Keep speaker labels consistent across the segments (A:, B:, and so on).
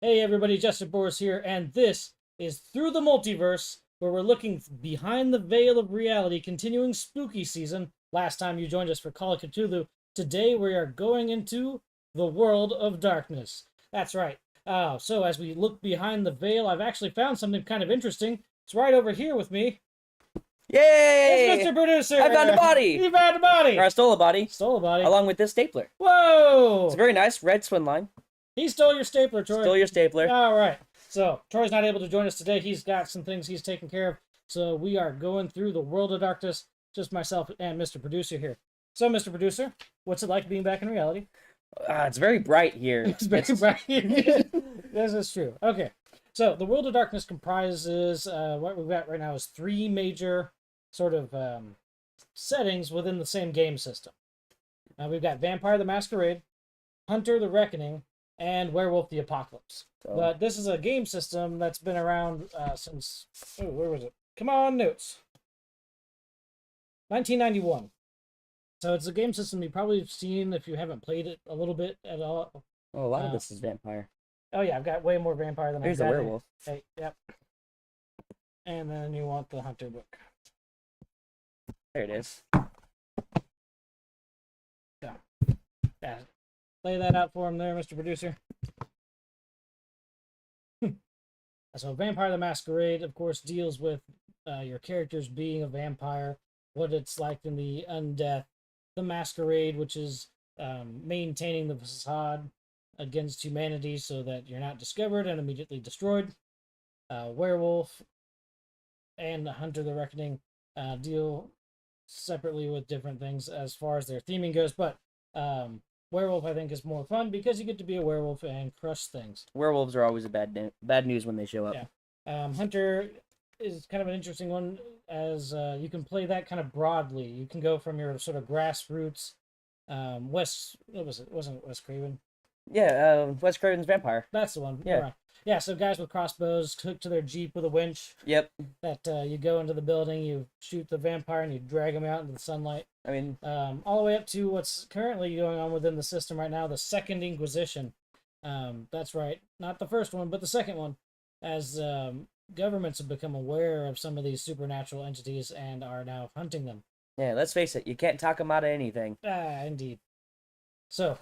A: Hey everybody, Jester Borris here, and this is Through the Multiverse, where we're looking behind the veil of reality, continuing spooky season. Last time you joined us for Call of Cthulhu, today we are going into the world of darkness. That's right. So as we look behind the veil, I've actually found something kind of interesting. It's right over here with me.
B: Yay!
A: It's Mr. Producer!
B: I found a body!
A: You found a body!
B: Or I stole a body.
A: Stole a body.
B: Along with this stapler.
A: Whoa!
B: It's a very nice red swim line.
A: He stole your stapler, Troy.
B: Stole your stapler.
A: All right. So, Troy's not able to join us today. He's got some things he's taking care of. So, we are going through the world of darkness, just myself and Mr. Producer here. So, Mr. Producer, what's it like being back in reality?
B: It's very bright here.
A: It's very bright. This is true. Okay. So, the world of darkness comprises what we've got right now is three major sort of settings within the same game system. We've got Vampire the Masquerade, Hunter the Reckoning, and Werewolf the Apocalypse.
B: So,
A: But this is a game system that's been around since... Oh, where was it? Come on, notes. 1991. So it's a game system you probably have seen if you haven't played it a little bit at all.
B: a lot of this is vampire.
A: Oh yeah, I've got way more Vampire than I've
B: Here's a
A: got.
B: werewolf.
A: Hey, yep. And then you want the Hunter book.
B: There it is.
A: Yeah. Lay that out for him there, Mr. Producer. So Vampire the Masquerade, of course, deals with your characters being a vampire, what it's like in the undeath. The Masquerade, which is maintaining the facade against humanity so that you're not discovered and immediately destroyed. Werewolf and Hunter the Reckoning deal separately with different things as far as their theming goes, but Werewolf, I think, is more fun because you get to be a werewolf and crush things.
B: Werewolves are always a bad news when they show up.
A: Yeah. Hunter is kind of an interesting one as you can play that kind of broadly. You can go from your sort of grassroots, what was it? Wasn't it Wes Craven?
B: Yeah, Wes Craven's vampire.
A: That's the one.
B: Yeah.
A: Right. Yeah, so guys with crossbows hooked to their Jeep with a winch.
B: Yep.
A: That you go into the building, you shoot the vampire, and you drag him out into the sunlight.
B: I mean,
A: all the way up to what's currently going on within the system right now, the Second Inquisition. That's right, not the first one, but the second one, as governments have become aware of some of these supernatural entities and are now hunting them.
B: yeah, let's face it, you can't talk them out of anything.
A: Indeed. So,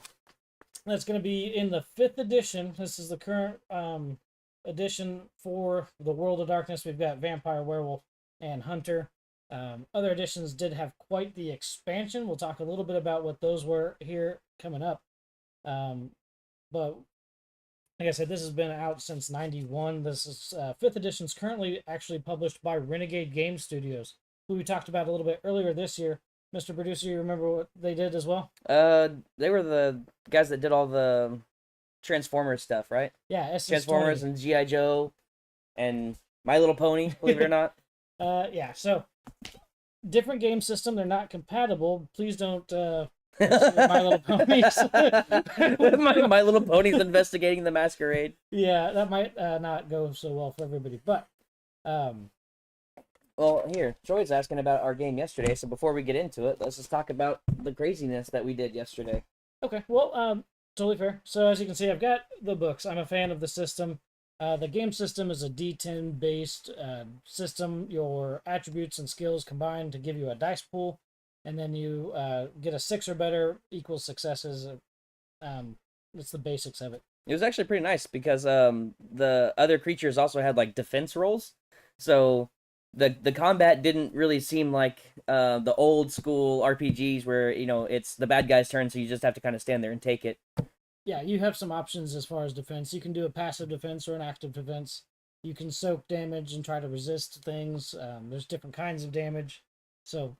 A: that's going to be in the 5th edition. This is the current edition for the World of Darkness. We've got Vampire, Werewolf, and Hunter. Other editions did have quite the expansion. We'll talk a little bit about what those were here coming up. But like I said, this has been out since 91. This is 5th edition is currently actually published by Renegade Game Studios, who we talked about a little bit earlier this year. Mr. Producer, you remember what they did as well?
B: They were the guys that did all the Transformers stuff, right?
A: Yeah,
B: Transformers and G.I. Joe and My Little Pony, believe it or not.
A: Yeah, so different game system. They're not compatible. Please don't with My Little Ponies.
B: My Little Pony's investigating the Masquerade.
A: Yeah, that might not go so well for everybody. But
B: well, here, Troy's asking about our game yesterday, so before we get into it, let's just talk about the craziness that we did yesterday.
A: Okay, well, totally fair. So as you can see, I've got the books. I'm a fan of the system. The game system is a D10 based system. Your attributes and skills combine to give you a dice pool, and then you get a 6 or better equals successes. That's the basics of it.
B: It was actually pretty nice because the other creatures also had like defense rolls, so the combat didn't really seem like the old school RPGs where it's the bad guy's turn, so you just have to kind of stand there and take it.
A: Yeah, you have some options as far as defense. You can do a passive defense or an active defense. You can soak damage and try to resist things. There's different kinds of damage. So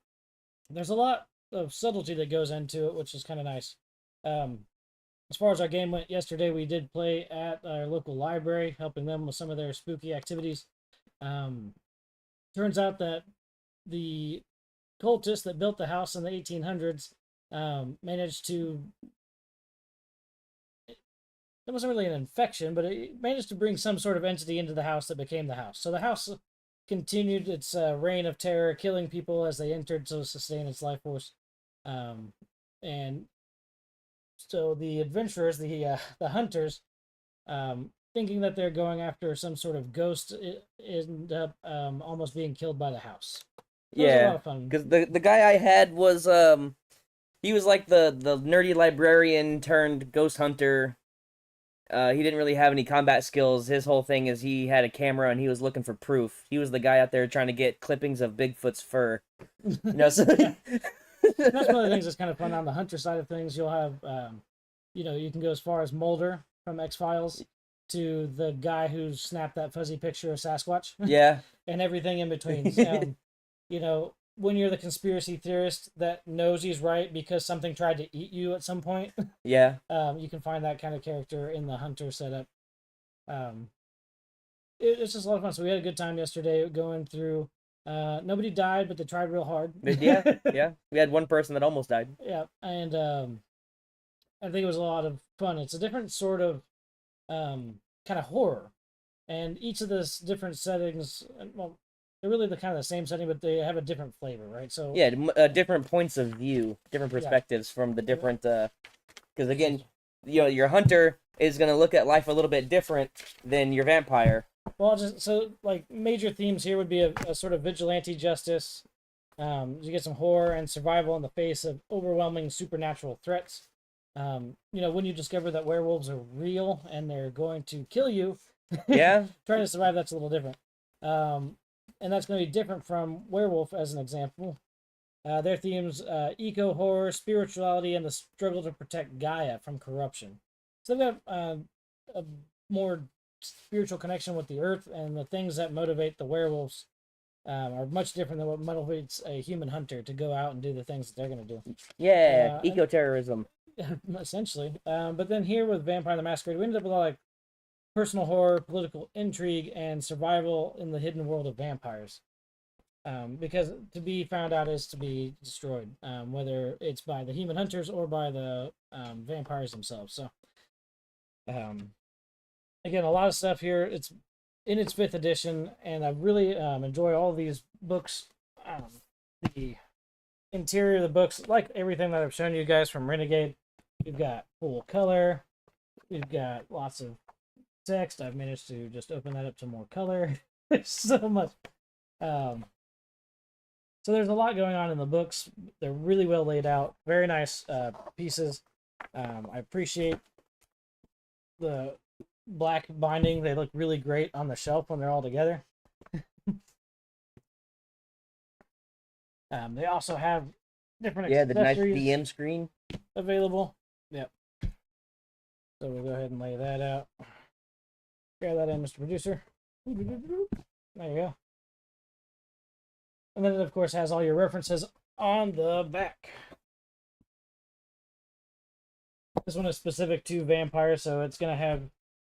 A: there's a lot of subtlety that goes into it, which is kind of nice. As far as our game went yesterday, we did play at our local library, helping them with some of their spooky activities. Turns out that the cultist that built the house in the 1800s managed to... It wasn't really an infection, but it managed to bring some sort of entity into the house that became the house. So the house continued its reign of terror, killing people as they entered to sustain its life force. And so the adventurers, the hunters, thinking that they're going after some sort of ghost, it end up almost being killed by the house. So it was a lot
B: Yeah,
A: of fun.
B: because the guy I had was he was like the nerdy librarian turned ghost hunter. He didn't really have any combat skills. His whole thing is he had a camera and he was looking for proof. He was the guy out there trying to get clippings of Bigfoot's fur. You know, so
A: That's one of the things that's kind of fun on the hunter side of things. You'll have, you know, you can go as far as Mulder from X-Files to the guy who snapped that fuzzy picture of Sasquatch.
B: Yeah.
A: And everything in between. You know, when you're the conspiracy theorist that knows he's right because something tried to eat you at some point,
B: Yeah.
A: you can find that kind of character in the hunter setup. It's just a lot of fun. So we had a good time yesterday going through. Nobody died, but they tried real hard.
B: Yeah. Yeah. We had one person that almost died.
A: Yeah, and I think it was a lot of fun. It's a different sort of kind of horror, and each of the different settings, well, they're really the kind of the same setting, but they have a different flavor, right? So
B: yeah, different points of view, different perspectives from the different. Because again, you know, your hunter is gonna look at life a little bit different than your vampire.
A: Well, just so like major themes here would be a sort of vigilante justice. You get some horror and survival in the face of overwhelming supernatural threats. You know, when you discover that werewolves are real and they're going to kill you,
B: Yeah.
A: trying to survive, that's a little different. And that's going to be different from Werewolf, as an example. Their themes, eco-horror, spirituality, and the struggle to protect Gaia from corruption. So they've got a more spiritual connection with the earth, and the things that motivate the werewolves are much different than what motivates a human hunter to go out and do the things that they're going to do.
B: Yeah, eco-terrorism.
A: Essentially. But then here with Vampire the Masquerade, we ended up with a lot of personal horror, political intrigue, and survival in the hidden world of vampires. Because to be found out is to be destroyed, whether it's by the human hunters or by the vampires themselves. So, again, a lot of stuff here. It's in its 5th edition, and I really enjoy all these books. The interior of the books, like everything that I've shown you guys from Renegade, we've got full color. We've got lots of text. I've managed to just open that up to more color. There's so much. So there's a lot going on in the books. They're really well laid out. Very nice pieces. I appreciate the black binding. They look really great on the shelf when they're all together. They also have different
B: the nice
A: accessories
B: DM screen
A: available. Yep. So we'll go ahead and lay that out. Grab that in, Mr. Producer. There you go. And then it, of course, has all your references on the back. This one is specific to vampires, so it's going to have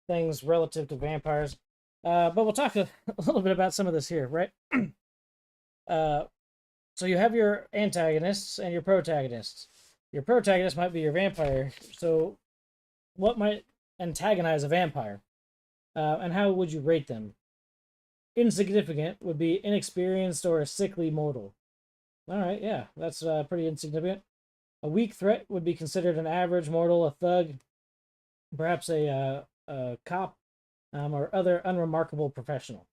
A: things relative to vampires. But we'll talk a little bit about some of this here, right? So you have your antagonists and your protagonists. Your protagonist might be your vampire. So what might antagonize a vampire? And how would you rate them? Insignificant would be inexperienced or a sickly mortal. All right, yeah, that's pretty insignificant. A weak threat would be considered an average mortal, a thug, perhaps a cop, or other unremarkable professional.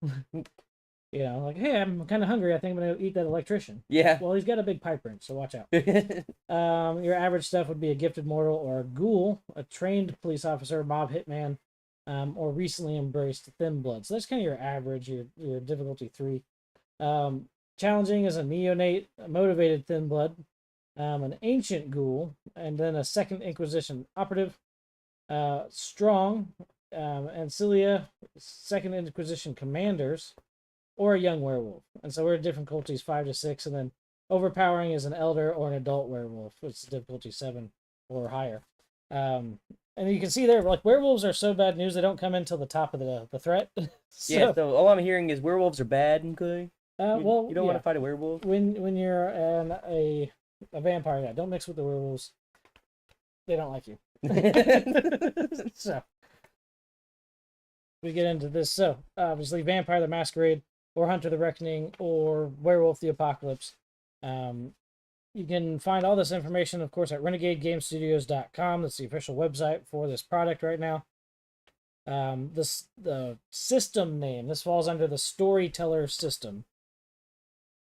A: You know, like, hey, I'm kind of hungry. I think I'm going to eat that electrician.
B: Yeah.
A: Well, he's got a big pipe wrench, so watch out. Your average stuff would be a gifted mortal or a ghoul, a trained police officer, mob hitman, or recently embraced thin blood. So that's kind of your average, your difficulty 3. Challenging is a neonate, a motivated thin blood, an ancient ghoul, and then a second Inquisition operative. Strong, Ancilia, second Inquisition commanders, or a young werewolf. And so we're at difficulties 5 to 6, and then overpowering is an elder or an adult werewolf, which is difficulty 7 or higher. And you can see there, like, werewolves are so bad news, they don't come in till the top of the threat.
B: So all I'm hearing is werewolves are bad, okay?
A: Well,
B: you don't want to fight a werewolf?
A: When you're a vampire, yeah, don't mix with the werewolves. They don't like you. So we get into this. So obviously, Vampire the Masquerade, or Hunter the Reckoning, or Werewolf the Apocalypse. You can find all this information, of course, at renegadegamestudios.com. That's the official website for this product right now. The system name, this falls under the storyteller system.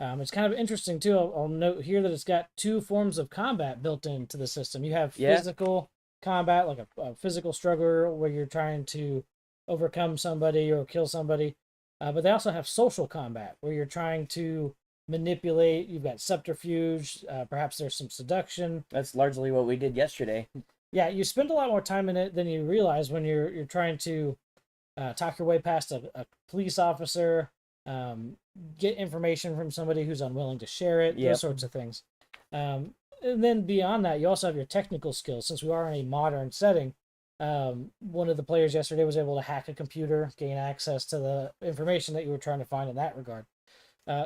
A: It's kind of interesting too. I'll note here that it's got two forms of combat built into the system. You have physical combat, like a physical struggle where you're trying to overcome somebody or kill somebody. But they also have social combat where you're trying to manipulate. You've got subterfuge. Perhaps there's some seduction.
B: That's largely what we did yesterday.
A: Yeah, you spend a lot more time in it than you realize when you're trying to talk your way past a police officer, get information from somebody who's unwilling to share it, those sorts of things. And then beyond that, you also have your technical skills. Since we are in a modern setting, one of the players yesterday was able to hack a computer, gain access to the information that you were trying to find in that regard.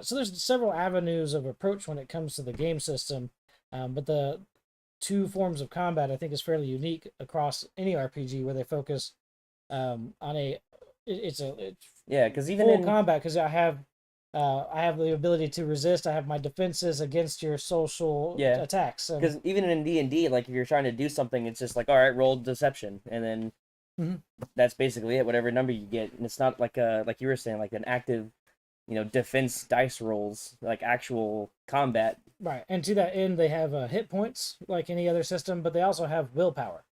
A: So there's several avenues of approach when it comes to the game system, but the two forms of combat I think is fairly unique across any RPG where they focus on it's
B: because even
A: full
B: in
A: combat, because I have the ability to resist. I have my defenses against your social attacks.
B: Because even in D&D, like if you're trying to do something, it's just like, all right, roll deception, and then that's basically it. Whatever number you get, and it's not like like you were saying, like an active, defense dice rolls, like actual combat.
A: Right, and to that end, they have hit points like any other system, but they also have willpower.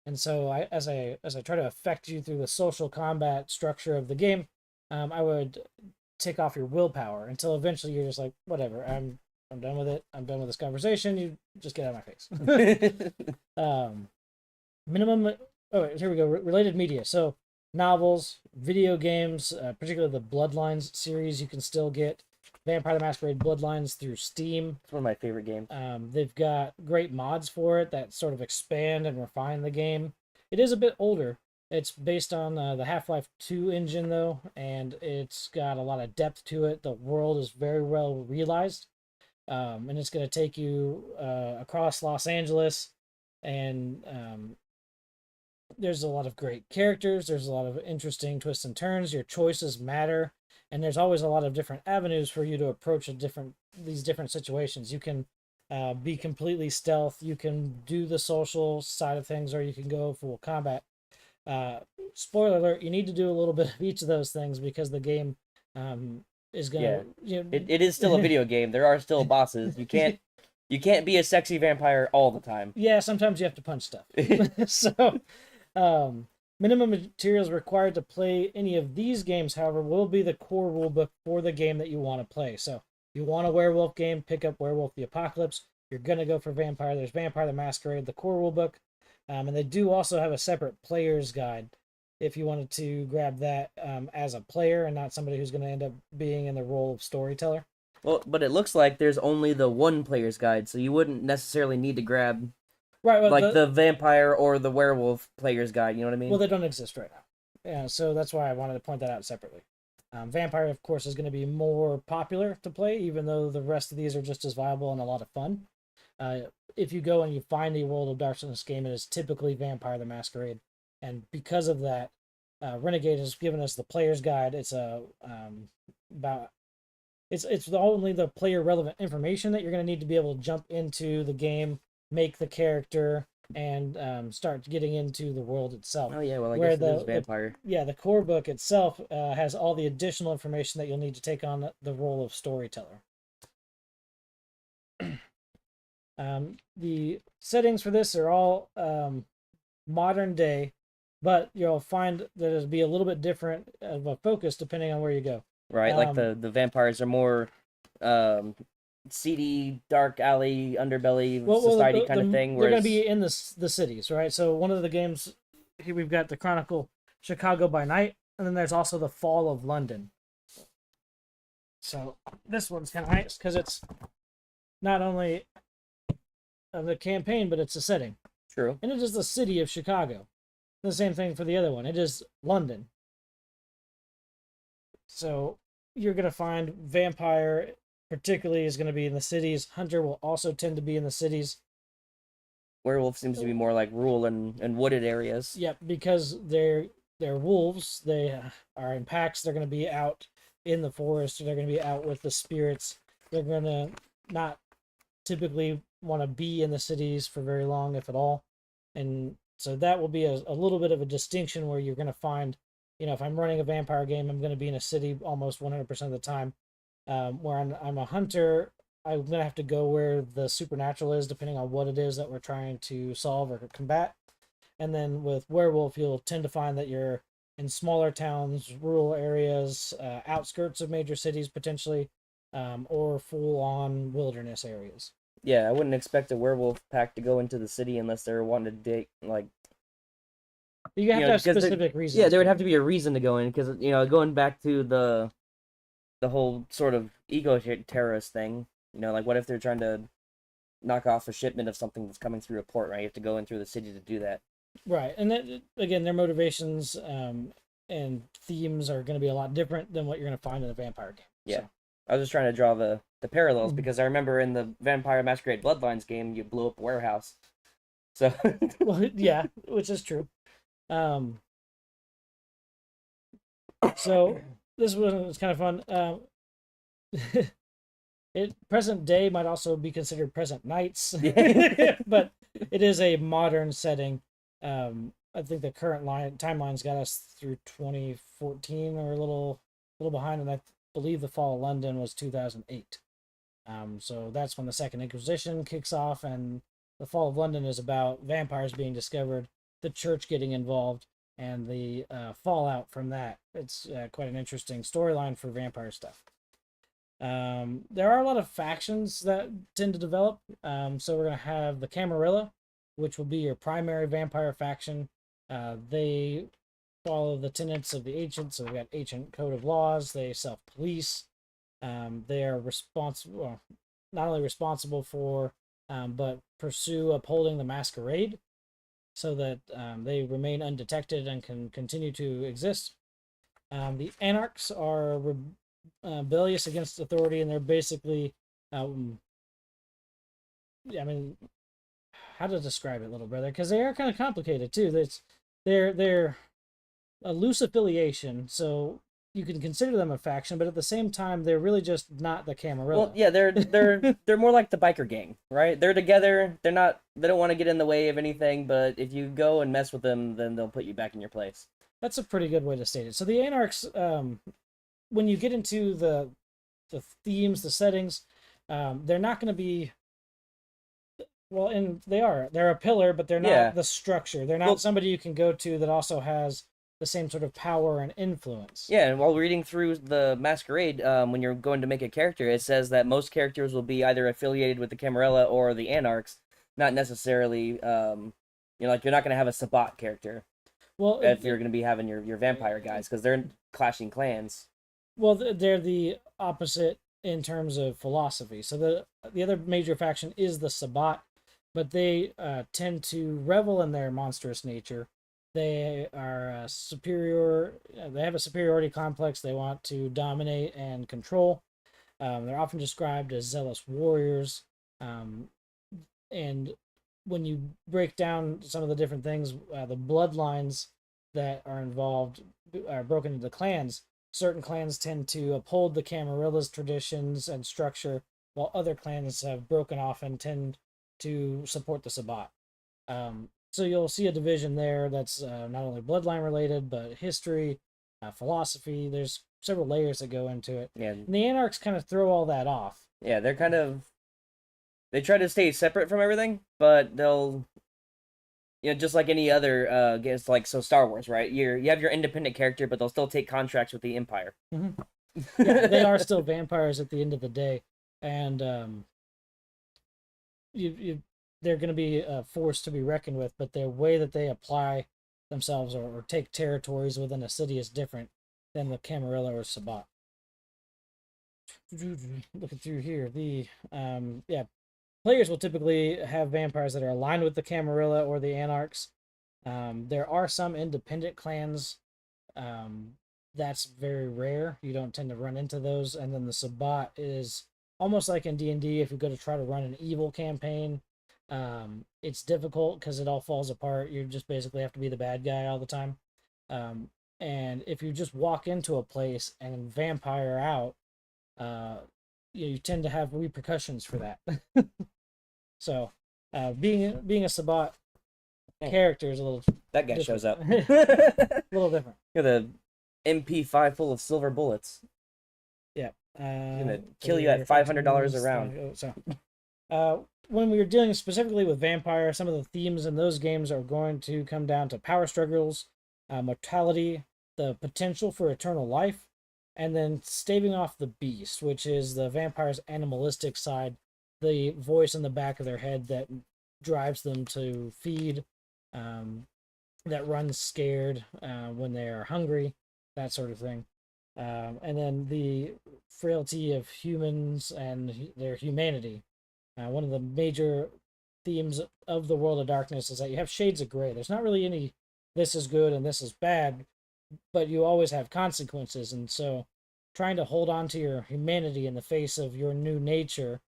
A: And so, as I try to affect you through the social combat structure of the game, I would take off your willpower until eventually you're just like, whatever, I'm done with it. I'm done with this conversation. You just get out of my face. Minimum. Oh, here we go. Related media. So novels, video games, particularly the Bloodlines series, you can still get Vampire the Masquerade Bloodlines through Steam.
B: It's one of my favorite games.
A: They've got great mods for it that sort of expand and refine the game. It is a bit older. It's based on the Half-Life 2 engine, though, and it's got a lot of depth to it. The world is very well realized, and it's going to take you across Los Angeles, and there's a lot of great characters. There's a lot of interesting twists and turns. Your choices matter, and there's always a lot of different avenues for you to approach these different situations. You can be completely stealth. You can do the social side of things, or you can go full combat. Spoiler alert, you need to do a little bit of each of those things because the game is gonna
B: it is still a video game. There are still bosses. You can't be a sexy vampire all the time.
A: Yeah, sometimes you have to punch stuff. So minimum materials required to play any of these games, however, will be the core rulebook for the game that you want to play. So you want a werewolf game, pick up Werewolf the Apocalypse. You're gonna go for vampire, there's Vampire the Masquerade, the core rulebook. And they do also have a separate player's guide if you wanted to grab that as a player and not somebody who's going to end up being in the role of storyteller.
B: Well, but it looks like there's only the one player's guide, so you wouldn't necessarily need to grab the vampire or the werewolf player's guide, you know what I mean?
A: Well, they don't exist right now. Yeah, so that's why I wanted to point that out separately. Vampire, of course, is going to be more popular to play, even though the rest of these are just as viable and a lot of fun. If you go and you find the World of Darkness game, it is typically Vampire the Masquerade. And because of that, Renegade has given us the player's guide. It's only the player relevant information that you're going to need to be able to jump into the game, make the character, and start getting into the world itself.
B: Oh yeah, well I guess it is Vampire.
A: The core book itself has all the additional information that you'll need to take on the role of storyteller. The settings for this are all modern day, but you'll find that it'll be a little bit different of a focus depending on where you go.
B: Right, like the vampires are more seedy, dark alley, underbelly society kind of thing.
A: They're going to be in the cities, right? So one of the games here we've got the Chronicle Chicago by Night, and then there's also the Fall of London. So this one's kind of nice because it's not only the campaign, but it's a setting.
B: True.
A: And it is the city of Chicago. The same thing for the other one. It is London. So you're going to find Vampire particularly is going to be in the cities. Hunter will also tend to be in the cities.
B: Werewolf seems to be more like rural and wooded areas.
A: Yep, because they're wolves. They are in packs. They're going to be out in the forest. They're going to be out with the spirits. They're going to not typically want to be in the cities for very long, if at all. And So that will be a little bit of a distinction where you're going to find, if I'm running a vampire game, I'm going to be in a city almost 100% of the time. Where I'm a hunter, I'm going to have to go where the supernatural is, depending on what it is that we're trying to solve or combat. And then with werewolf, you'll tend to find that you're in smaller towns, rural areas, outskirts of major cities potentially, or full-on wilderness areas.
B: Yeah, I wouldn't expect a werewolf pack to go into the city unless they're wanting to date, like...
A: You have to have specific reasons.
B: Yeah, there would have to be a reason to go in, because, going back to the whole sort of eco-terrorist thing, like what if they're trying to knock off a shipment of something that's coming through a port, right? You have to go in through the city to do that.
A: Right, and then, again, their motivations and themes are going to be a lot different than what you're going to find in a vampire game.
B: Yeah,
A: so.
B: I was just trying to draw the parallels, because I remember in the Vampire Masquerade Bloodlines game, you blew up a warehouse. So
A: well, yeah, which is true. So this one was kind of fun. Present day might also be considered present nights, but it is a modern setting. I think the current timeline's got us through 2014, or a little behind, and I believe the fall of London was 2008. So that's when the Second Inquisition kicks off, and the fall of London is about vampires being discovered, the church getting involved, and the fallout from that. It's quite an interesting storyline for vampire stuff. There are a lot of factions that tend to develop. So we're going to have the Camarilla, which will be your primary vampire faction. They follow the tenets of the ancients. So we've got ancient code of laws. They self-police. They are not only responsible for, but pursue upholding the Masquerade, so that they remain undetected and can continue to exist. The Anarchs are rebellious against authority, and they're basically, I mean, how to describe it, little brother? Because they are kind of complicated too. They're a loose affiliation, so you can consider them a faction, but at the same time, they're really just not the Camarilla.
B: Well, yeah, they're more like the biker gang, right? They're together. They don't want to get in the way of anything, but if you go and mess with them, then they'll put you back in your place.
A: That's a pretty good way to state it. So the Anarchs, when you get into the themes, the settings, they're not going to be, well, and they're a pillar, but they're not the structure. They're not somebody you can go to that also has the same sort of power and influence.
B: Yeah, and while reading through the Masquerade, when you're going to make a character, it says that most characters will be either affiliated with the Camarilla or the Anarchs, not necessarily, like you're not going to have a Sabbat character. Well, if you're going to be having your vampire guys, because they're clashing clans.
A: Well, they're the opposite in terms of philosophy. So the other major faction is the Sabbat, but they tend to revel in their monstrous nature. They are superior. They have a superiority complex. They want to dominate and control. They're often described as zealous warriors. And when you break down some of the different things, the bloodlines that are involved are broken into clans. Certain clans tend to uphold the Camarilla's traditions and structure, while other clans have broken off and tend to support the Sabbat. So you'll see a division there that's not only bloodline related, but history, philosophy. There's several layers that go into it.
B: Yeah.
A: And the Anarchs kind of throw all that off.
B: Yeah, they try to stay separate from everything, but they'll, just like any other games, like Star Wars, right? You have your independent character, but they'll still take contracts with the Empire.
A: Mm-hmm. Yeah, they are still vampires at the end of the day, and they're going to be a force to be reckoned with, but the way that they apply themselves or take territories within a city is different than the Camarilla or Sabbat. Looking through here, players will typically have vampires that are aligned with the Camarilla or the Anarchs. There are some independent clans. That's very rare. You don't tend to run into those. And then the Sabbat is almost like in D&D, if you go to try to run an evil campaign, it's difficult because it all falls apart. You just basically have to be the bad guy all the time. And if you just walk into a place and vampire out, you tend to have repercussions for that. So, being a Sabbat, character is a little
B: That guy
A: different.
B: shows up.
A: A little different.
B: You're the MP5 full of silver bullets.
A: Yeah.
B: He's gonna kill you at $500 a round.
A: When we were dealing specifically with vampire, some of the themes in those games are going to come down to power struggles, mortality, the potential for eternal life, and then staving off the beast, which is the vampire's animalistic side, the voice in the back of their head that drives them to feed, that runs scared when they are hungry, that sort of thing. And then the frailty of humans and their humanity. One of the major themes of the World of Darkness is that you have shades of gray. There's not really any this is good and this is bad, but you always have consequences. And so trying to hold on to your humanity in the face of your new nature,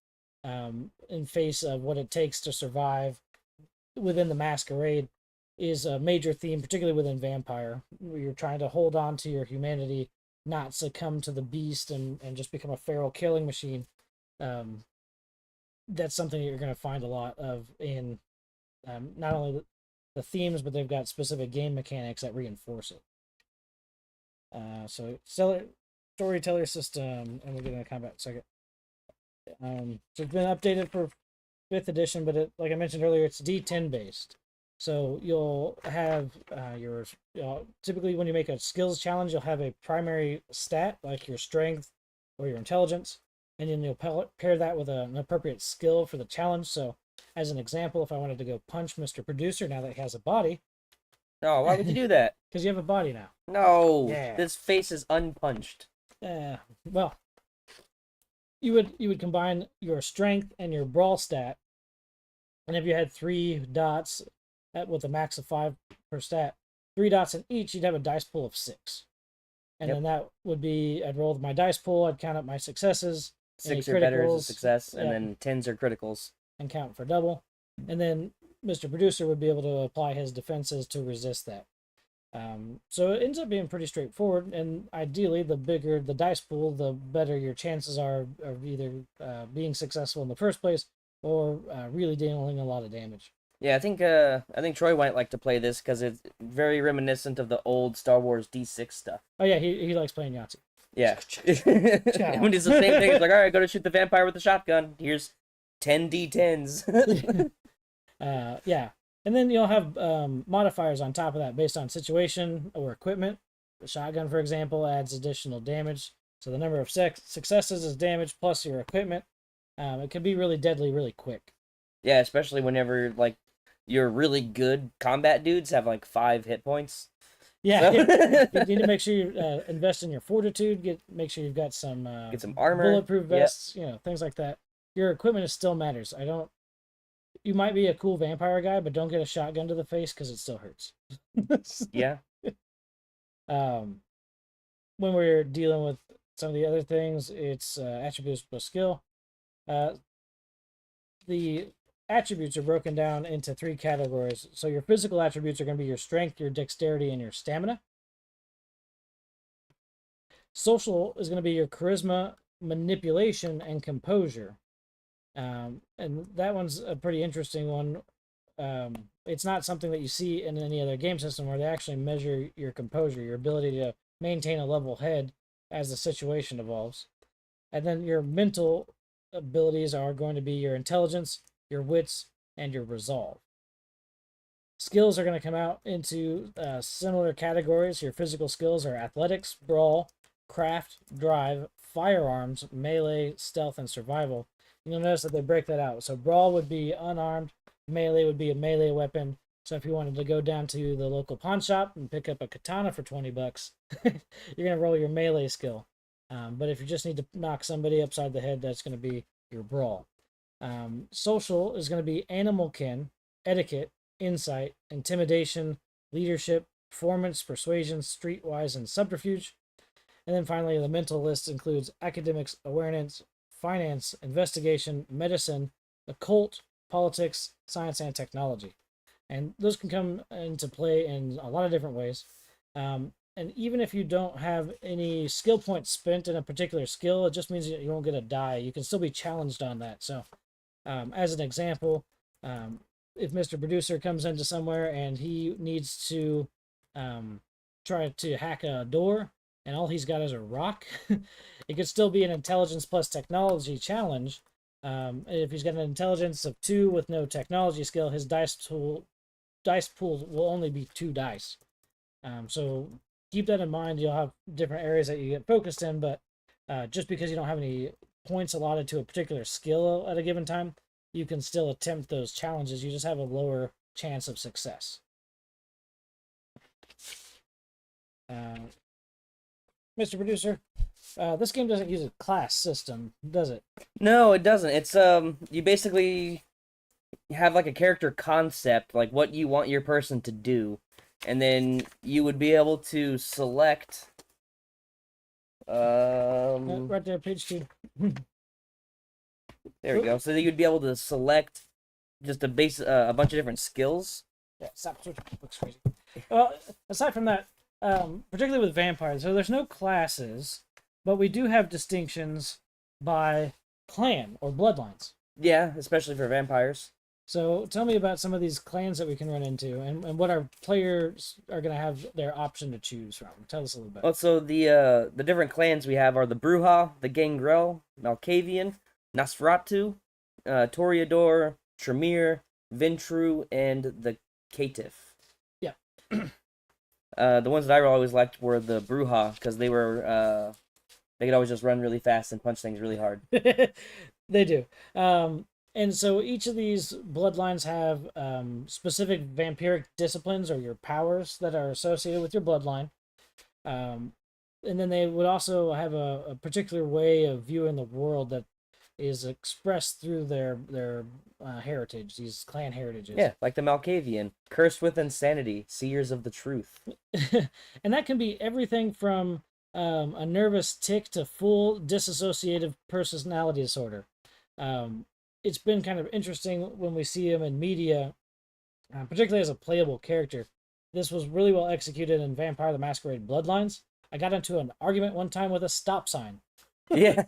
A: in face of what it takes to survive within the Masquerade, is a major theme, particularly within Vampire, where you're trying to hold on to your humanity, not succumb to the beast and just become a feral killing machine. That's something that you're going to find a lot of in not only the themes, but they've got specific game mechanics that reinforce it. So storyteller system, and we'll get into combat in a second. So it's been updated for 5th edition, but like I mentioned earlier, it's D10 based. So you'll have typically when you make a skills challenge, you'll have a primary stat like your strength or your intelligence, and then you'll pair that with an appropriate skill for the challenge. So as an example, if I wanted to go punch Mr. Producer now that he has a body.
B: No, why would you do that?
A: Because you have a body now.
B: No,
A: yeah.
B: This face is unpunched.
A: Well, you would combine your strength and your brawl stat, and if you had 3 dots with a max of 5 per stat, 3 dots in each, you'd have a dice pool of 6. And then that would be, I'd roll my dice pool, I'd count up my successes.
B: 6 or better is a success, and then 10s are criticals.
A: And count for double. And then Mr. Producer would be able to apply his defenses to resist that. So it ends up being pretty straightforward, and ideally, the bigger the dice pool, the better your chances are of either being successful in the first place or really dealing a lot of damage.
B: Yeah, I think Troy might like to play this because it's very reminiscent of the old Star Wars D6 stuff.
A: Oh yeah, he likes playing Yahtzee.
B: Yeah. When it's the same thing, it's like, all right, go to shoot the vampire with the shotgun. Here's 10 D10s.
A: Yeah. And then you'll have modifiers on top of that based on situation or equipment. The shotgun, for example, adds additional damage. So the number of successes is damage plus your equipment. It can be really deadly really quick.
B: Yeah, especially whenever, like, your really good combat dudes have, like, 5 hit points.
A: Yeah, so. You need to make sure you invest in your fortitude. Make sure you've got some
B: get some armor,
A: bulletproof vests, things like that. Your equipment still matters. You might be a cool vampire guy, but don't get a shotgun to the face because it still hurts.
B: Yeah.
A: When we're dealing with some of the other things, it's attributes plus skill. The attributes are broken down into 3 categories. So your physical attributes are going to be your strength, your dexterity, and your stamina. Social is going to be your charisma, manipulation, and composure. And that one's a pretty interesting one. It's not something that you see in any other game system where they actually measure your composure, your ability to maintain a level head as the situation evolves. And then your mental abilities are going to be your intelligence, your wits, and your resolve. Skills are going to come out into similar categories. Your physical skills are athletics, brawl, craft, drive, firearms, melee, stealth, and survival. You'll notice that they break that out. So brawl would be unarmed, melee would be a melee weapon. So if you wanted to go down to the local pawn shop and pick up a katana for $20, you're going to roll your melee skill. But if you just need to knock somebody upside the head, that's going to be your brawl. Social is going to be animal kin, etiquette, insight, intimidation, leadership, performance, persuasion, streetwise, and subterfuge. And then finally, the mental list includes academics, awareness, finance, investigation, medicine, occult, politics, science, and technology. And those can come into play in a lot of different ways. And even if you don't have any skill points spent in a particular skill, it just means that you won't get a die. You can still be challenged on that. So as an example, if Mr. Producer comes into somewhere and he needs to try to hack a door and all he's got is a rock, it could still be an intelligence plus technology challenge. If he's got an intelligence of 2 with no technology skill, his dice pool will only be 2 dice. So keep that in mind. You'll have different areas that you get focused in, but just because you don't have any points allotted to a particular skill at a given time, you can still attempt those challenges. You just have a lower chance of success. Mr. Producer, this game doesn't use a class system, does it?
B: No, it doesn't. It's you basically have like a character concept, like what you want your person to do, and then you would be able to select
A: right there, page 2.
B: There we go. So you'd be able to select just a bunch of different skills.
A: Yeah, stop switching. Looks crazy. Well, aside from that, particularly with vampires, so there's no classes, but we do have distinctions by clan or bloodlines.
B: Yeah, especially for vampires.
A: So tell me about some of these clans that we can run into, and what our players are going to have their option to choose from. Tell us a little bit.
B: Well, so the different clans we have are the Bruja, the Gangrel, Malkavian, Nosferatu, Toreador, Tremere, Ventru, and the Caitiff.
A: Yeah.
B: The ones that I always liked were the Bruja, because they could always just run really fast and punch things really hard.
A: They do. And so each of these bloodlines have specific vampiric disciplines or your powers that are associated with your bloodline. And then they would also have a particular way of viewing the world that is expressed through their heritage, these clan heritages.
B: Yeah, like the Malkavian, cursed with insanity, seers of the truth.
A: And that can be everything from a nervous tic to full dissociative personality disorder. It's been kind of interesting when we see him in media, particularly as a playable character. This was really well executed in Vampire the Masquerade Bloodlines. I got into an argument one time with a stop sign.
B: Yeah.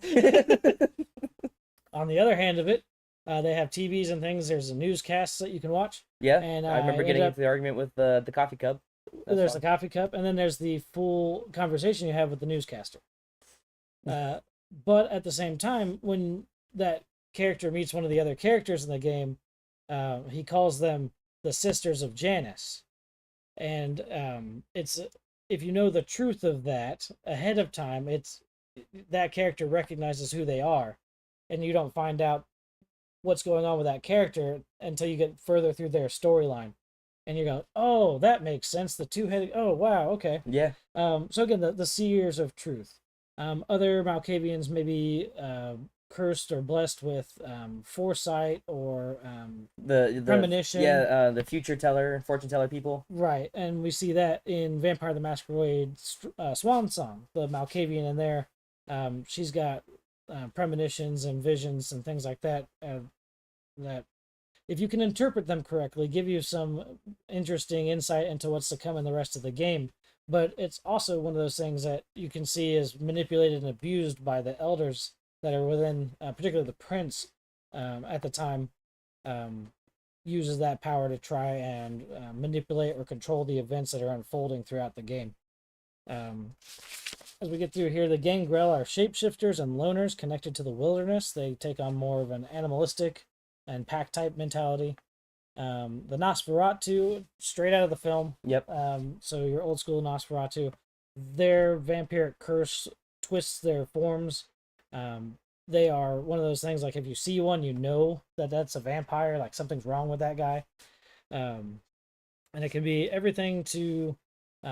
A: On the other hand of it, they have TVs and things. There's a newscast that you can watch.
B: Yeah,
A: and
B: I remember getting into the argument with the coffee cup.
A: There's the coffee cup, and then there's the full conversation you have with the newscaster. But at the same time, when that character meets one of the other characters in the game, he calls them the Sisters of Janus. And it's, if you know the truth of that ahead of time, it's that character recognizes who they are, and you don't find out what's going on with that character until you get further through their storyline, and you go, oh, that makes sense. The two-headed, oh wow, okay.
B: Yeah.
A: So again, the seers of truth. Other Malkavians may be cursed or blessed with foresight or
B: the
A: premonition.
B: Yeah, the future teller, fortune teller people.
A: Right, and we see that in Vampire the Masquerade Swan Song, the Malkavian in there. She's got premonitions and visions and things like that, that if you can interpret them correctly, give you some interesting insight into what's to come in the rest of the game. But it's also one of those things that you can see is manipulated and abused by the elders that are within, particularly the prince at the time, uses that power to try and manipulate or control the events that are unfolding throughout the game. As we get through here, the Gangrel are shapeshifters and loners connected to the wilderness. They take on more of an animalistic and pack-type mentality. The Nosferatu, straight out of the film.
B: Yep.
A: So your old school Nosferatu, their vampiric curse twists their forms. They are one of those things, like if you see one, you know that that's a vampire, like something's wrong with that guy. And it can be everything to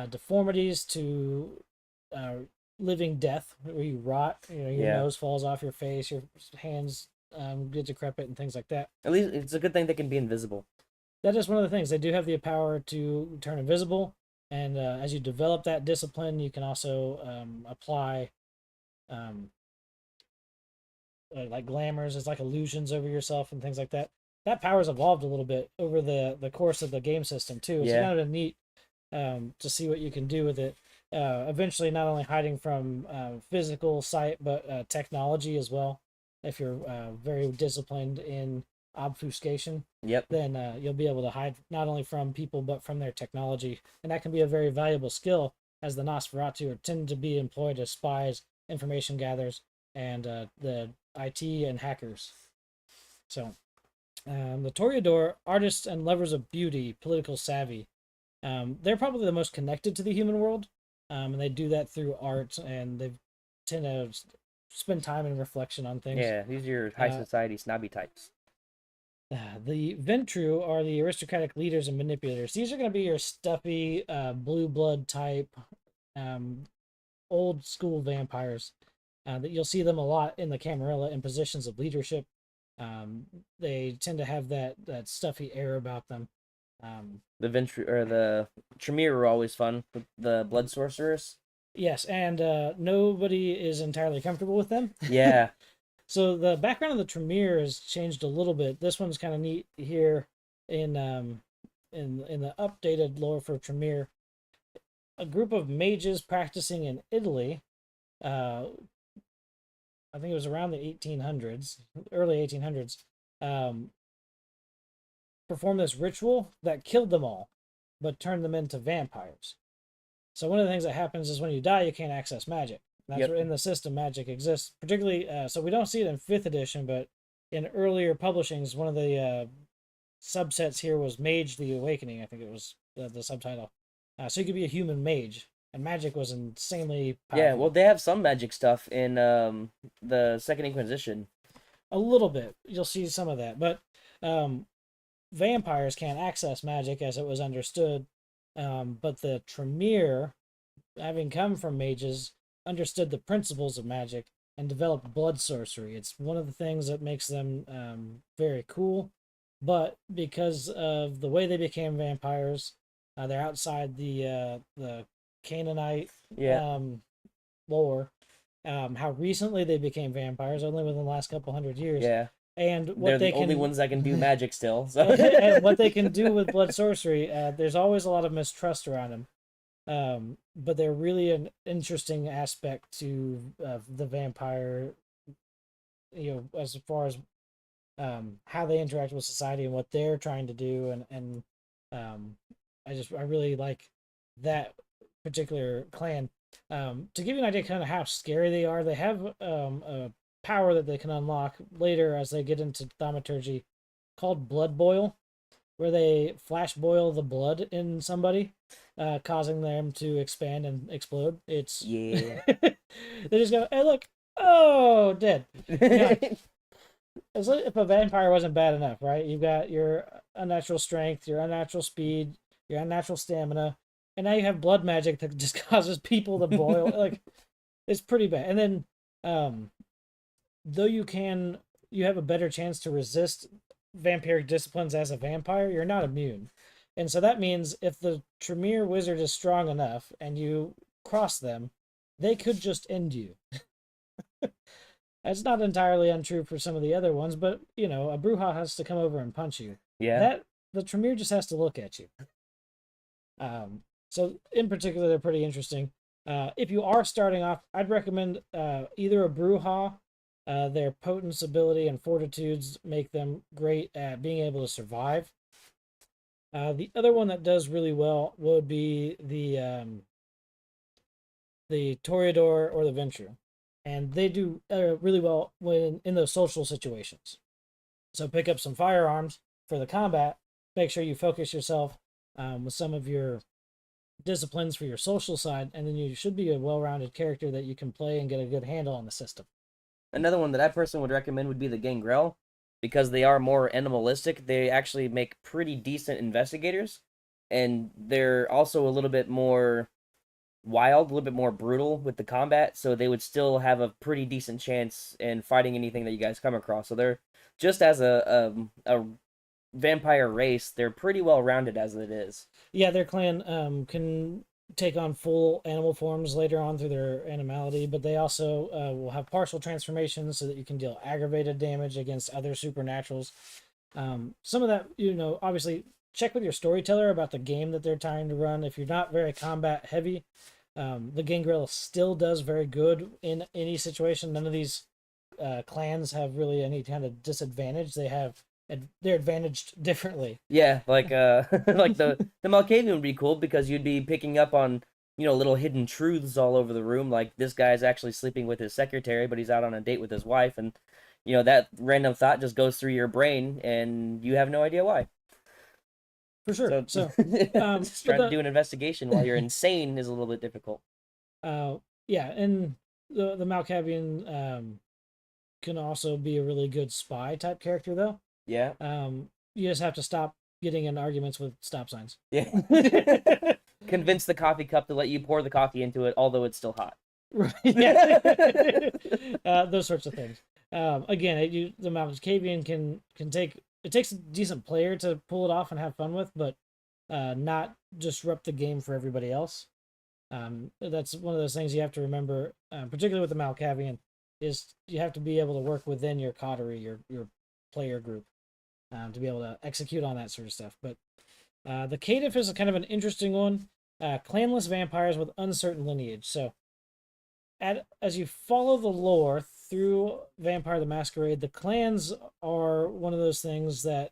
A: deformities to living death, where you rot, your nose falls off your face, your hands get decrepit and things like that.
B: At least it's a good thing they can be invisible.
A: That is one of the things. They do have the power to turn invisible, and as you develop that discipline, you can also apply like glamours, it's like illusions over yourself and things like that. That power's evolved a little bit over the course of the game system too. It's kind of neat to see what you can do with it. Eventually, not only hiding from physical sight, but technology as well. If you're very disciplined in obfuscation,
B: Yep.
A: then you'll be able to hide not only from people but from their technology, and that can be a very valuable skill, as the Nosferatu tend to be employed as spies, information gatherers, and the IT and hackers. So, the Toreador, artists and lovers of beauty, political savvy. They're probably the most connected to the human world, and they do that through art, and they tend to spend time in reflection on things.
B: Yeah, these are your high society snobby types.
A: The Ventru are the aristocratic leaders and manipulators. These are going to be your stuffy, blue blood type, old school vampires. That you'll see them a lot in the Camarilla in positions of leadership. They tend to have that stuffy air about them.
B: The the Tremere are always fun with the blood sorcerers.
A: Yes, and nobody is entirely comfortable with them.
B: Yeah.
A: So the background of the Tremere has changed a little bit. This one's kind of neat here in the updated lore for Tremere. A group of mages practicing in Italy. I think it was around the 1800s, early 1800s. Performed this ritual that killed them all, but turned them into vampires. So one of the things that happens is when you die, you can't access magic. That's where in the system magic exists. Particularly, so we don't see it in 5th edition, but in earlier publishings, one of the subsets here was Mage the Awakening. I think it was the subtitle. So you could be a human mage, and magic was insanely powerful.
B: Yeah, well, they have some magic stuff in the Second Inquisition.
A: A little bit. You'll see some of that. But vampires can't access magic as it was understood. But the Tremere, having come from mages, understood the principles of magic and developed blood sorcery. It's one of the things that makes them very cool. But because of the way they became vampires, they're outside the Canaanite lore. How recently they became vampires, only within the last couple hundred years.
B: Yeah.
A: And what
B: they're the only ones that can do magic still. So.
A: And what they can do with blood sorcery, there's always a lot of mistrust around them. But they're really an interesting aspect to the vampire, as far as how they interact with society and what they're trying to do. And I really like that particular clan. To give you an idea kind of how scary they are, they have a power that they can unlock later as they get into thaumaturgy called blood boil, where they flash boil the blood in somebody, causing them to expand and explode. It's they just go, hey, look, oh, dead. As if a vampire wasn't bad enough, right? You've got your unnatural strength, your unnatural speed, your unnatural stamina, and now you have blood magic that just causes people to boil. Like, it's pretty bad. And then though you have a better chance to resist vampiric disciplines as a vampire, you're not immune. And so that means if the Tremere wizard is strong enough and you cross them, they could just end you. That's not entirely untrue for some of the other ones, but a Bruja has to come over and punch you.
B: Yeah.
A: The Tremere just has to look at you. So in particular, they're pretty interesting. If you are starting off, I'd recommend either a Bruja. Their potence, ability, and fortitudes make them great at being able to survive. The other one that does really well would be the Toreador or the Ventru, and they do really well when in those social situations. So pick up some firearms for the combat. Make sure you focus yourself with some of your disciplines for your social side, and then you should be a well-rounded character that you can play and get a good handle on the system.
B: Another one that I personally would recommend would be the Gangrel, because they are more animalistic. They actually make pretty decent investigators, and they're also a little bit more wild, a little bit more brutal with the combat, so they would still have a pretty decent chance in fighting anything that you guys come across. So they're, just as a vampire race, they're pretty well rounded as it is.
A: Yeah, their clan can take on full animal forms later on through their animality, but they also will have partial transformations so that you can deal aggravated damage against other supernaturals. Some of that, obviously check with your storyteller about the game that they're trying to run. If you're not very combat heavy, the Gangrel still does very good in any situation. None of these clans have really any kind of disadvantage. They have they're advantaged differently.
B: Yeah, like like the Malkavian would be cool because you'd be picking up on, little hidden truths all over the room. Like this guy's actually sleeping with his secretary, but he's out on a date with his wife, and that random thought just goes through your brain, and you have no idea why.
A: For sure.
B: So,
A: So
B: just trying to do an investigation while you're insane is a little bit difficult.
A: Yeah, and the Malkavian can also be a really good spy type character, though.
B: Yeah.
A: You just have to stop getting in arguments with stop signs.
B: Yeah. Convince the coffee cup to let you pour the coffee into it, although it's still hot.
A: Right. Yeah. Those sorts of things. Again, the Malkavian can take it takes a decent player to pull it off and have fun with, but not disrupt the game for everybody else. That's one of those things you have to remember, particularly with the Malkavian, is you have to be able to work within your coterie, your player group, to be able to execute on that sort of stuff. But the Caitiff is a kind of an interesting one. Clanless vampires with uncertain lineage. So, as you follow the lore through Vampire the Masquerade, the clans are one of those things that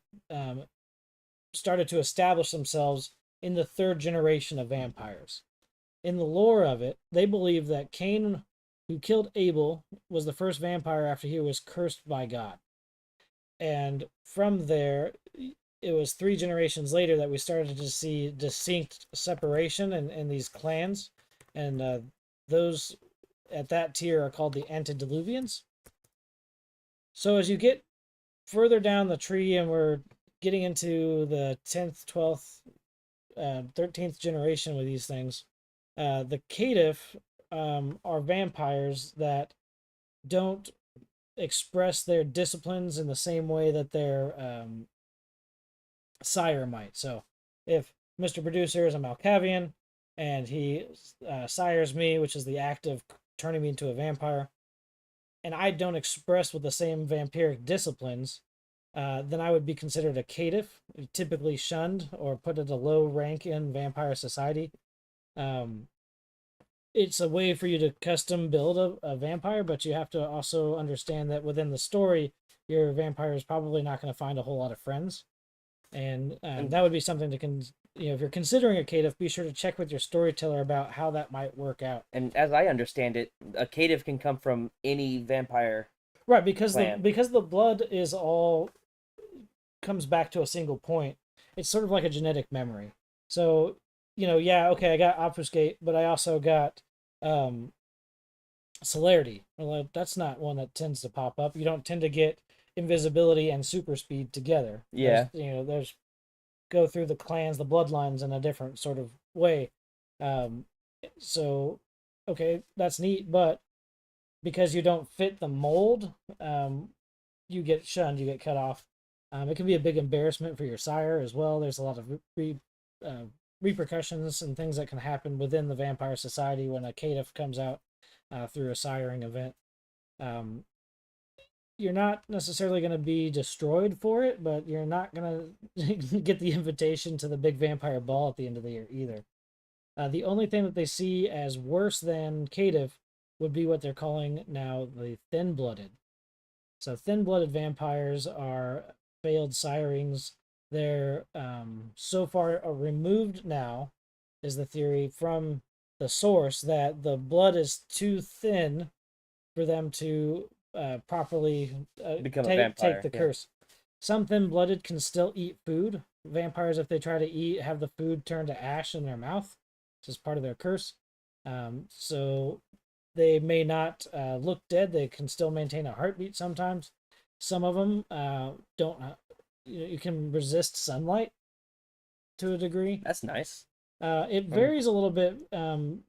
A: started to establish themselves in the third generation of vampires. In the lore of it, they believe that Cain, who killed Abel, was the first vampire after he was cursed by God. And from there, it was 3 generations later that we started to see distinct separation in these clans. And those at that tier are called the Antediluvians. So as you get further down the tree and we're getting into the 10th, 12th, 13th generation with these things, the Caitiff are vampires that don't express their disciplines in the same way that their sire might. So if Mr. Producer is a Malkavian and he sires me, which is the act of turning me into a vampire, and I don't express with the same vampiric disciplines, then I would be considered a Caitiff, typically shunned or put at a low rank in vampire society. It's a way for you to custom build a vampire, but you have to also understand that within the story, your vampire is probably not going to find a whole lot of friends. And that would be something to if you're considering a Caitiff, be sure to check with your storyteller about how that might work out.
B: And as I understand it, a Caitiff can come from any vampire.
A: Right, because the blood is all comes back to a single point. It's sort of like a genetic memory. So, I got obfuscate, but I also got celerity. Well, that's not one that tends to pop up. You don't tend to get invisibility and super speed together.
B: Yeah.
A: There's go through the clans, the bloodlines in a different sort of way. So, okay, that's neat, but because you don't fit the mold, you get shunned, you get cut off. It can be a big embarrassment for your sire as well. There's a lot of repercussions and things that can happen within the vampire society when a Caitiff comes out through a siring event. You're not necessarily going to be destroyed for it, but you're not going to get the invitation to the big vampire ball at the end of the year either. The only thing that they see as worse than Caitiff would be what they're calling now the thin-blooded. So thin-blooded vampires are failed sirings. They're so far removed now, is the theory, from the source that the blood is too thin for them to properly
B: become a vampire.
A: Take the curse. Some thin-blooded can still eat food. Vampires, if they try to eat, have the food turn to ash in their mouth, which is part of their curse. So they may not look dead. They can still maintain a heartbeat sometimes. Some of them don't. You can resist sunlight to a degree.
B: That's nice.
A: It varies a little bit.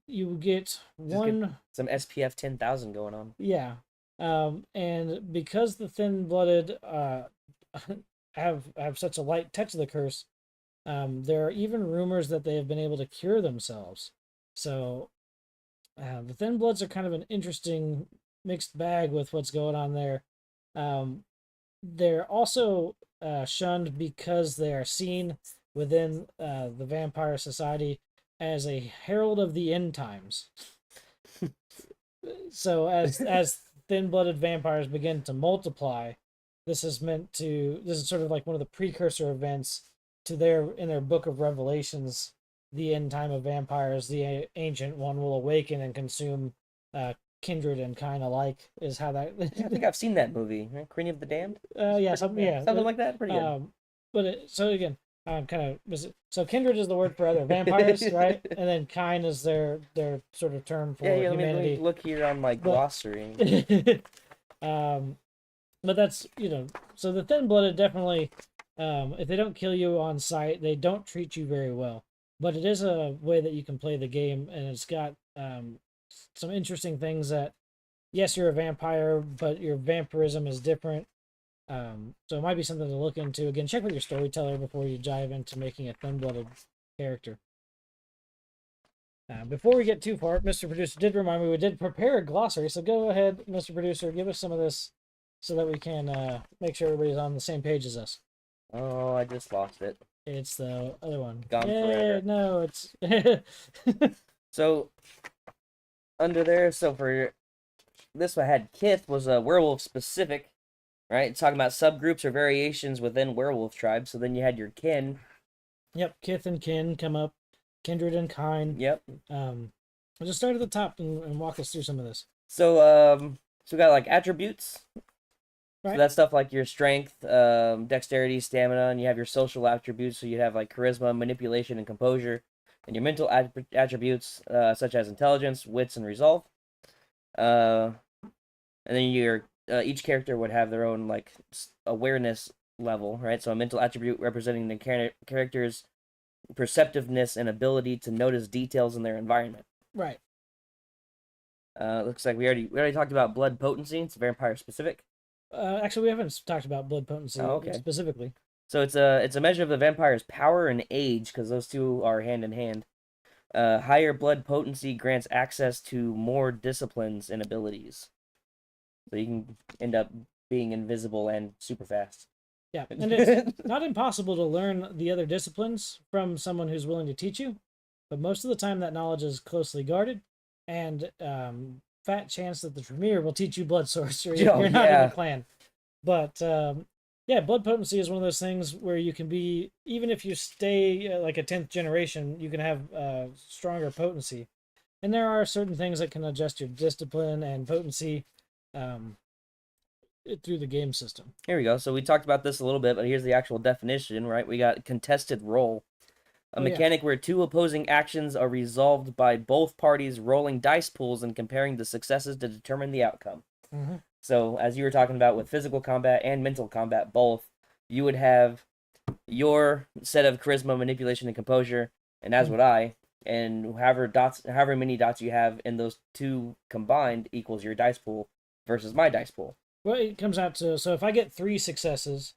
A: You get
B: some SPF 10,000 going on.
A: Yeah. And because the thin-blooded have such a light touch of the curse, there are even rumors that they have been able to cure themselves. So the thin bloods are kind of an interesting mixed bag with what's going on there. They're also shunned because they are seen within the vampire society as a herald of the end times. So as thin-blooded vampires begin to multiply, this is sort of like one of the precursor events to their book of Revelations. The end time of vampires, the ancient one will awaken and consume kindred and kind alike. Is how that.
B: I think I've seen that movie, right? Queen of the Damned.
A: Yeah, something
B: Like that. Pretty good.
A: So again, so kindred is the word for other vampires, right? And then kind is their sort of term for humanity.
B: Let me look here on my glossary.
A: But that's so the thin-blooded definitely, if they don't kill you on sight, they don't treat you very well. But it is a way that you can play the game, and it's got some interesting things that, yes, you're a vampire, but your vampirism is different. So it might be something to look into. Again, check with your storyteller before you dive into making a thin-blooded character. Before we get too far, Mr. Producer did remind me we did prepare a glossary, so go ahead, Mr. Producer, give us some of this so that we can make sure everybody's on the same page as us.
B: Oh, I just lost it.
A: It's the other one.
B: Gone forever.
A: No, it's...
B: So, under there, so for this one, I had Kith was a werewolf specific, right? It's talking about subgroups or variations within werewolf tribes. So then you had your kin.
A: Yep, Kith and kin come up. Kindred and kind.
B: Yep.
A: I'll just start at the top and walk us through some of this.
B: So, we got like attributes.
A: Right.
B: So that's stuff like your strength, dexterity, stamina, and you have your social attributes. So you have like charisma, manipulation, and composure, and your mental attributes such as intelligence, wits, and resolve. And then your each character would have their own like awareness level, right? So a mental attribute representing the character's perceptiveness and ability to notice details in their environment.
A: Right.
B: Looks like we already talked about blood potency. It's vampire specific.
A: Actually, we haven't talked about blood potency specifically.
B: So it's a measure of the vampire's power and age, because those two are hand in hand. Higher blood potency grants access to more disciplines and abilities. So you can end up being invisible and super fast.
A: Yeah, and it's not impossible to learn the other disciplines from someone who's willing to teach you, but most of the time that knowledge is closely guarded, and fat chance that the Tremere will teach you blood source, or you're not in the clan. But blood potency is one of those things where you can be, even if you stay like a 10th generation, you can have stronger potency. And there are certain things that can adjust your discipline and potency through the game system.
B: Here we go. So we talked about this a little bit, but here's the actual definition, right? We got contested roll. A mechanic where two opposing actions are resolved by both parties rolling dice pools and comparing the successes to determine the outcome.
A: Mm-hmm.
B: So, as you were talking about with physical combat and mental combat, both, you would have your set of charisma, manipulation, and composure, and as would I, and however many dots you have in those two combined equals your dice pool versus my dice pool.
A: Well, it comes out to, so if I get 3 successes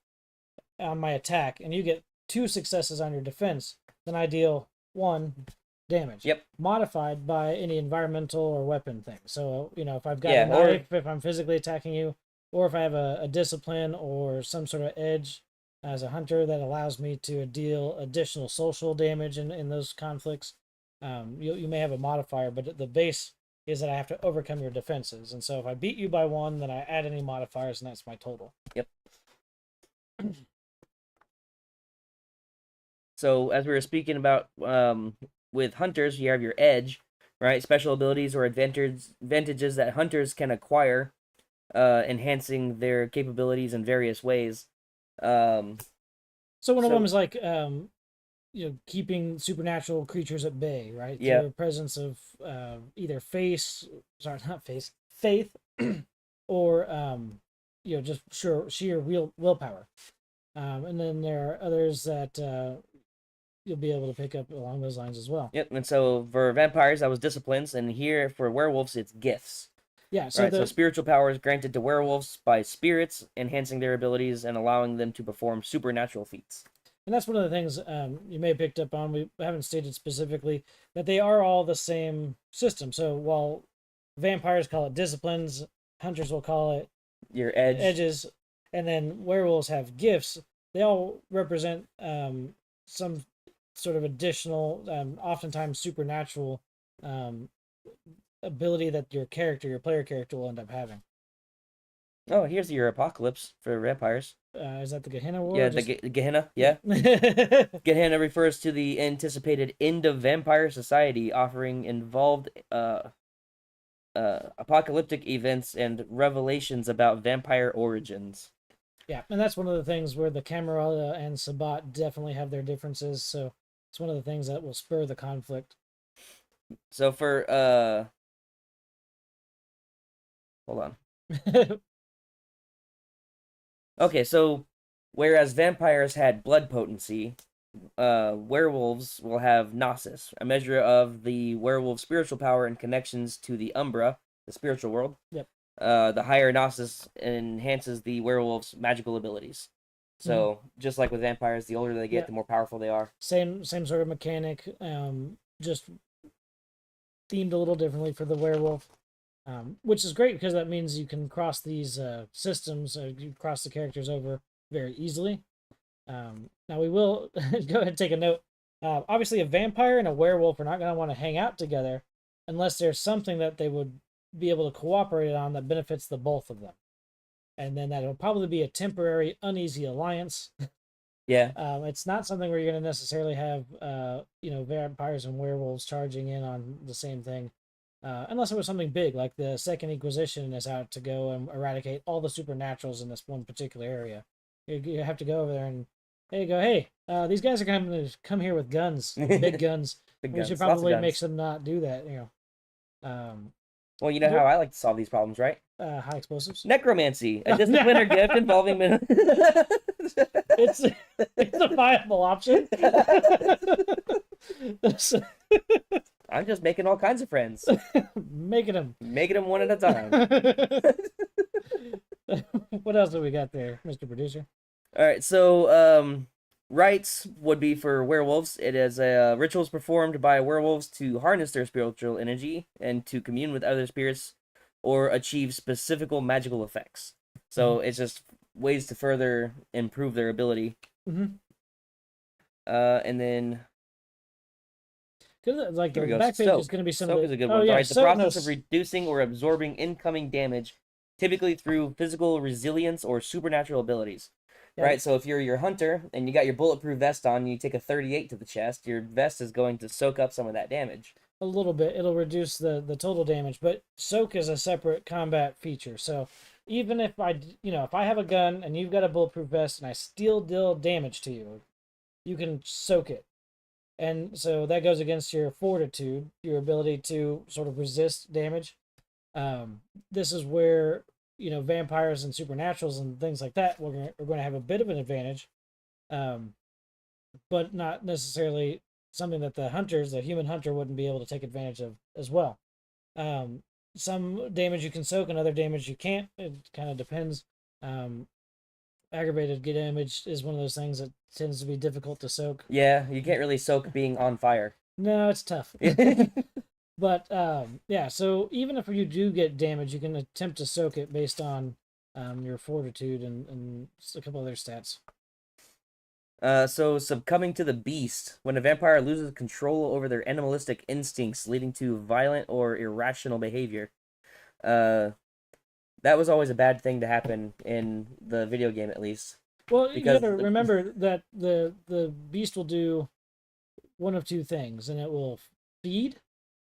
A: on my attack, and you get 2 successes on your defense, then I deal 1 damage.
B: Yep.
A: Modified by any environmental or weapon thing. So, if I've got a knife, if I'm physically attacking you, or if I have a discipline or some sort of edge as a hunter that allows me to deal additional social damage in those conflicts, you may have a modifier, but the base is that I have to overcome your defenses. And so if I beat you by 1, then I add any modifiers, and that's my total.
B: Yep. So, as we were speaking about with hunters, you have your edge, right? Special abilities or advantages that hunters can acquire, enhancing their capabilities in various ways.
A: So one of them is like, keeping supernatural creatures at bay, right?
B: Yeah.
A: The presence of either faith, or just sheer willpower. And then there are others that you'll be able to pick up along those lines as well.
B: Yep, and so for vampires, that was disciplines, and here for werewolves, it's gifts.
A: Yeah, so,
B: so spiritual powers granted to werewolves by spirits, enhancing their abilities and allowing them to perform supernatural feats.
A: And that's one of the things you may have picked up on. We haven't stated specifically that they are all the same system. So while vampires call it disciplines, hunters will call it
B: your edges,
A: and then werewolves have gifts. They all represent some sort of additional, oftentimes supernatural ability that your player character will end up having.
B: Oh, here's your apocalypse for vampires.
A: Is that the Gehenna War?
B: Yeah, the Gehenna. Yeah. Gehenna refers to the anticipated end of vampire society, offering involved apocalyptic events and revelations about vampire origins.
A: Yeah, and that's one of the things where the Camarilla and Sabbat definitely have their differences, so it's one of the things that will spur the conflict.
B: So for hold on. Okay, so whereas vampires had blood potency, werewolves will have gnosis, a measure of the werewolf's spiritual power and connections to the Umbra, the spiritual world.
A: Yep.
B: The higher gnosis enhances the werewolf's magical abilities. So just like with vampires, the older they get, the more powerful they are.
A: Same sort of mechanic, just themed a little differently for the werewolf, which is great because that means you can cross these systems, you cross the characters over very easily. Now we will go ahead and take a note. Obviously, a vampire and a werewolf are not going to want to hang out together unless there's something that they would be able to cooperate on that benefits the both of them. And then that'll probably be a temporary, uneasy alliance.
B: Yeah.
A: It's not something where you're going to necessarily have, vampires and werewolves charging in on the same thing. Unless it was something big, like the Second Inquisition is out to go and eradicate all the supernaturals in this one particular area. You have to go over there and hey, these guys are going to come here with guns, big guns. We should probably make them not do that,
B: Well, you know how I like to solve these problems, right?
A: High explosives.
B: Necromancy, a discipline or gift involving...
A: it's a viable option.
B: I'm just making all kinds of friends.
A: Making them
B: one at a time.
A: What else do we got there, Mr. Producer?
B: All right, so rites would be for werewolves. It is rituals performed by werewolves to harness their spiritual energy and to commune with other spirits or achieve specific magical effects. So it's just ways to further improve their ability. And then
A: like the back page is going to be some.
B: Soak is a good one. Yeah, right, the process of reducing or absorbing incoming damage, typically through physical resilience or supernatural abilities. Yeah. Right, so if you're your hunter and you got your bulletproof vest on, and you take a 38 to the chest, your vest is going to soak up some of that damage.
A: A little bit. It'll reduce the total damage, but soak is a separate combat feature. So even if if I have a gun and you've got a bulletproof vest and I still deal damage to you, you can soak it. And so that goes against your fortitude, your ability to sort of resist damage. This is where vampires and supernaturals and things like that, we're going to have a bit of an advantage, but not necessarily something that the human hunter wouldn't be able to take advantage of as well. Some damage you can soak and other damage you can't. It kind of depends. Aggravated damage is one of those things that tends to be difficult to soak.
B: Yeah, you can't really soak being on fire.
A: No, it's tough. But so even if you do get damage, you can attempt to soak it based on your fortitude and a couple other stats.
B: So succumbing to the beast. When a vampire loses control over their animalistic instincts, leading to violent or irrational behavior. That was always a bad thing to happen in the video game, at least.
A: Well, you gotta remember that the beast will do one of two things, and it will feed,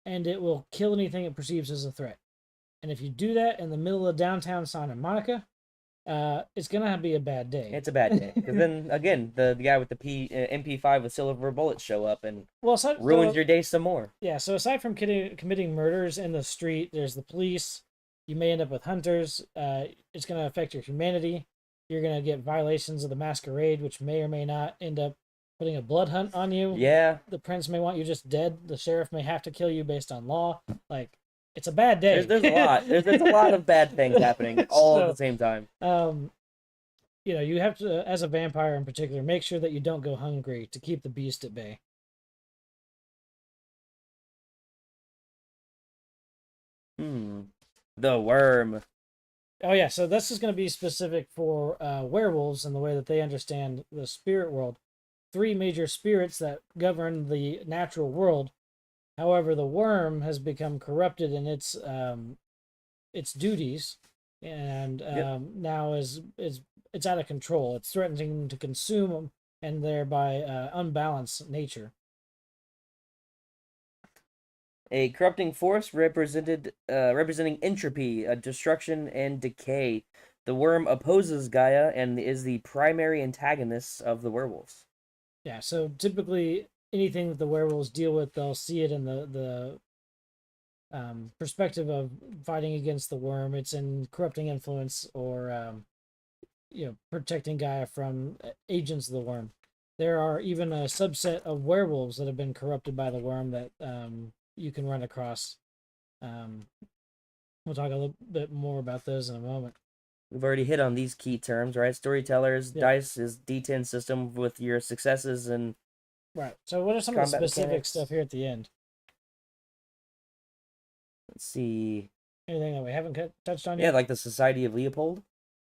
A: and it will kill anything it perceives as a threat. And if you do that in the middle of downtown Santa Monica, it's gonna be a bad day.
B: It's a bad day, because then again, the guy with the MP5 with silver bullets show up and ruins your day some more.
A: Yeah. So aside from committing murders in the street, there's the police. You may end up with hunters. It's gonna affect your humanity. You're gonna get violations of the Masquerade, which may or may not end up putting a blood hunt on you.
B: Yeah.
A: The prince may want you just dead. The sheriff may have to kill you based on law. Like, it's a bad day.
B: There's a lot. There's a lot of bad things happening all at the same time.
A: You have to, as a vampire in particular, make sure that you don't go hungry to keep the beast at bay.
B: The worm.
A: Oh yeah, so this is going to be specific for werewolves and the way that they understand the spirit world. 3 major spirits that govern the natural world. However, the worm has become corrupted in its duties, and
B: Yep.
A: now it's out of control. It's threatening to consume them and thereby unbalance nature.
B: A corrupting force representing entropy, destruction, and decay. The worm opposes Gaia and is the primary antagonist of the werewolves.
A: Yeah, so typically anything that the werewolves deal with, they'll see it in the perspective of fighting against the worm. It's in corrupting influence or protecting Gaia from agents of the worm. There are even a subset of werewolves that have been corrupted by the worm that you can run across. We'll talk a little bit more about those in a moment.
B: We've already hit on these key terms, right? Storytellers, dice is D10 system with your successes and
A: right. So what are some of the specific
B: mechanics.
A: Stuff here at the end?
B: Let's see.
A: Anything that we haven't touched on
B: yet?
A: Yeah,
B: like the Society of Leopold.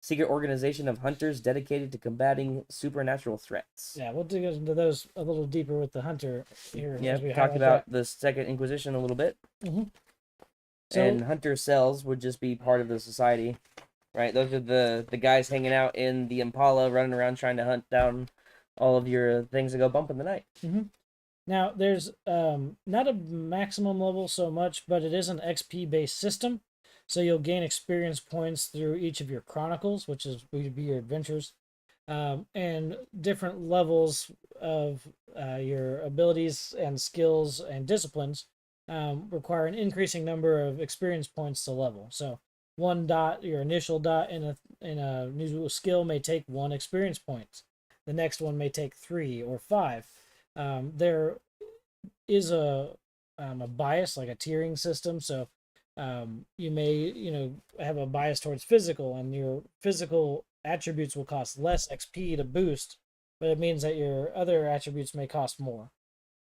B: Secret organization of hunters dedicated to combating supernatural threats.
A: Yeah, we'll dig into those a little deeper with the hunter here.
B: Yeah, we talked about the Second Inquisition a little bit.
A: Mm-hmm.
B: And hunter cells would just be part of the society, right? Those are the guys hanging out in the Impala, running around trying to hunt down all of your things that go bump in the night.
A: Mm-hmm. Now, there's not a maximum level so much, but it is an XP-based system. So you'll gain experience points through each of your chronicles, which would be your adventures, and different levels of your abilities and skills and disciplines require an increasing number of experience points to level. So one dot, your initial dot in a new skill may take 1 experience point. The next one may take 3 or 5. There is a bias, like a tiering system. So you may have a bias towards physical, and your physical attributes will cost less XP to boost, but it means that your other attributes may cost more.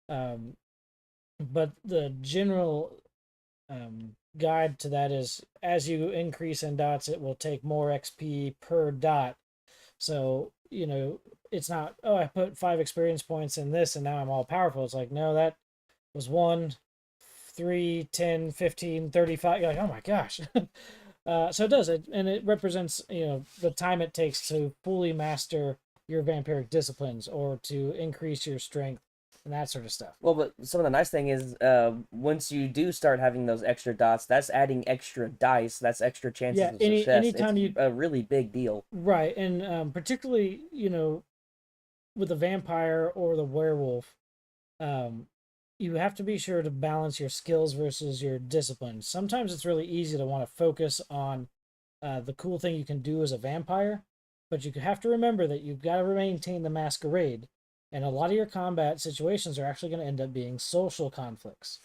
A: But the general guide to that is, as you increase in dots, it will take more XP per dot. So it's not, oh, I put 5 experience points in this and now I'm all powerful. It's like, no, that was 1, 3, 10, 15, 35. You're like, oh my gosh. So it does it, and it represents the time it takes to fully master your vampiric disciplines or to increase your strength and that sort of stuff.
B: Well, but some of the nice thing is, once you do start having those extra dots, that's adding extra dice. That's extra chances of success.
A: Anytime
B: it's a really big deal.
A: Right, and particularly with the vampire or the werewolf, you have to be sure to balance your skills versus your discipline. Sometimes it's really easy to want to focus on the cool thing you can do as a vampire, but you have to remember that you've got to maintain the masquerade. And a lot of your combat situations are actually going to end up being social conflicts.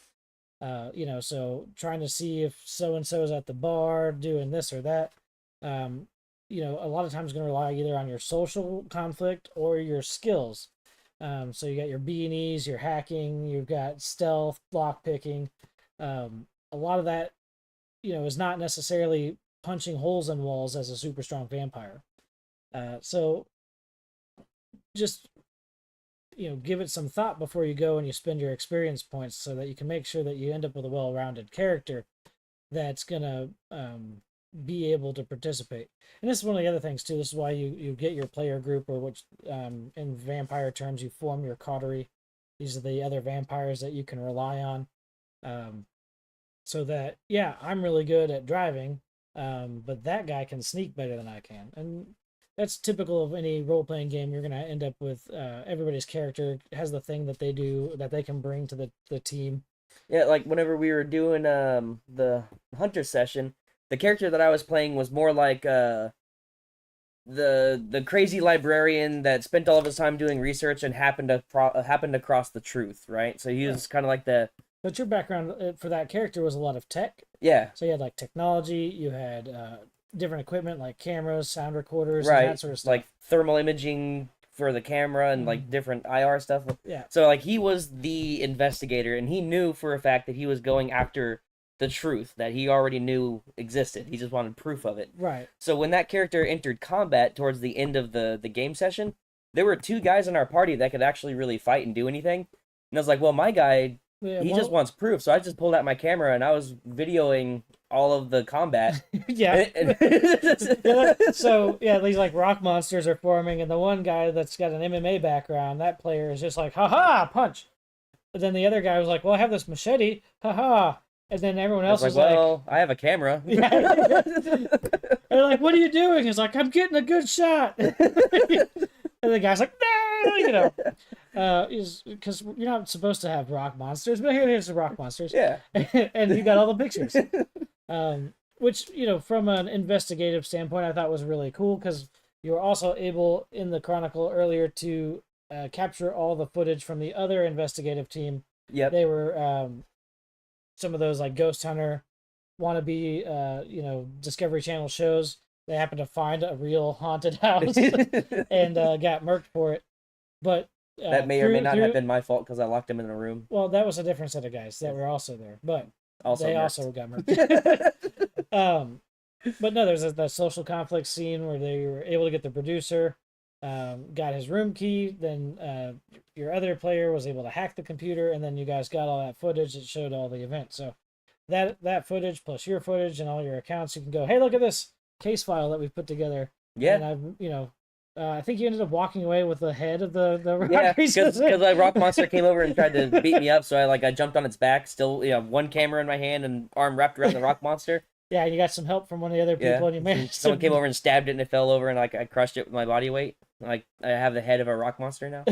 A: So trying to see if so-and-so is at the bar doing this or that, a lot of times going to rely either on your social conflict or your skills. So you got your B&Es, your hacking, you've got stealth, lock picking. A lot of that, is not necessarily punching holes in walls as a super strong vampire. So just give it some thought before you go and you spend your experience points so that you can make sure that you end up with a well-rounded character that's going to be able to participate. And this is one of the other things too. This is why you get your player group, or which in vampire terms you form your coterie. These are the other vampires that you can rely on. So that, yeah, I'm really good at driving, but that guy can sneak better than I can. And that's typical of any role-playing game. You're going to end up with everybody's character has the thing that they do that they can bring to the team.
B: Yeah, like whenever we were doing the hunter session, the character that I was playing was more like the crazy librarian that spent all of his time doing research and happened across the truth, right? So he was kind of like the...
A: But your background for that character was a lot of tech.
B: Yeah.
A: So you had like technology, you had different equipment like cameras, sound recorders,
B: right,
A: and that sort of stuff.
B: Like thermal imaging for the camera and like different IR stuff.
A: Yeah.
B: So like he was the investigator, and he knew for a fact that he was going after the truth that he already knew existed. He just wanted proof of it.
A: Right.
B: So when that character entered combat towards the end of the game session, there were 2 guys in our party that could actually really fight and do anything. And I was like, well, my guy
A: Yeah,
B: He just wants proof, so I just pulled out my camera and I was videoing all of the combat.
A: yeah. Yeah, so yeah, these like rock monsters are forming, and the one guy that's got an MMA background, that player is just like, haha, punch. But then the other guy was like, well, I have this machete, haha. And then everyone else was like,
B: well, I have a camera.
A: yeah. They're like, what are you doing? He's like, I'm getting a good shot. And the guy's like, no, you know. Because you're not supposed to have rock monsters, but here's the rock monsters.
B: Yeah.
A: And you got all the pictures. Which, you know, from an investigative standpoint, I thought was really cool, because you were also able in the Chronicle earlier to capture all the footage from the other investigative team.
B: Yep.
A: They were some of those like Ghost Hunter wannabe, you know, Discovery Channel shows. They happened to find a real haunted house and got murked for it. But
B: that may or may not have been my fault because I locked him in a room.
A: Well, that was a different set of guys that were also there, but they also got murked. But no, there's the social conflict scene where they were able to get the producer, got his room key, then your other player was able to hack the computer, and then you guys got all that footage that showed all the events. So that footage plus your footage and all your accounts, you can go, hey, look at this case file that we've put together.
B: Yeah.
A: And I've, you know, I think you ended up walking away with the head of the rock.
B: Yeah, because a rock monster came over and tried to beat me up, so I jumped on its back, still, you know, one camera in my hand and arm wrapped around the rock monster.
A: Yeah, and you got some help from one of the other people, and you managed
B: Someone came over and stabbed it, and it fell over, and I crushed it with my body weight. Like, I have the head of a rock monster now.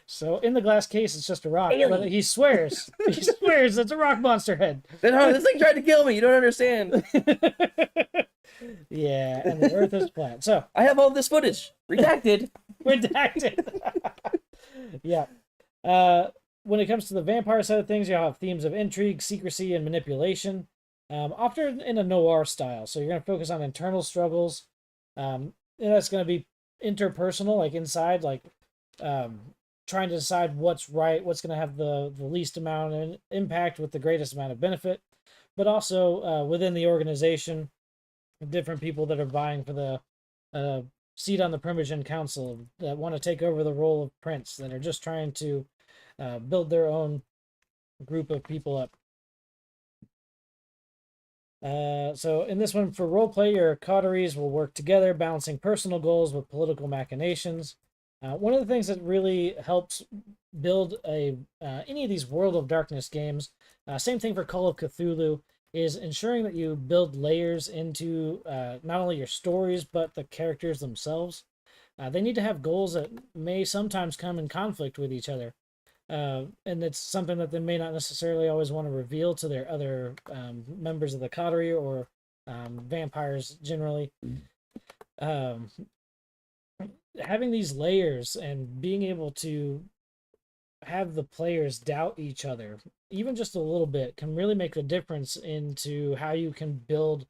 A: So in the glass case, it's just a rock, but he swears it's a rock monster head.
B: No, this thing tried to kill me. You don't understand.
A: Yeah, and the Earth is flat. So
B: I have all this footage redacted.
A: Yeah. When it comes to the vampire side of things, you'll have themes of intrigue, secrecy, and manipulation. Often in a noir style. So you're going to focus on internal struggles. And that's going to be interpersonal, like inside, like trying to decide what's right, what's going to have the least amount of impact with the greatest amount of benefit. But also within the organization, different people that are vying for the seat on the Primogen Council that want to take over the role of Prince, that are just trying to build their own group of people up. So in this one, for roleplay, your coteries will work together, balancing personal goals with political machinations. One of the things that really helps build any of these World of Darkness games, same thing for Call of Cthulhu, is ensuring that you build layers into not only your stories, but the characters themselves. They need to have goals that may sometimes come in conflict with each other. And it's something that they may not necessarily always want to reveal to their other members of the coterie or vampires generally. Having these layers and being able to have the players doubt each other, even just a little bit, can really make a difference into how you can build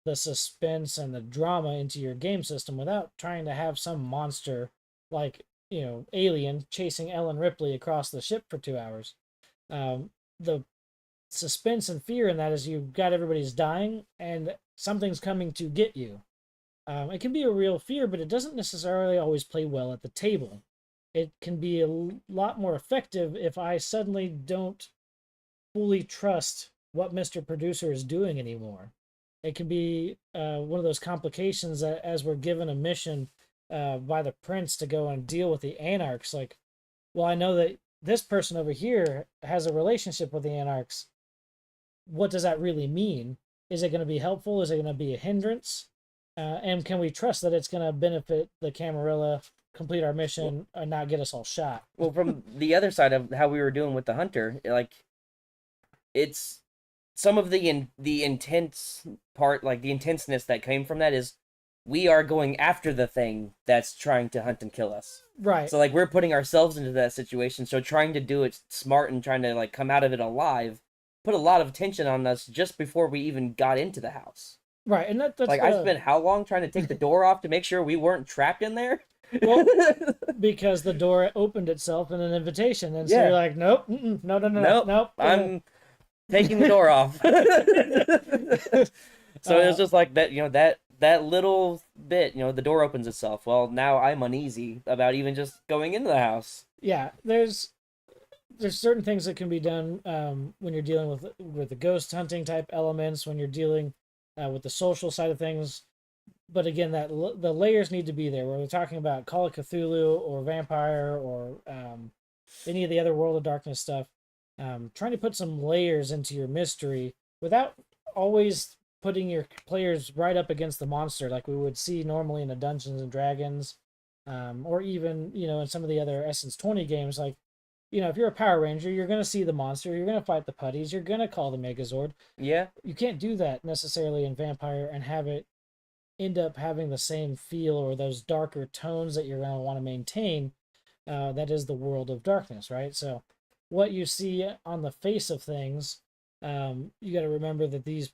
A: the suspense and the drama into your game system without trying to have some monster like, you know, Alien chasing Ellen Ripley across the ship for 2 hours. The suspense and fear in that is you've got everybody's dying and something's coming to get you. It can be a real fear, but it doesn't necessarily always play well at the table. It can be a lot more effective if I suddenly don't fully trust what Mr. Producer is doing anymore. It can be one of those complications that as we're given a mission by the prince to go and deal with the anarchs, like, well, I know that this person over here has a relationship with the anarchs. What does that really mean? Is it going to be helpful? Is it going to be a hindrance? And can we trust that it's going to benefit the Camarilla, complete our mission, and not get us all shot?
B: Well, from the other side of how we were doing with the hunter, like, it's some of the intense part, like the intenseness that came from that is we are going after the thing that's trying to hunt and kill us.
A: Right.
B: So, like, we're putting ourselves into that situation. So trying to do it smart and trying to, like, come out of it alive put a lot of tension on us just before we even got into the house.
A: Right, and that's
B: like, I spent how long trying to take the door off to make sure we weren't trapped in there?
A: Well, because the door opened itself in an invitation, and so you're like, nope, nope.
B: I'm taking the door off. So it was just like that, you know, that little bit, you know, the door opens itself. Well, now I'm uneasy about even just going into the house.
A: Yeah, there's there's certain things that can be done when you're dealing with the ghost hunting type elements, when you're dealing with the social side of things. But again, the layers need to be there. Where we're talking about Call of Cthulhu or Vampire or any of the other World of Darkness stuff, trying to put some layers into your mystery without always putting your players right up against the monster like we would see normally in a Dungeons and Dragons, or even in some of the other Essence 20 games. Like, if you're a Power Ranger, you're going to see the monster, you're going to fight the putties, you're going to call the Megazord.
B: Yeah.
A: You can't do that necessarily in Vampire and have it end up having the same feel or those darker tones that you're going to want to maintain. That is the World of Darkness, right? So what you see on the face of things, you got to remember that these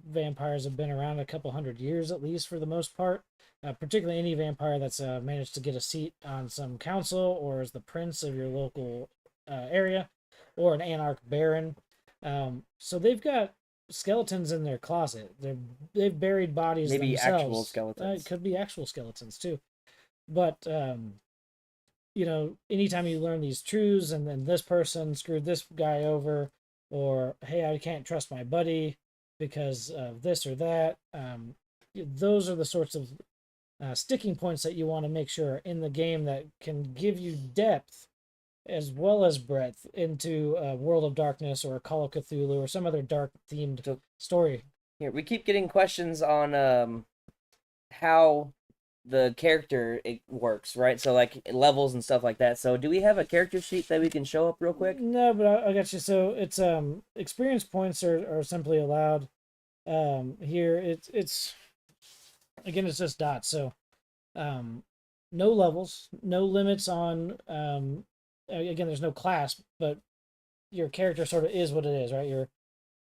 A: vampires have been around a couple hundred years at least for the most part. Particularly any vampire that's managed to get a seat on some council or is the prince of your local area or an anarch baron. So they've got skeletons in their closet. They've buried bodies
B: maybe
A: themselves.
B: Actual skeletons.
A: It could be actual skeletons too. But anytime you learn these truths and then this person screwed this guy over, or hey, I can't trust my buddy because of this or that, those are the sorts of sticking points that you want to make sure are in the game that can give you depth as well as breadth into a World of Darkness or a Call of Cthulhu or some other dark themed story.
B: Here, we keep getting questions on how the character works, right? So like levels and stuff like that. So do we have a character sheet that we can show up real quick?
A: No, but I got you. So it's experience points are simply allowed. Here it's again, it's just dots. So no levels, no limits on again, there's no class, but your character sort of is what it is, right? You're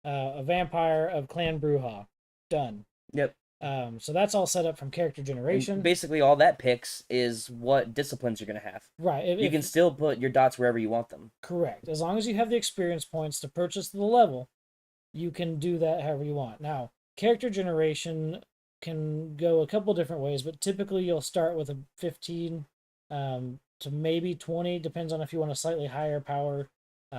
A: a vampire of Clan Bruja. Done.
B: Yep.
A: So that's all set up from character generation.
B: And basically, all that picks is what disciplines you're going to have.
A: Right.
B: You can still put your dots wherever you want them.
A: Correct. As long as you have the experience points to purchase the level, you can do that however you want. Now, character generation can go a couple different ways, but typically you'll start with a 15 to maybe 20, depends on if you want a slightly higher power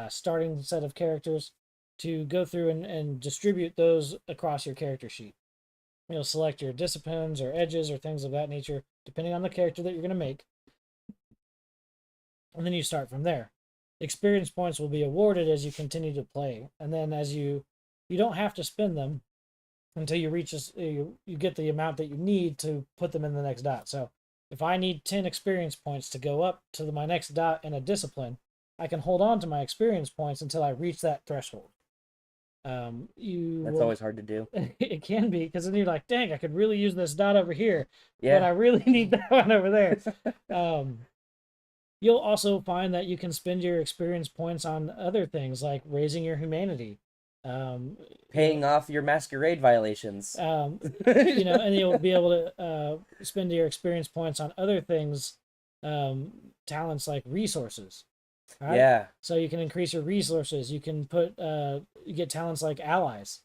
A: starting set of characters, to go through and distribute those across your character sheet. You'll select your disciplines or edges or things of that nature, depending on the character that you're going to make. And then you start from there. Experience points will be awarded as you continue to play. And then as you don't have to spend them until you reach you get the amount that you need to put them in the next dot. So if I need 10 experience points to go up to my next dot in a discipline, I can hold on to my experience points until I reach that threshold.
B: That's always hard to do.
A: It can be, because then you're like, dang, I could really use this dot over here,
B: yeah,
A: but I really need that one over there. You'll also find that you can spend your experience points on other things like raising your humanity,
B: paying off your masquerade violations.
A: And you'll be able to spend your experience points on other things, talents like resources. Right?
B: Yeah.
A: So you can increase your resources. You can you get talents like allies,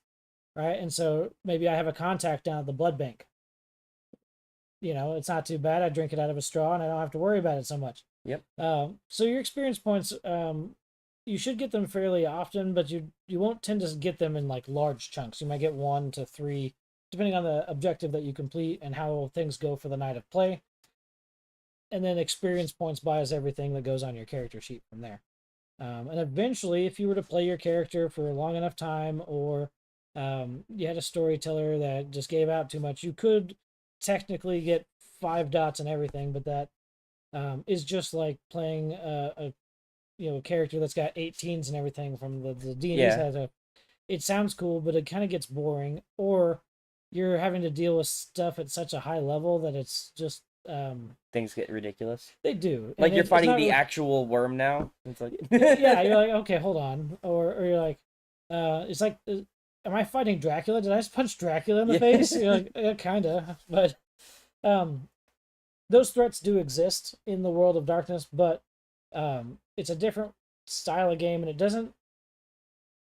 A: right? And so maybe I have a contact down at the blood bank. It's not too bad. I drink it out of a straw and I don't have to worry about it so much.
B: Yep.
A: So your experience points, you should get them fairly often, but you won't tend to get them in like large chunks. You might get 1 to 3, depending on the objective that you complete and how things go for the night of play. And then experience points buys everything that goes on your character sheet from there. And eventually, if you were to play your character for a long enough time, or you had a storyteller that just gave out too much, you could technically get 5 dots and everything, but that is just like playing a character that's got 18s and everything from the D&D side. It sounds cool, but it kind of gets boring, or you're having to deal with stuff at such a high level that it's just
B: things get ridiculous.
A: They do.
B: Like, you're fighting the actual worm now. It's like
A: yeah, you're like, okay, hold on, or you're like, it's like, am I fighting Dracula? Did I just punch Dracula in the face? You're like, yeah, kinda, but those threats do exist in the World of Darkness, but it's a different style of game, and it doesn't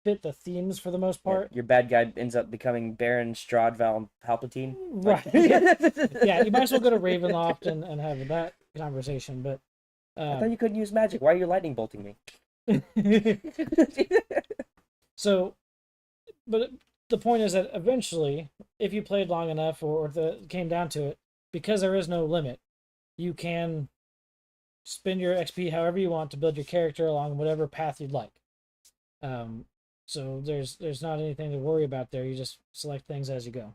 A: fit the themes for the most part.
B: Your bad guy ends up becoming Baron Stradval Palpatine.
A: Right. Yeah, you might as well go to Ravenloft and have that conversation, but
B: I thought you couldn't use magic. Why are you lightning bolting me?
A: So, but the point is that eventually, if you played long enough, or if it came down to it, because there is no limit, you can spend your XP however you want to build your character along whatever path you'd like. Um, so there's not anything to worry about there. You just select things as you go.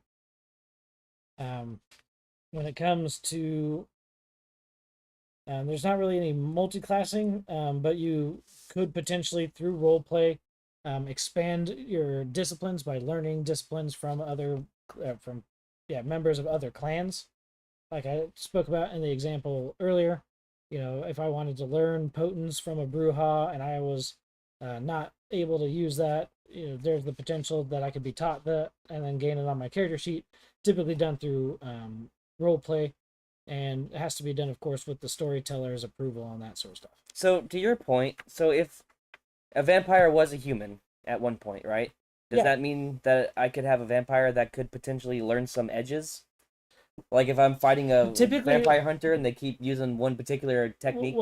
A: When it comes to there's not really any multi-classing, but you could potentially through role play expand your disciplines by learning disciplines from other members of other clans. Like I spoke about in the example earlier, if I wanted to learn potence from a Brujah and I was not able to use that, there's the potential that I could be taught that and then gain it on my character sheet, typically done through role play, and it has to be done, of course, with the storyteller's approval on that sort of stuff.
B: So, to your point, so if a vampire was a human at one point, right? Does that mean that I could have a vampire that could potentially learn some edges? Like if I'm fighting a vampire hunter and they keep using one particular technique.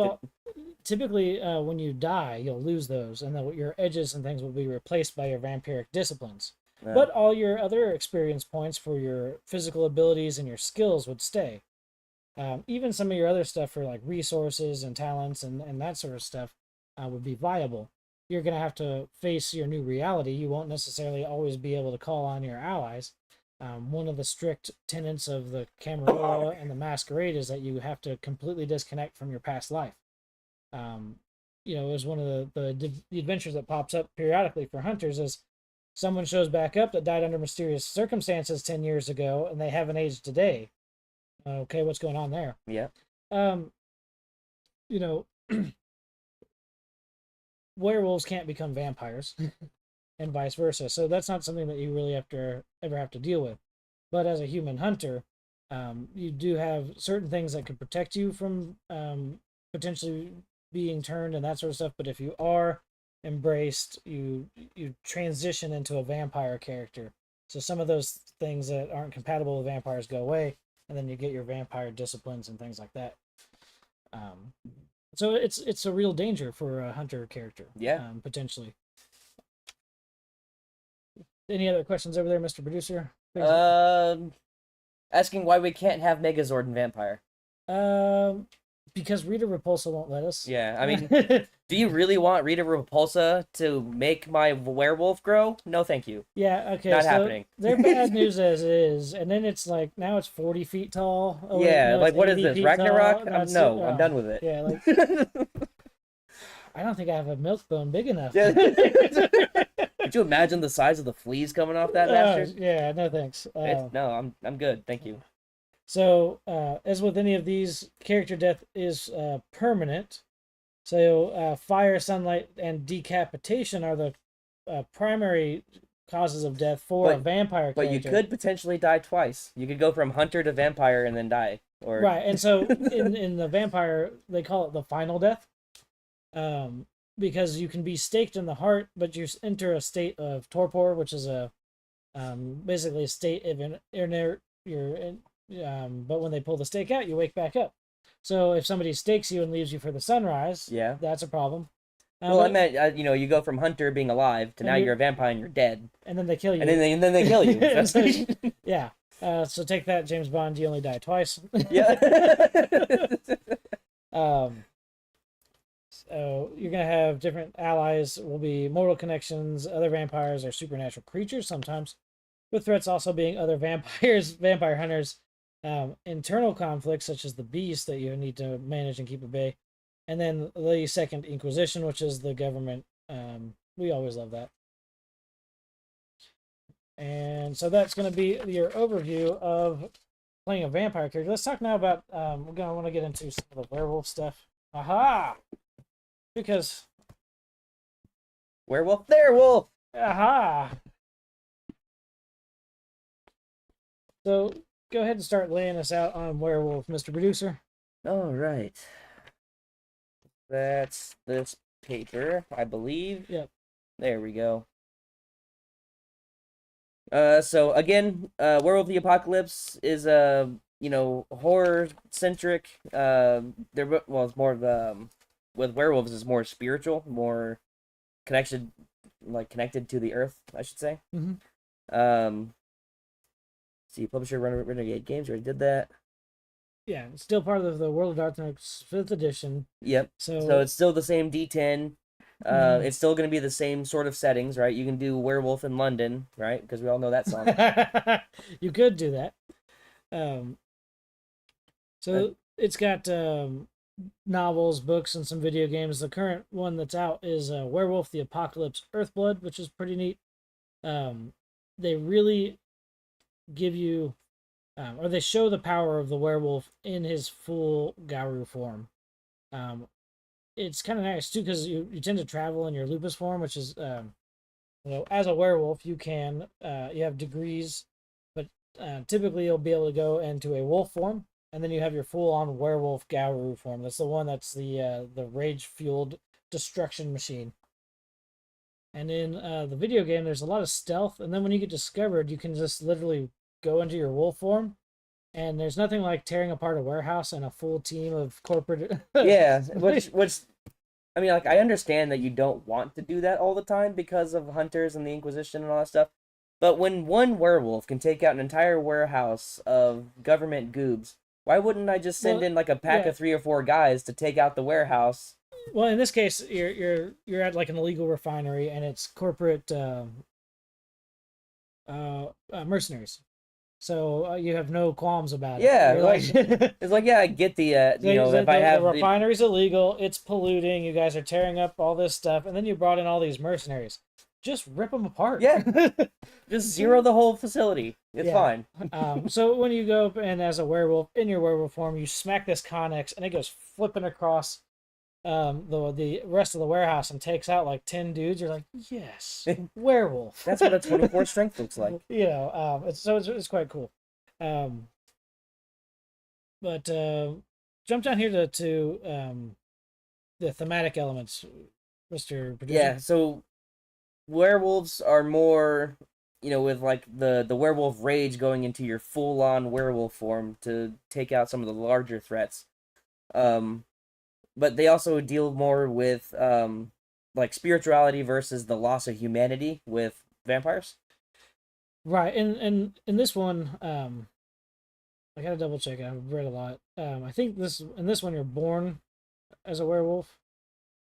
A: Typically, when you die, you'll lose those, and then your edges and things will be replaced by your vampiric disciplines. But all your other experience points for your physical abilities and your skills would stay. Even some of your other stuff for like resources and talents and that sort of stuff would be viable. You're going to have to face your new reality. You won't necessarily always be able to call on your allies. One of the strict tenets of the Camarilla and the Masquerade is that you have to completely disconnect from your past life. It was one of the adventures that pops up periodically for hunters is someone shows back up that died under mysterious circumstances 10 years ago and they haven't aged today. Okay, what's going on there?
B: Yeah.
A: Werewolves can't become vampires and vice versa. So that's not something that you really ever have to deal with. But as a human hunter, you do have certain things that could protect you from potentially being turned and that sort of stuff. But if you are embraced, you transition into a vampire character. So some of those things that aren't compatible with vampires go away, and then you get your vampire disciplines and things like that. So it's a real danger for a hunter character.
B: Yeah.
A: Potentially. Any other questions over there, Mr. Producer?
B: Asking why we can't have Megazord and Vampire.
A: Because Rita Repulsa won't let us.
B: Yeah, I mean, do you really want Rita Repulsa to make my werewolf grow? No, thank you.
A: Yeah, okay.
B: Not happening.
A: They're bad news as is, and then it's like now it's 40 feet tall.
B: Oh, yeah, like what is this, Ragnarok? I'm done with it.
A: Yeah, like I don't think I have a milk bone big enough.
B: Could you imagine the size of the fleas coming off that bastard?
A: Yeah, no thanks.
B: No, I'm good, thank you.
A: So, as with any of these, character death is permanent. So, fire, sunlight, and decapitation are the primary causes of death for a vampire character.
B: But you could potentially die twice. You could go from hunter to vampire and then die.
A: Right, and so in the vampire, they call it the final death. Because you can be staked in the heart, but you enter a state of torpor, which is basically a state of but when they pull the stake out, you wake back up. So if somebody stakes you and leaves you for the sunrise, that's a problem.
B: Well, I meant you go from hunter being alive to now you're a vampire and you're dead,
A: and then they kill you,
B: and then they kill you.
A: Yeah. So take that, James Bond. You only die twice.
B: Yeah.
A: So you're gonna have different allies. Will be mortal connections, other vampires, or supernatural creatures sometimes, with threats also being other vampires, vampire hunters. Internal conflicts such as the beast that you need to manage and keep at bay, and then the Second Inquisition, which is the government. We always love that. And so that's going to be your overview of playing a vampire character. Let's talk now about we're going to want to get into some of the werewolf stuff. Aha! Because
B: werewolf, werewolf.
A: Aha! So go ahead and start laying us out on werewolf, Mr. Producer.
B: All right. That's this paper, I believe.
A: Yep.
B: There we go. So again, Werewolf the Apocalypse is a horror centric. It's more of with werewolves is more spiritual, more connected to the earth, I should say.
A: Mm-hmm.
B: See, publisher Renegade Games already did that.
A: Yeah, it's still part of the World of Darkness 5th edition.
B: Yep. So it's still the same D10. It's still going to be the same sort of settings, right? You can do Werewolf in London, right? Because we all know that song.
A: You could do that. It's got novels, books, and some video games. The current one that's out is Werewolf the Apocalypse Earthblood, which is pretty neat. They really give you, or they show the power of the werewolf in his full Garu form. It's kind of nice too because you tend to travel in your lupus form, which is as a werewolf you have degrees, but typically you'll be able to go into a wolf form, and then you have your full-on werewolf Garu form. That's the one that's the rage-fueled destruction machine. And in the video game, there's a lot of stealth, and then when you get discovered, you can just literally go into your wolf form, and there's nothing like tearing apart a warehouse and a full team of corporate.
B: Yeah, which I mean, like, I understand that you don't want to do that all the time because of hunters and the Inquisition and all that stuff. But when one werewolf can take out an entire warehouse of government goobs, why wouldn't I just send in like a pack of 3 or 4 guys to take out the warehouse?
A: Well, in this case, you're at like an illegal refinery, and it's corporate mercenaries. So you have no qualms about it.
B: Yeah, it's like, yeah, I get the if I have
A: the refinery's illegal, it's polluting. You guys are tearing up all this stuff, and then you brought in all these mercenaries. Just rip them apart.
B: Yeah, just zero the whole facility. It's fine.
A: So when you go up and as a werewolf in your werewolf form, you smack this Connex, and it goes flipping across the rest of the warehouse and takes out like 10 dudes. You're like, yes, werewolf.
B: That's what a 24 strength looks like.
A: It's quite cool. But jump down here to the thematic elements, Mr. Producer.
B: Yeah, so werewolves are more, with like the werewolf rage going into your full-on werewolf form to take out some of the larger threats. But they also deal more with like spirituality versus the loss of humanity with vampires.
A: Right, and in this one, I gotta double check. I've read a lot. I think in this one you're born as a werewolf,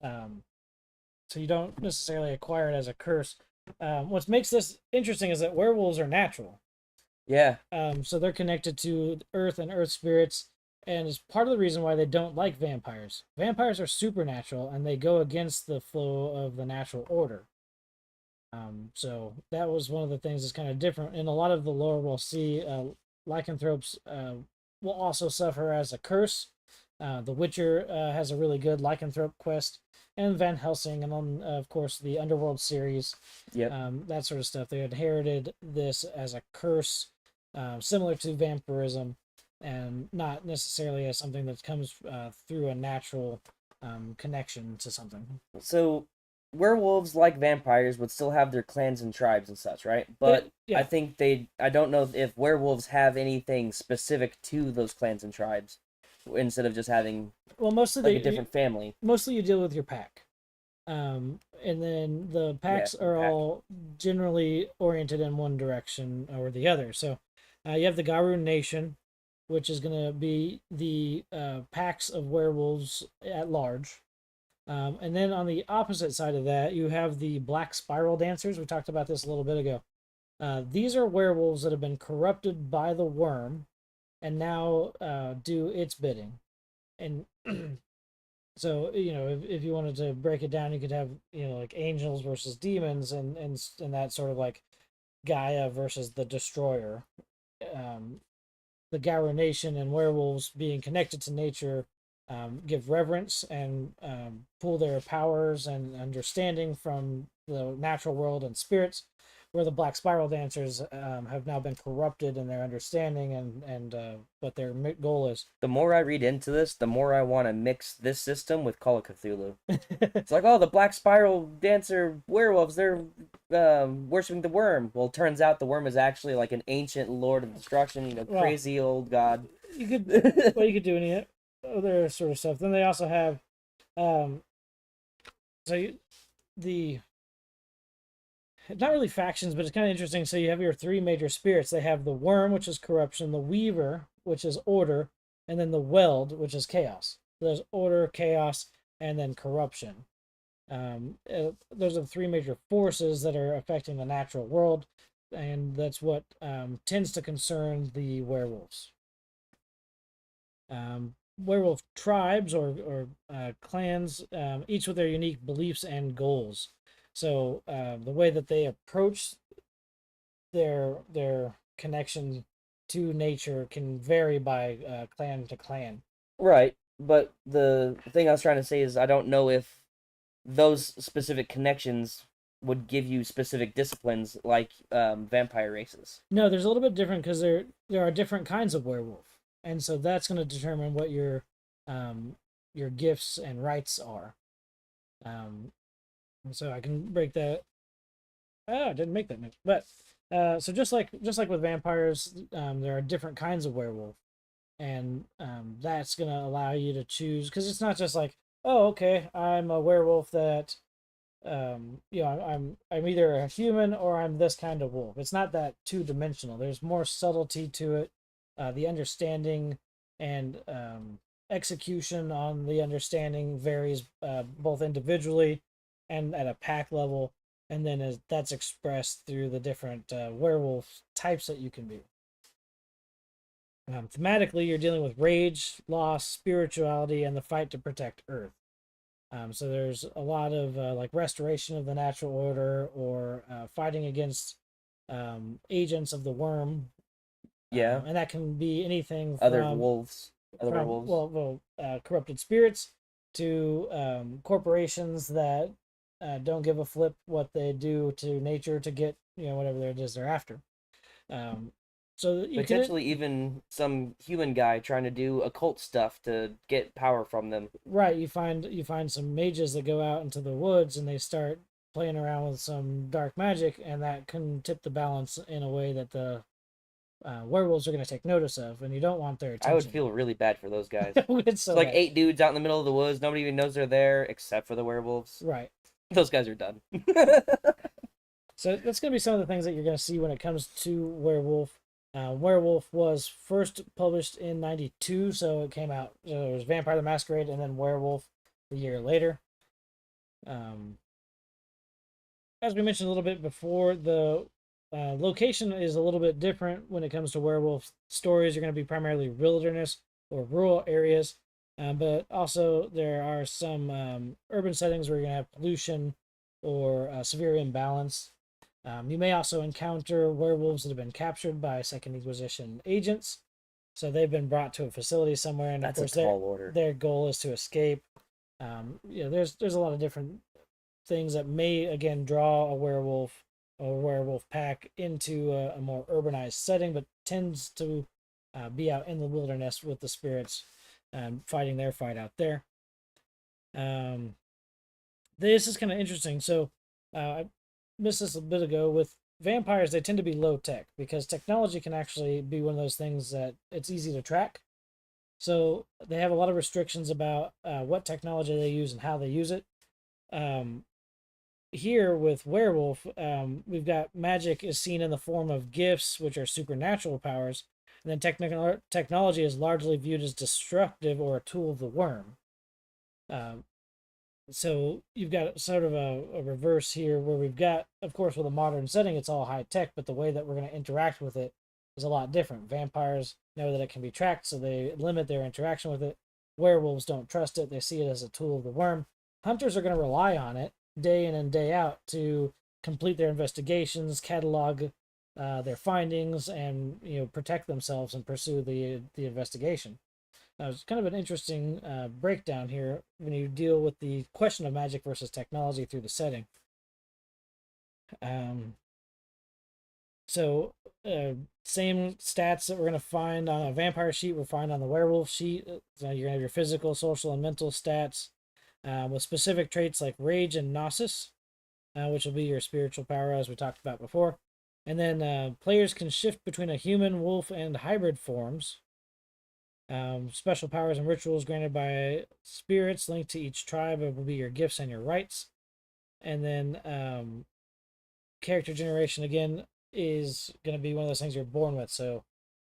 A: so you don't necessarily acquire it as a curse. What makes this interesting is that werewolves are natural.
B: Yeah.
A: So they're connected to earth and earth spirits. And it's part of the reason why they don't like vampires. Vampires are supernatural, and they go against the flow of the natural order. So that was one of the things that's kind of different. In a lot of the lore, we'll see lycanthropes will also suffer as a curse. The Witcher has a really good lycanthrope quest, and Van Helsing, and then, of course, the Underworld series.
B: Yep.
A: That sort of stuff. They inherited this as a curse, similar to vampirism, and not necessarily as something that comes through a natural connection to something.
B: So werewolves, like vampires, would still have their clans and tribes and such, right? But I think I don't know if werewolves have anything specific to those clans and tribes instead of just having mostly a different family.
A: Mostly you deal with your pack. And then the packs are all generally oriented in one direction or the other. So you have the Garun Nation, which is going to be the packs of werewolves at large. And then on the opposite side of that, you have the Black Spiral Dancers. We talked about this a little bit ago. These are werewolves that have been corrupted by the worm and now do its bidding. And so, if you wanted to break it down, you could have, like angels versus demons and that sort of like Gaia versus the Destroyer. The Garu Nation and werewolves being connected to nature give reverence and pull their powers and understanding from the natural world and spirits, where the Black Spiral Dancers have now been corrupted in their understanding and what their goal is.
B: The more I read into this, the more I want to mix this system with Call of Cthulhu. It's like, oh, the Black Spiral Dancer werewolves, they're worshipping the worm. Well, it turns out the worm is actually like an ancient lord of destruction, crazy old god.
A: You could do any other sort of stuff. Then they also have Um, so the not really factions, but it's kind of interesting. So you have your three major spirits. They have the worm, which is corruption, the weaver, which is order, and then the weld, which is chaos. So there's order, chaos, and then corruption. Those are the three major forces that are affecting the natural world, and that's what tends to concern the werewolves. Werewolf tribes or clans, each with their unique beliefs and goals. So the way that they approach their connection to nature can vary by clan to clan.
B: Right, but the thing I was trying to say is I don't know if those specific connections would give you specific disciplines like vampire races.
A: No, there's a little bit different because there are different kinds of werewolf, and so that's going to determine what your gifts and rights are. And so I can break that. Oh, I didn't make that note. But so just like with vampires, there are different kinds of werewolf, and that's gonna allow you to choose because it's not just like, oh, okay, I'm a werewolf that I'm either a human or I'm this kind of wolf. It's not that two dimensional. There's more subtlety to it. The understanding and execution on the understanding varies both individually and at a pack level, and then that's expressed through the different werewolf types that you can be. Thematically, you're dealing with rage, loss, spirituality, and the fight to protect Earth. So there's a lot of like restoration of the natural order or fighting against agents of the worm.
B: Yeah.
A: And that can be anything
B: Other
A: from
B: wolves. Other
A: from
B: werewolves.
A: corrupted spirits to corporations that don't give a flip what they do to nature to get whatever it is they're after. So you
B: Potentially even some human guy trying to do occult stuff to get power from them.
A: right, you find some mages that go out into the woods and they start playing around with some dark magic, and that can tip the balance in a way that the werewolves are going to take notice of, and you don't want their attention.
B: I would feel really bad for those guys.
A: It's so
B: like
A: bad.
B: 8 dudes out in the middle of the woods. Nobody even knows they're there except for the werewolves.
A: Right.
B: Those guys are done.
A: So that's going to be some of the things that you're going to see when it comes to Werewolf. Werewolf was first published in '92, so it came out. It was Vampire the Masquerade and then Werewolf the year later. As we mentioned a little bit before, the location is a little bit different when it comes to werewolf stories. Are going to be primarily wilderness or rural areas, but also there are some urban settings where you're going to have pollution or severe imbalance. You may also encounter werewolves that have been captured by Second Inquisition agents. So they've been brought to a facility somewhere, and
B: That's
A: of course
B: a tall order.
A: Their goal is to escape. There's a lot of different things that may again draw a werewolf or werewolf pack into a more urbanized setting, but tends to be out in the wilderness with the spirits, fighting their fight out there. This is kind of interesting. So I missed this a bit ago. With vampires, they tend to be low tech because technology can actually be one of those things that it's easy to track. So they have a lot of restrictions about what technology they use and how they use it. Here with werewolf, we've got magic is seen in the form of gifts, which are supernatural powers, and then technology is largely viewed as destructive or a tool of the worm. So you've got sort of a reverse here where we've got, of course, with a modern setting, it's all high tech, but the way that we're going to interact with it is a lot different. Vampires know that it can be tracked, so they limit their interaction with it. Werewolves don't trust it. They see it as a tool of the worm. Hunters are going to rely on it day in and day out to complete their investigations, catalog their findings, and protect themselves and pursue the investigation. Now, it's kind of an interesting breakdown here when you deal with the question of magic versus technology through the setting. Same stats that we're going to find on a vampire sheet, we'll find on the werewolf sheet. So you're going to have your physical, social, and mental stats with specific traits like rage and gnosis, which will be your spiritual power, as we talked about before. And then players can shift between a human, wolf, and hybrid forms. Special powers and rituals granted by spirits linked to each tribe will be your gifts and your rights. And then character generation again is going to be one of those things you're born with. So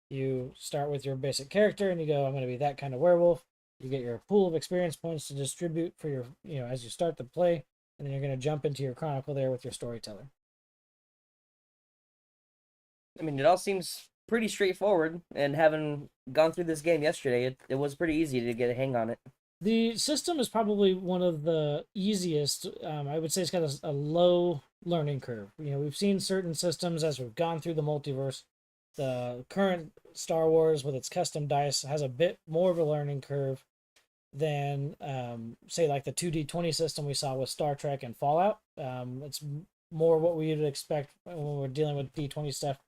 A: you start with your basic character and you go, I'm going to be that kind of werewolf. You get your pool of experience points to distribute for your, as you start the play, and then you're going to jump into your chronicle there with your storyteller.
B: I mean, it all seems pretty straightforward, and having gone through this game yesterday, it was pretty easy to get a hang on it.
A: The system is probably one of the easiest. I would say it's got a low learning curve. We've seen certain systems as we've gone through the multiverse. The current Star Wars with its custom dice has a bit more of a learning curve than, say, like the 2D20 system we saw with Star Trek and Fallout. It's more what we would expect when we're dealing with D20 stuff.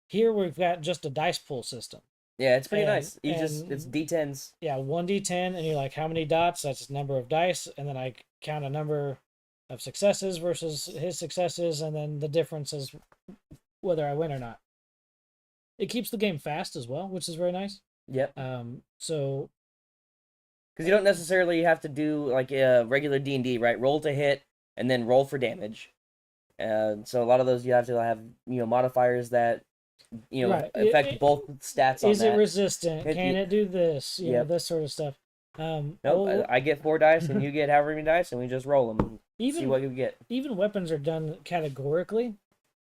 A: Here we've got just a dice pool system.
B: Yeah, it's pretty nice. It's D10s.
A: Yeah, 1D10, and you're like, how many dots? That's the number of dice, and then I count a number of successes versus his successes, and then the difference is whether I win or not. It keeps the game fast as well, which is very nice.
B: Yep.
A: So
B: because you don't necessarily have to do like a regular D&D, right? Roll to hit and then roll for damage. So a lot of those you have to have modifiers that
A: right.
B: affect both stats.
A: Is it resistant? Can it do this? This sort of stuff.
B: Nope. I get 4 dice and you get however many dice, and we just roll them. See what you get.
A: Even weapons are done categorically,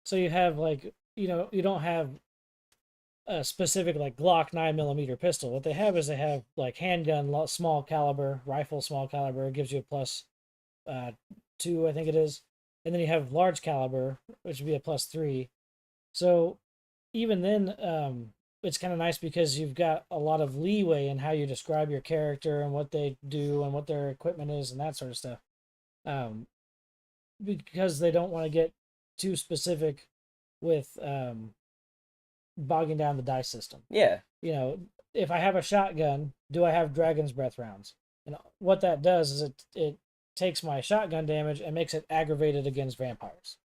A: so you have like you don't have a specific like Glock 9mm pistol. What they have is like handgun small caliber, rifle small caliber. It gives you a +2, I think it is, and then you have large caliber, which would be a +3. So even then, it's kind of nice because you've got a lot of leeway in how you describe your character and what they do and what their equipment is and that sort of stuff. Because they don't want to get too specific with bogging down the dice system.
B: Yeah.
A: If I have a shotgun, do I have Dragon's Breath rounds? And what that does is it takes my shotgun damage and makes it aggravated against vampires.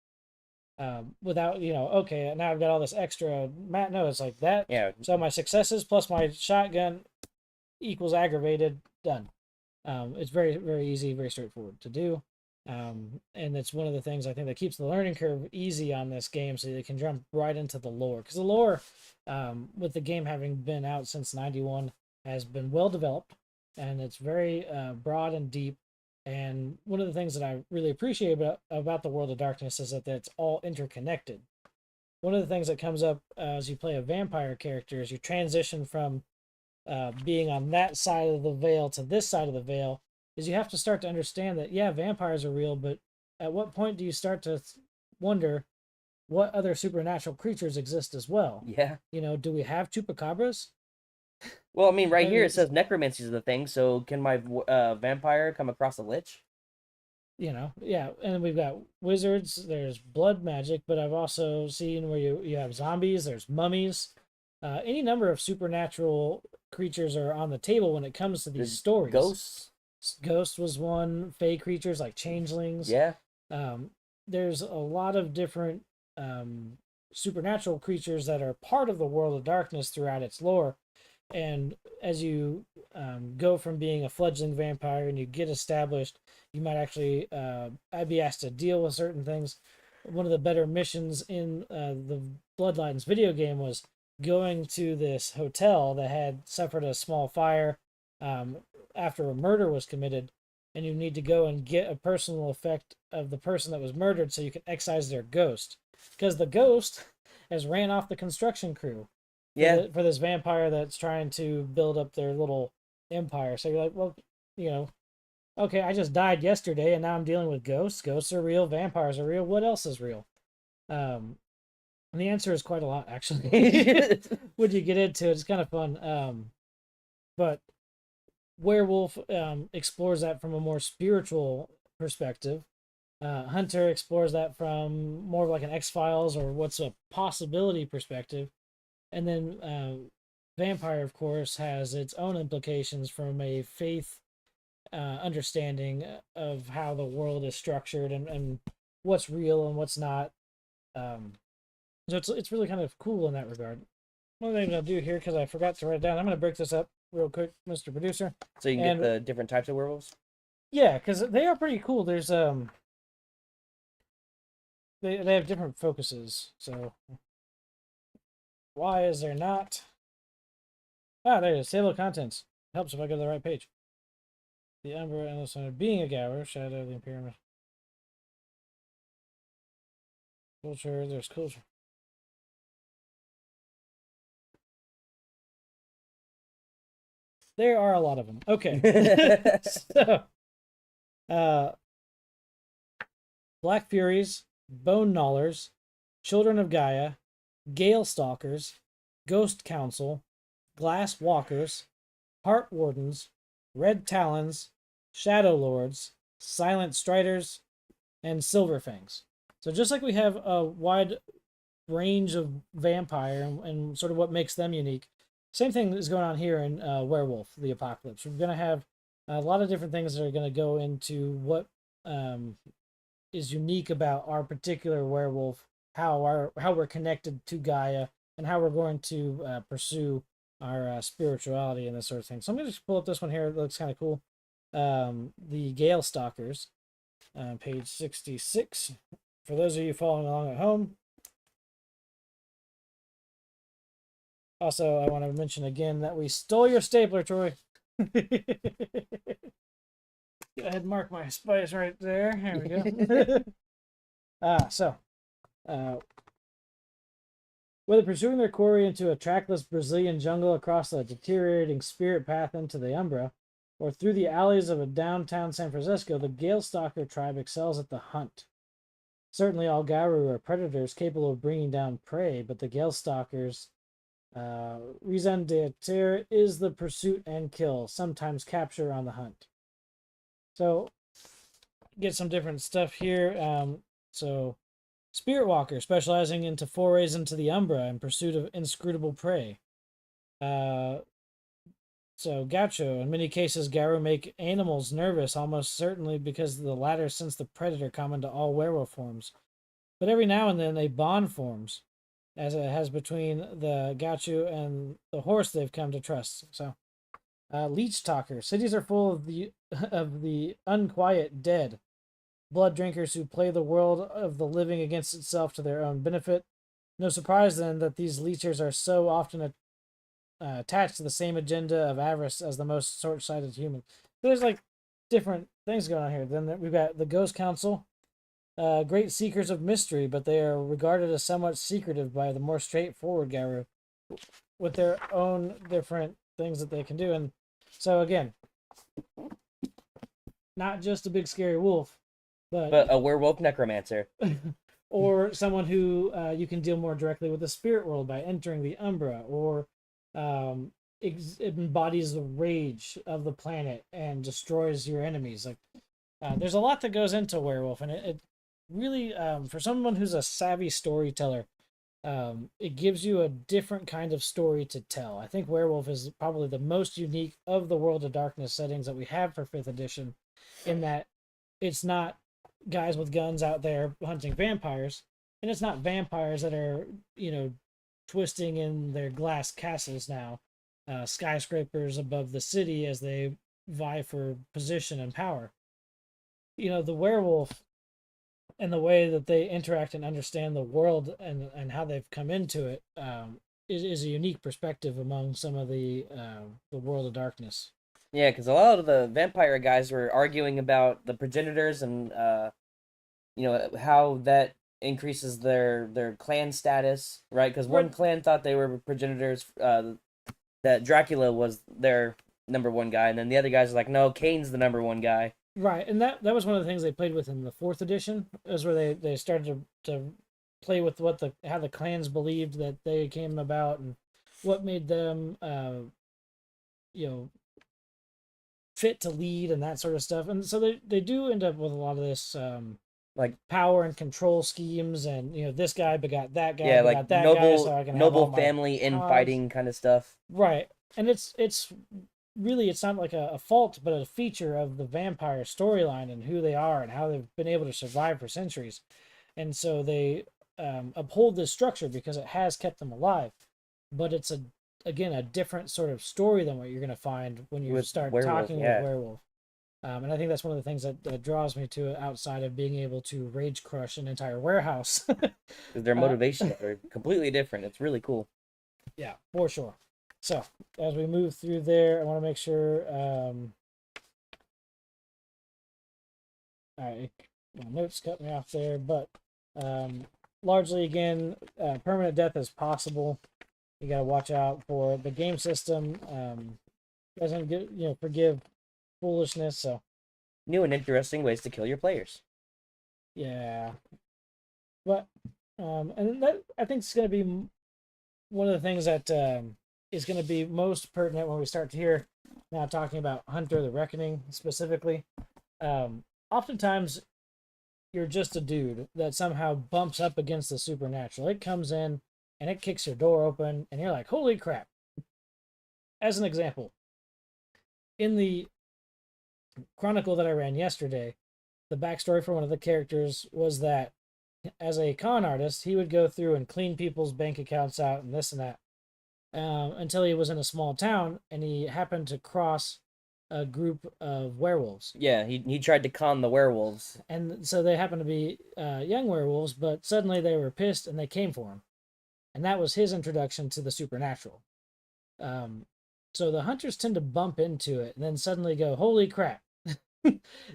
A: Without, okay, now I've got all this extra. No, it's like that.
B: Yeah.
A: So my successes plus my shotgun equals aggravated. Done. It's very, very easy, very straightforward to do. And it's one of the things I think that keeps the learning curve easy on this game, so you can jump right into the lore. Because the lore, with the game having been out since '91, has been well developed, and it's very broad and deep. And one of the things that I really appreciate about the World of Darkness is that it's all interconnected. One of the things that comes up as you play a vampire character is you transition from being on that side of the veil to this side of the veil, is you have to start to understand that, yeah, vampires are real, but at what point do you start to wonder what other supernatural creatures exist as well?
B: Yeah.
A: Do we have chupacabras?
B: Well, I mean, right here it says necromancy is the thing, so can my vampire come across a lich?
A: Yeah, and we've got wizards, there's blood magic, but I've also seen where you have zombies, there's mummies. Any number of supernatural creatures are on the table when it comes to these stories. Ghost was one, fey creatures like changelings.
B: Yeah.
A: There's a lot of different supernatural creatures that are part of the World of Darkness throughout its lore. And as you go from being a fledgling vampire and you get established, you might actually be asked to deal with certain things. One of the better missions in the Bloodlines video game was going to this hotel that had suffered a small fire after a murder was committed, and you need to go and get a personal effect of the person that was murdered so you can excise their ghost. Because the ghost has ran off the construction crew.
B: Yeah.
A: For this vampire that's trying to build up their little empire. So you're like, well, okay, I just died yesterday and now I'm dealing with ghosts. Ghosts are real. Vampires are real. What else is real? And the answer is quite a lot, actually. When you get into it, it's kind of fun. But Werewolf explores that from a more spiritual perspective. Hunter explores that from more of like an X-Files or what's a possibility perspective. And then Vampire, of course, has its own implications from a faith understanding of how the world is structured and what's real and what's not. So it's really kind of cool in that regard. one thing I'll do here, because I forgot to write it down, I'm going to break this up real quick, Mr. Producer.
B: So you can get the different types of werewolves.
A: Yeah, because they are pretty cool. There's they have different focuses. So why is there not? Ah, there it is. Table of contents. Helps if I go to the right page. The Umbra and the Sun being a Gower, Shadow of the Imperium. Culture, there's culture. There are a lot of them. Okay. So, Black Furies, Bone Gnawers, Children of Gaia, Gale Stalkers, Ghost Council, Glass Walkers, Heart Wardens, Red Talons, Shadow Lords, Silent Striders, and Silver Fangs. So just like we have a wide range of vampire and sort of what makes them unique, same thing is going on here in Werewolf the Apocalypse. We're going to have a lot of different things that are going to go into what is unique about our particular werewolf, how we're connected to Gaia, and how we're going to pursue our spirituality and this sort of thing. So I'm going to just pull up this one here. It looks kind of cool. The Gale Stalkers, page 66. For those of you following along at home. Also, I want to mention again that we stole your stapler, Troy. Go ahead and mark my spice right there. Here we go. Whether pursuing their quarry into a trackless Brazilian jungle across a deteriorating spirit path into the Umbra, or through the alleys of a downtown San Francisco, the Gale Stalker tribe excels at the hunt. Certainly all Garu are predators capable of bringing down prey, but the Gale Stalkers' raison d'etre is the pursuit and kill, sometimes capture on the hunt. So, get some different stuff here. So, Spirit Walker, specializing into forays into the Umbra in pursuit of inscrutable prey. So Gaucho, in many cases, Garu make animals nervous, almost certainly because the latter sense the predator common to all werewolf forms. But every now and then a bond forms, as it has between the Gaucho and the horse they've come to trust. So, Leech Talker. Cities are full of the unquiet dead, blood drinkers who play the world of the living against itself to their own benefit. No surprise then that these leechers are so often attached to the same agenda of avarice as the most short-sighted human. There's like different things going on here. Then we've got the Ghost Council, great seekers of mystery, but they are regarded as somewhat secretive by the more straightforward Garu, with their own different things that they can do. And so again, not just a big scary wolf, but
B: a werewolf necromancer.
A: Or someone who you can deal more directly with the spirit world by entering the Umbra, or embodies the rage of the planet and destroys your enemies. Like, there's a lot that goes into werewolf, and it really, for someone who's a savvy storyteller, it gives you a different kind of story to tell. I think werewolf is probably the most unique of the World of Darkness settings that we have for 5th edition, in that it's not guys with guns out there hunting vampires, and it's not vampires that are, twisting in their glass castles now, skyscrapers above the city as they vie for position and power. The werewolf and the way that they interact and understand the world and how they've come into it is a unique perspective among some of the World of Darkness.
B: Yeah, because a lot of the vampire guys were arguing about the progenitors and how that increases their clan status, right? Because one clan thought they were progenitors, that Dracula was their number one guy, and then the other guys are like, no, Kane's the number one guy.
A: Right, and that was one of the things they played with in the 4th edition, is where they started to play with how the clans believed that they came about and what made them fit to lead and that sort of stuff. And so they do end up with a lot of this like power and control schemes, and this guy begot that guy, begot that guy, so I can
B: noble family infighting kind of stuff.
A: Right, and it's really, it's not like a fault, but a feature of the vampire storyline and who they are and how they've been able to survive for centuries. And so they uphold this structure because it has kept them alive. but it's again a different sort of story than what you're going to find when you
B: With
A: start
B: werewolf,
A: talking
B: yeah.
A: with werewolf. And I think that's one of the things that draws me to it outside of being able to rage crush an entire warehouse.
B: Because their
A: uh,
B: motivations are completely different. It's really cool.
A: yeah, for sure. So as we move through there, I want to make sure. All right, my notes cut me off there, but largely again, permanent death is possible. You got to watch out for the game system. Doesn't get forgive foolishness. So
B: New and interesting ways to kill your players.
A: yeah, but and that I think is going to be one of the things that is going to be most pertinent when we start to hear now talking about Hunter the Reckoning specifically. Oftentimes you're just a dude that somehow bumps up against the supernatural. It comes in and it kicks your door open, and you're like, holy crap. As an example, in the chronicle that I ran yesterday, the backstory for one of the characters was that as a con artist, he would go through and clean people's bank accounts out and this and that until he was in a small town and he happened to cross a group of werewolves.
B: Yeah, he tried to con the werewolves.
A: And so they happened to be young werewolves, but suddenly they were pissed and they came for him. And that was his introduction to the supernatural. So the hunters tend to bump into it and then suddenly go, holy crap.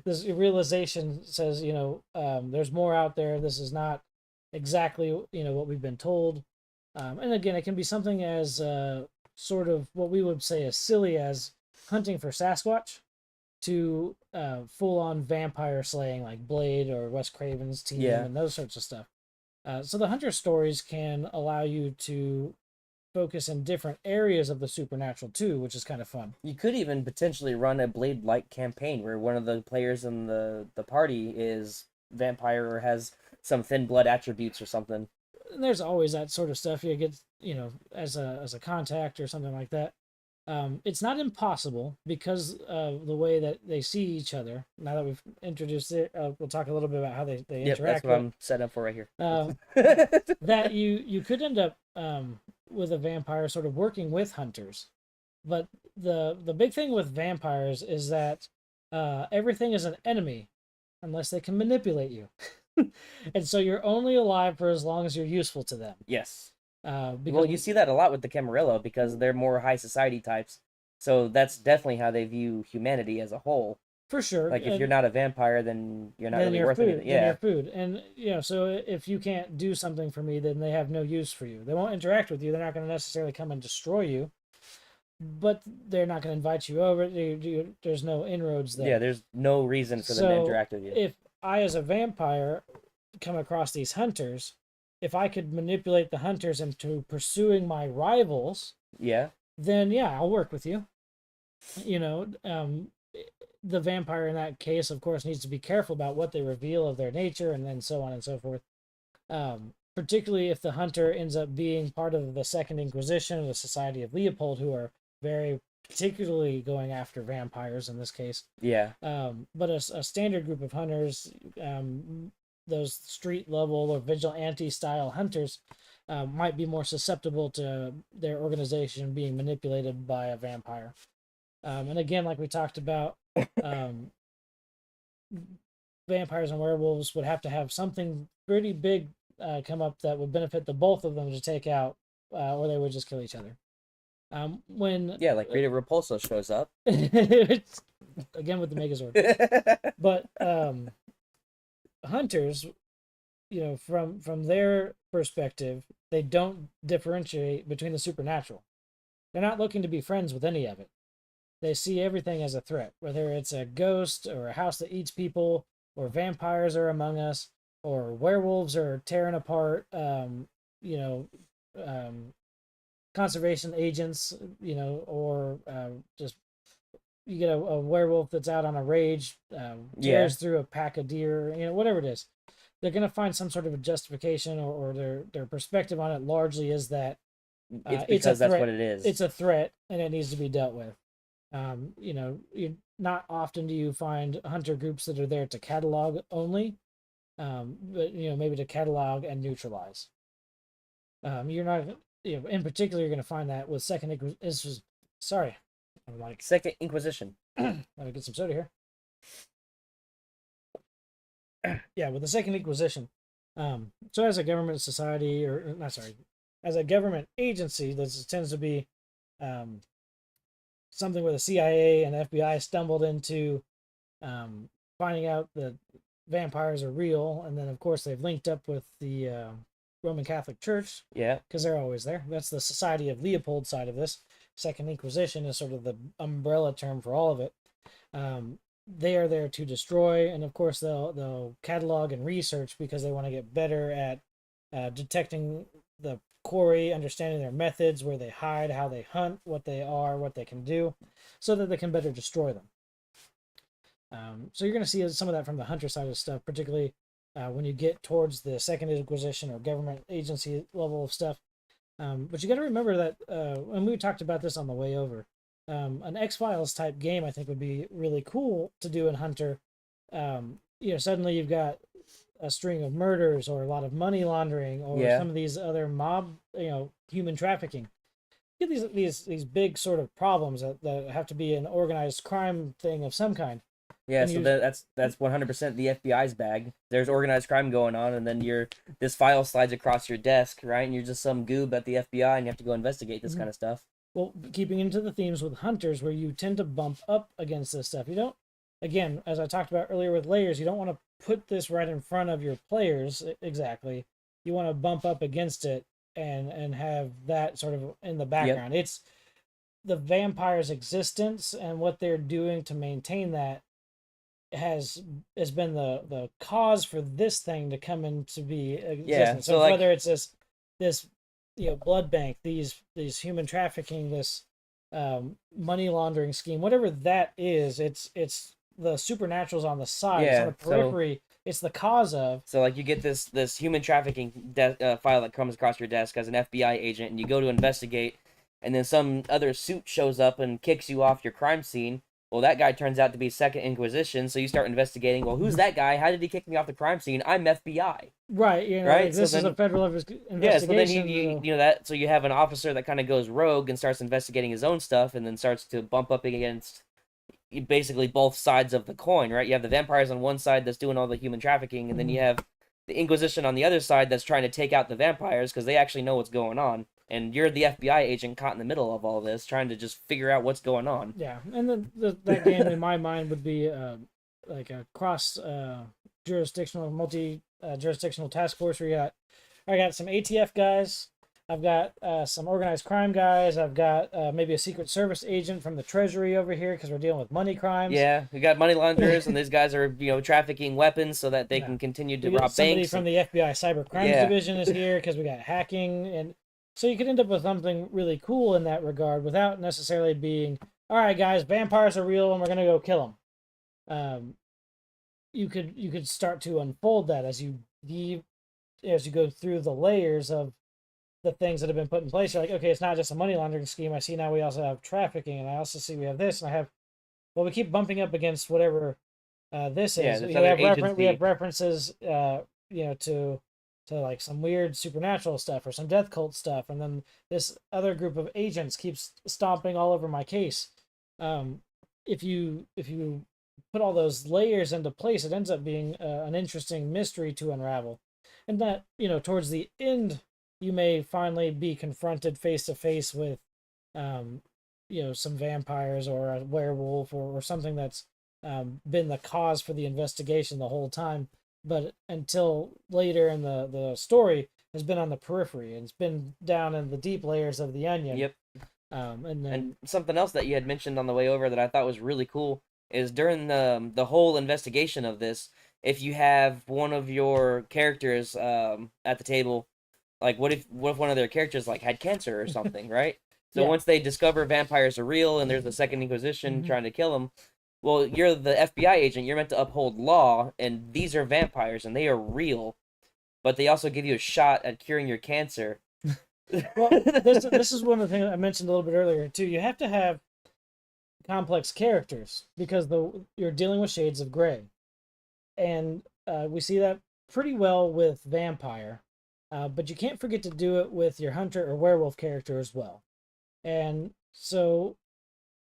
A: This realization says, there's more out there. This is not exactly, what we've been told. And again, it can be something as sort of what we would say as silly as hunting for Sasquatch to full-on vampire slaying like Blade or Wes Craven's team and those sorts of stuff. So the hunter stories can allow you to focus in different areas of the supernatural too, which is kind of fun.
B: You could even potentially run a Blade-like campaign where one of the players in the party is vampire or has some thin blood attributes or something.
A: And there's always that sort of stuff you get, as a contact or something like that. It's not impossible because of the way that they see each other. Now that we've introduced it, we'll talk a little bit about how they interact.
B: That's what I'm set up for right here.
A: That you could end up with a vampire sort of working with hunters, but the big thing with vampires is that everything is an enemy unless they can manipulate you, and so you're only alive for as long as you're useful to them.
B: Yes.
A: Because
B: you see that a lot with the Camarilla because they're more high society types. So that's definitely how they view humanity as a whole.
A: For sure.
B: Like if you're not a vampire, then you're not really worth anything.
A: Yeah. Then you're food. And so if you can't do something for me, then they have no use for you. They won't interact with you. They're not going to necessarily come and destroy you, but they're not going to invite you over. There's no inroads there.
B: Yeah, there's no reason for them to interact with you.
A: If I, as a vampire, come across these hunters, if I could manipulate the hunters into pursuing my rivals, then I'll work with you. The vampire in that case, of course, needs to be careful about what they reveal of their nature and then so on and so forth. Particularly if the hunter ends up being part of the Second Inquisition or the Society of Leopold, who are very particularly going after vampires in this case.
B: Yeah.
A: But a standard group of hunters, those street level or vigilante style hunters, might be more susceptible to their organization being manipulated by a vampire. And again, like we talked about, vampires and werewolves would have to have something pretty big come up that would benefit the both of them to take out, or they would just kill each other. When
B: like Rita Repulsa shows up
A: again with the Megazord, but hunters, from their perspective, they don't differentiate between the supernatural. They're not looking to be friends with any of it. They see everything as a threat, whether it's a ghost or a house that eats people, or vampires are among us, or werewolves are tearing apart, conservation agents, or just you get a werewolf that's out on a rage, tears through a pack of deer, whatever it is. They're going to find some sort of a justification, or their perspective on it largely is that
B: it's a threat. That's what it is.
A: It's a threat and it needs to be dealt with. Not often do you find hunter groups that are there to catalog only, but maybe to catalog and neutralize. You're not in particular, you're going to find that with sorry, I'm like,
B: Second Inquisition.
A: let me get some soda here. Yeah, with the Second Inquisition. So as a government society, or not sorry, as a government agency, this tends to be something where the CIA and FBI stumbled into finding out that vampires are real, and then of course they've linked up with the Roman Catholic Church.
B: Yeah,
A: because they're always there. That's the Society of Leopold side of this. Second Inquisition is sort of the umbrella term for all of it. They are there to destroy, and of course they'll catalog and research because they want to get better at detecting the quarry, understanding their methods, where they hide, how they hunt, what they are, what they can do, so that they can better destroy them. So you're going to see some of that from the hunter side of stuff, particularly when you get towards the Second Inquisition or government agency level of stuff. But you got to remember that, and we talked about this on the way over, an X-Files type game I think would be really cool to do in Hunter. Suddenly you've got a string of murders or a lot of money laundering or some of these other mob, human trafficking. You get these big sort of problems that have to be an organized crime thing of some kind.
B: Yeah, so that's 100% the FBI's bag. There's organized crime going on, and then this file slides across your desk, right? And you're just some goob at the FBI, and you have to go investigate this kind of stuff.
A: Well, keeping into the themes with hunters, where you tend to bump up against this stuff. You don't, again, as I talked about earlier with layers, you don't want to put this right in front of your players exactly. You want to bump up against it and have that sort of in the background. Yep. It's the vampire's existence and what they're doing to maintain that has been the cause for this thing to come into be existence. Yeah, so whether it's this blood bank, these human trafficking, this money laundering scheme, whatever that is, it's the supernaturals on the side, it's on the periphery. It's the cause of.
B: So you get this human trafficking file that comes across your desk as an FBI agent, and you go to investigate, and then some other suit shows up and kicks you off your crime scene. Well, that guy turns out to be Second Inquisition, so you start investigating. Well, who's that guy? How did he kick me off the crime scene? I'm FBI.
A: Right. Right. This is a federal investigation. Yeah. So
B: then so you have an officer that kind of goes rogue and starts investigating his own stuff, and then starts to bump up against basically both sides of the coin. Right. You have the vampires on one side that's doing all the human trafficking, and then you have the Inquisition on the other side that's trying to take out the vampires because they actually know what's going on. And you're the FBI agent caught in the middle of all this, trying to just figure out what's going on.
A: Yeah, and that game in my mind would be like a cross jurisdictional, jurisdictional task force. Where I got some ATF guys, I've got some organized crime guys, I've got maybe a Secret Service agent from the Treasury over here because we're dealing with money crimes.
B: Yeah, we got money launderers, and these guys are trafficking weapons so that they can continue to rob
A: somebody
B: banks.
A: Somebody from the FBI Cyber Crimes Division is here because we got hacking and. So you could end up with something really cool in that regard without necessarily being, all right, guys, vampires are real and we're gonna go kill them. You could start to unfold that as you go through the layers of the things that have been put in place. You're like, okay, it's not just a money laundering scheme. I see now we also have trafficking, and I also see we have this, and I have. Well, we keep bumping up against whatever this is. We have references, to like some weird supernatural stuff or some death cult stuff, and then this other group of agents keeps stomping all over my case. If you put all those layers into place, it ends up being an interesting mystery to unravel, and that towards the end you may finally be confronted face to face with some vampires or a werewolf or something that's been the cause for the investigation the whole time. But until later in the story, has been on the periphery and it's been down in the deep layers of the onion.
B: Yep.
A: And
B: something else that you had mentioned on the way over that I thought was really cool is during the whole investigation of this, if you have one of your characters at the table, like what if one of their characters had cancer or something, right? So once they discover vampires are real and there's the Second Inquisition trying to kill them. Well, you're the FBI agent. You're meant to uphold law, and these are vampires, and they are real. But they also give you a shot at curing your cancer.
A: Well, this is one of the things I mentioned a little bit earlier, too. You have to have complex characters because you're dealing with shades of gray. And we see that pretty well with Vampire. but you can't forget to do it with your hunter or werewolf character as well. And so,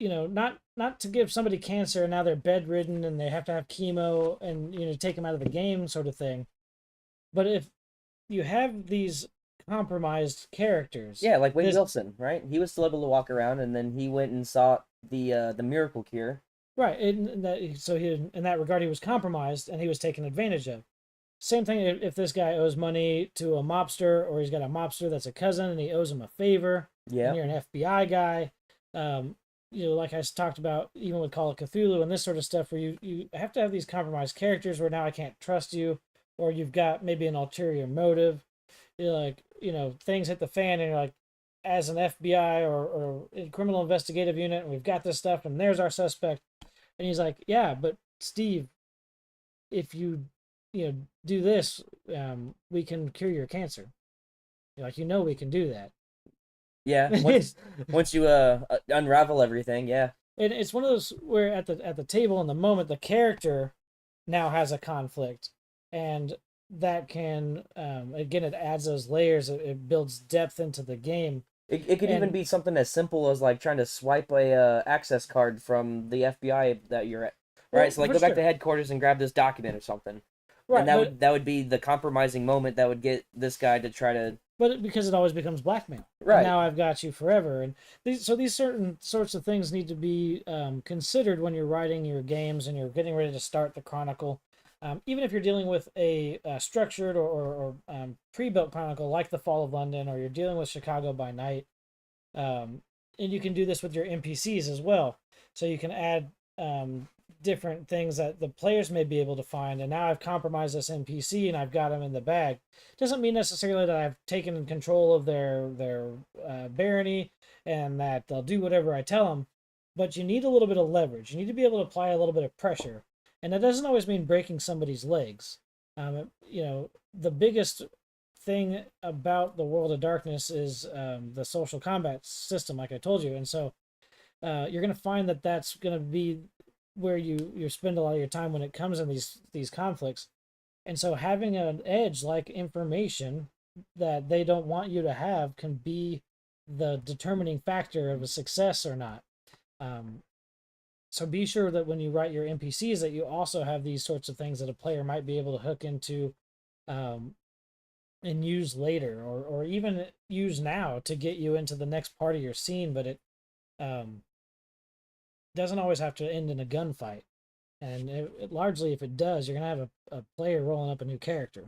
A: not to give somebody cancer and now they're bedridden and they have to have chemo and take them out of the game sort of thing. But if you have these compromised characters,
B: Yeah, like Wade Wilson, right? He was still able to walk around, and then he went and sought the miracle cure.
A: right? So in that regard, he was compromised and he was taken advantage of. Same thing if this guy owes money to a mobster, or he's got a mobster that's a cousin and he owes him a favor.
B: Yeah.
A: And you're an FBI guy. Like I talked about, even with Call of Cthulhu and this sort of stuff, where you have to have these compromised characters where now I can't trust you, or you've got maybe an ulterior motive. You're like, things hit the fan and you're like, as an FBI or a criminal investigative unit, and we've got this stuff and there's our suspect. And he's like, yeah, but Steve, if you do this, we can cure your cancer. You're like, we can do that.
B: Yeah, once you unravel everything, yeah.
A: And it's one of those where at the table in the moment, the character now has a conflict, and that can again, it adds those layers. It builds depth into the game.
B: It could even be something as simple as like trying to swipe a access card from the FBI that you're at. Right,
A: well,
B: so like go back to headquarters and grab this document or something. Right, and that would be the compromising moment that would get this guy to try to.
A: But because it always becomes blackmail.
B: Right.
A: And now I've got you forever. And these certain sorts of things need to be considered when you're writing your games and you're getting ready to start the chronicle. Even if you're dealing with a structured or pre-built chronicle like The Fall of London, or you're dealing with Chicago by Night. And you can do this with your NPCs as well. So you can add different things that the players may be able to find, and now I've compromised this NPC and I've got them in the bag. Doesn't mean necessarily that I've taken control of their barony and that they'll do whatever I tell them, but you need a little bit of leverage. You need to be able to apply a little bit of pressure, and that doesn't always mean breaking somebody's legs. The biggest thing about the World of Darkness is the social combat system, like I told you, and so you're going to find that that's going to be where you spend a lot of your time when it comes in these conflicts. And so having an edge like information that they don't want you to have can be the determining factor of a success or not. So be sure that when you write your NPCs that you also have these sorts of things that a player might be able to hook into and use later, or even use now to get you into the next part of your scene, but it doesn't always have to end in a gunfight. And largely, if it does, you're going to have a player rolling up a new character.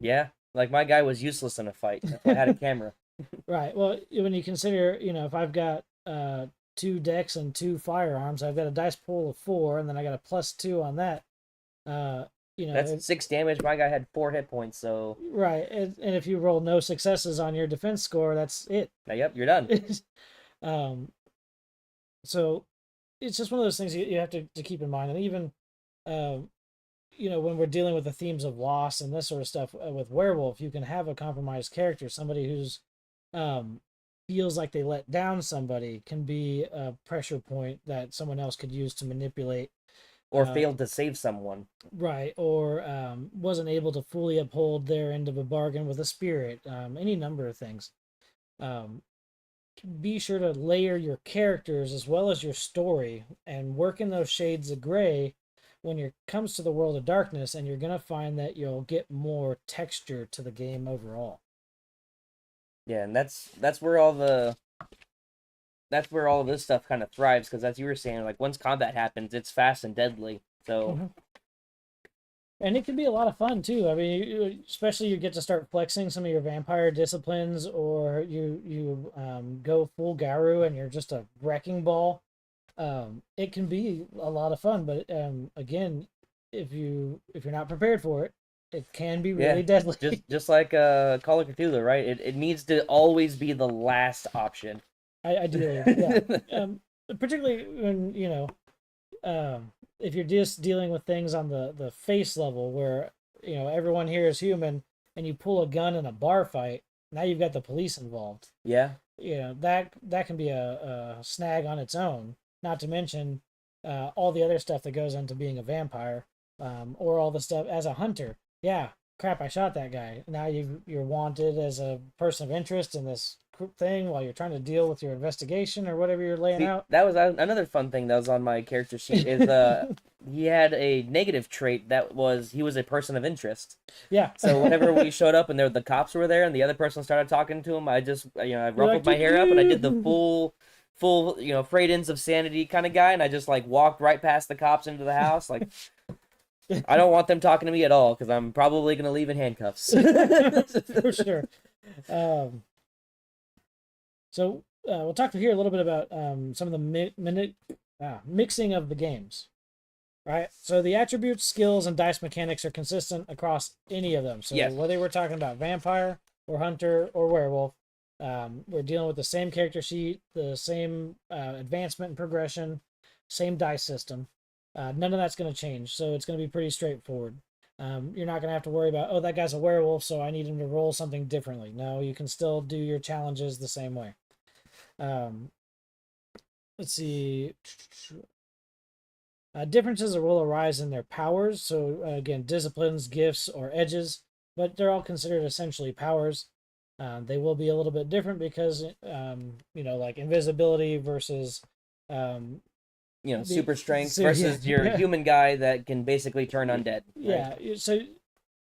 B: Yeah, like my guy was useless in a fight if I had a camera.
A: Right. Well, when you consider, if I've got 2 decks and 2 firearms, I've got a dice pool of 4, and then I got a +2 on that.
B: That's 6 damage. My guy had 4 hit points, so.
A: Right. And if you roll no successes on your defense score, that's it.
B: Yep, you're done.
A: So it's just one of those things you have to keep in mind. And even, when we're dealing with the themes of loss and this sort of stuff with Werewolf, you can have a compromised character, somebody who's feels like they let down somebody, can be a pressure point that someone else could use to manipulate.
B: Or failed to save someone.
A: Right, or wasn't able to fully uphold their end of a bargain with a spirit, any number of things. Be sure to layer your characters as well as your story and work in those shades of gray when it comes to the World of Darkness, and you're going to find that you'll get more texture to the game overall.
B: Yeah, and that's where all of this stuff kind of thrives, because as you were saying, like once combat happens, it's fast and deadly. So
A: Mm-hmm. And it can be a lot of fun too. I mean, especially you get to start flexing some of your vampire disciplines, or you go full Garu and you're just a wrecking ball. It can be a lot of fun, but again, if you're not prepared for it, it can be really deadly.
B: Just like Call of Cthulhu, right? It needs to always be the last option.
A: Ideally, yeah. Particularly when if you're just dealing with things on the face level, where everyone here is human, and you pull a gun in a bar fight, now you've got the police involved.
B: Yeah.
A: That can be a snag on its own. Not to mention all the other stuff that goes into being a vampire, or all the stuff as a hunter. Yeah, crap, I shot that guy. Now you're wanted as a person of interest in this thing while you're trying to deal with your investigation or whatever you're laying
B: See,
A: out.
B: that was another fun thing that was on my character sheet is he had a negative trait that was he was a person of interest.
A: Yeah.
B: So whenever we showed up and the cops were there and the other person started talking to him, I just I ruffled
A: like,
B: my hair up and I did the full frayed ends of sanity kind of guy, and I just like walked right past the cops into the house. Like, I don't want them talking to me at all because I'm probably gonna leave in handcuffs.
A: For sure. So we'll talk here a little bit about some of the mixing of the games. Right. So the attributes, skills, and dice mechanics are consistent across any of them. So
B: yes.
A: Whether we're talking about vampire or hunter or werewolf, we're dealing with the same character sheet, the same advancement and progression, same dice system. None of that's going to change. So it's going to be pretty straightforward. You're not going to have to worry about, oh, that guy's a werewolf, so I need him to roll something differently. No, you can still do your challenges the same way. Let's see. Differences will arise in their powers. So again, disciplines, gifts, or edges, but they're all considered essentially powers. They will be a little bit different because, like invisibility versus,
B: super strength versus your human guy that can basically turn undead.
A: Right? Yeah. So,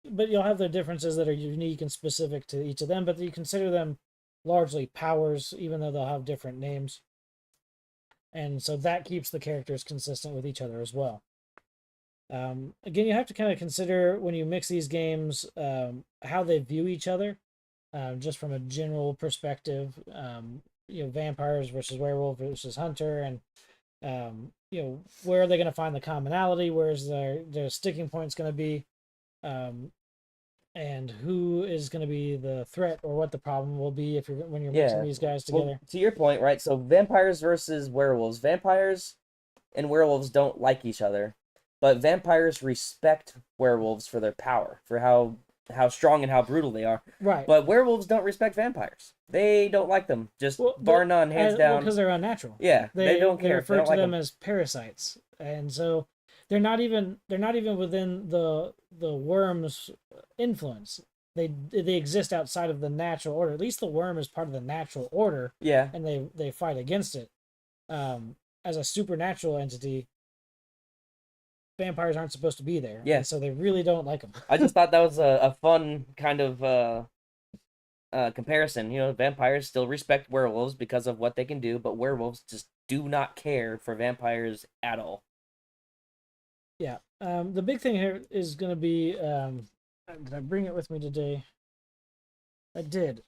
A: but you'll have the differences that are unique and specific to each of them, but you consider them largely powers, even though they'll have different names. And so that keeps the characters consistent with each other as well. Again, you have to kind of consider when you mix these games how they view each other, just from a general perspective. Vampires versus werewolf versus hunter, and where are they going to find the commonality? Where's their sticking point's going to be? And who is going to be the threat, or what the problem will be when you're mixing these guys together.
B: Well, to your point, right? So vampires versus werewolves. Vampires and werewolves don't like each other, but vampires respect werewolves for their power, for how strong and how brutal they are.
A: Right.
B: But werewolves don't respect vampires. They don't like them. Just bar none, hands down.
A: Because they're unnatural.
B: Yeah, they don't care.
A: They refer to them as parasites, and so they're not even within the worm's influence. They exist outside of the natural order. At least the worm is part of the natural order.
B: Yeah.
A: And they fight against it. As a supernatural entity, vampires aren't supposed to be there.
B: Yeah.
A: So they really don't like them.
B: I just thought that was a fun kind of comparison. Vampires still respect werewolves because of what they can do, but werewolves just do not care for vampires at all.
A: Yeah. The big thing here is going to be, did I bring it with me today? I did.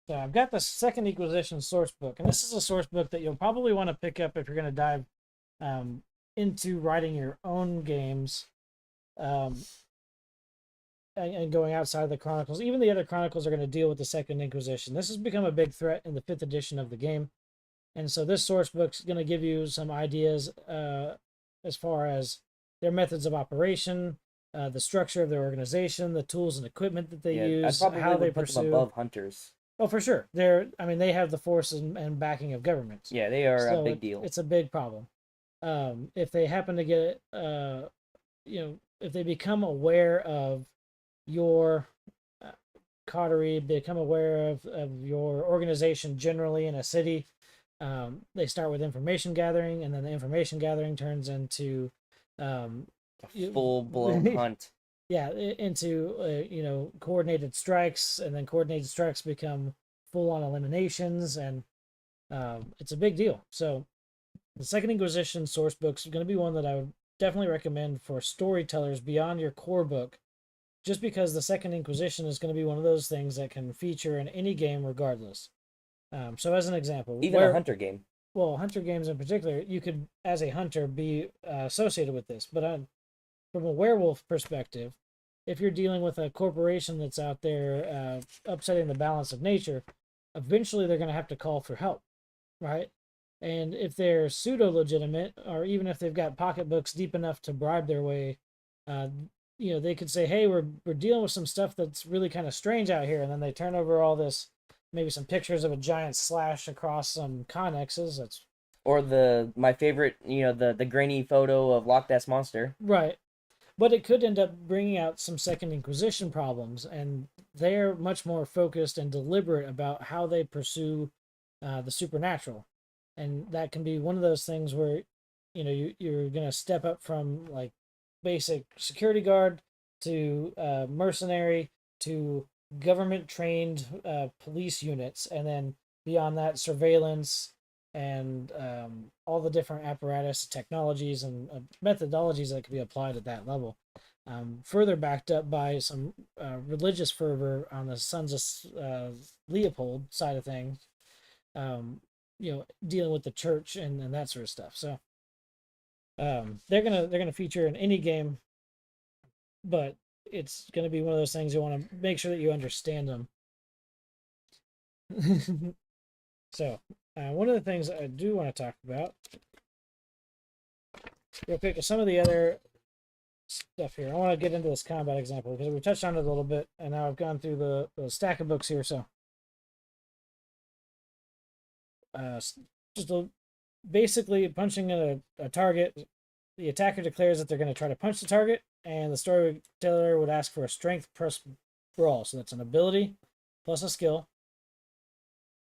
A: So I've got the Second Inquisition source book, and this is a source book that you'll probably want to pick up if you're going to dive into writing your own games and going outside the Chronicles. Even the other Chronicles are going to deal with the Second Inquisition. This has become a big threat in the 5th edition of the game. And so this source book's going to give you some ideas as far as their methods of operation, the structure of their organization, the tools and equipment that they use, how they pursue.
B: Put them above hunters.
A: Oh, for sure. They have the force and backing of governments.
B: Yeah, they are a big deal.
A: It's a big problem. If they happen to get, if they become aware of your coterie, become aware of your organization generally in a city, they start with information gathering, and then the information gathering turns into
B: a full-blown hunt.
A: Yeah, into coordinated strikes, and then coordinated strikes become full-on eliminations, and it's a big deal. So the Second Inquisition source book is going to be one that I would definitely recommend for storytellers beyond your core book, just because the Second Inquisition is going to be one of those things that can feature in any game regardless. So as an example,
B: even a hunter game.
A: Well, hunter games in particular, you could, as a hunter, be associated with this. But from a werewolf perspective, if you're dealing with a corporation that's out there upsetting the balance of nature, eventually they're going to have to call for help, right? And if they're pseudo-legitimate, or even if they've got pocketbooks deep enough to bribe their way, they could say, hey, we're dealing with some stuff that's really kind of strange out here. And then they turn over all this, maybe some pictures of a giant slash across some connexes. That's
B: Or my favorite, the grainy photo of Loch Ness Monster.
A: Right. But it could end up bringing out some Second Inquisition problems, and they're much more focused and deliberate about how they pursue the supernatural. And that can be one of those things where, you're going to step up from like basic security guard to mercenary to government trained police units, and then beyond that, surveillance and all the different apparatus, technologies, and methodologies that could be applied at that level. Further backed up by some religious fervor on the Sons of Leopold side of things, dealing with the church and that sort of stuff. So they're gonna feature in any game, but it's gonna be one of those things you want to make sure that you understand them. So one of the things I do want to talk about real quick is some of the other stuff here. I want to get into this combat example because we touched on it a little bit, and now I've gone through the stack of books here. So basically punching a target, the attacker declares that they're going to try to punch the target, and the storyteller would ask for a strength plus brawl. So that's an ability plus a skill.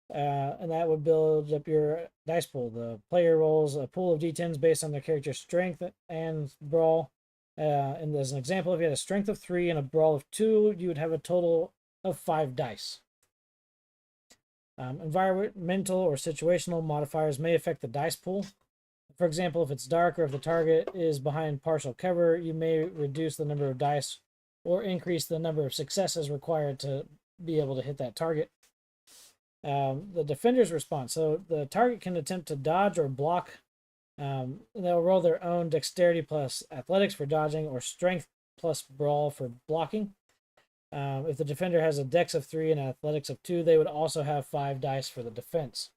A: And that would build up your dice pool. The player rolls a pool of d10s based on their character's strength and brawl. And as an example, if you had a strength of 3 and a brawl of 2, you would have a total of 5 dice. Environmental or situational modifiers may affect the dice pool. For example, if it's dark or if the target is behind partial cover, you may reduce the number of dice or increase the number of successes required to be able to hit that target. The defender's response. So the target can attempt to dodge or block. They'll roll their own dexterity plus athletics for dodging or strength plus brawl for blocking. If the defender has a dex of 3 and athletics of 2, they would also have 5 dice for the defense.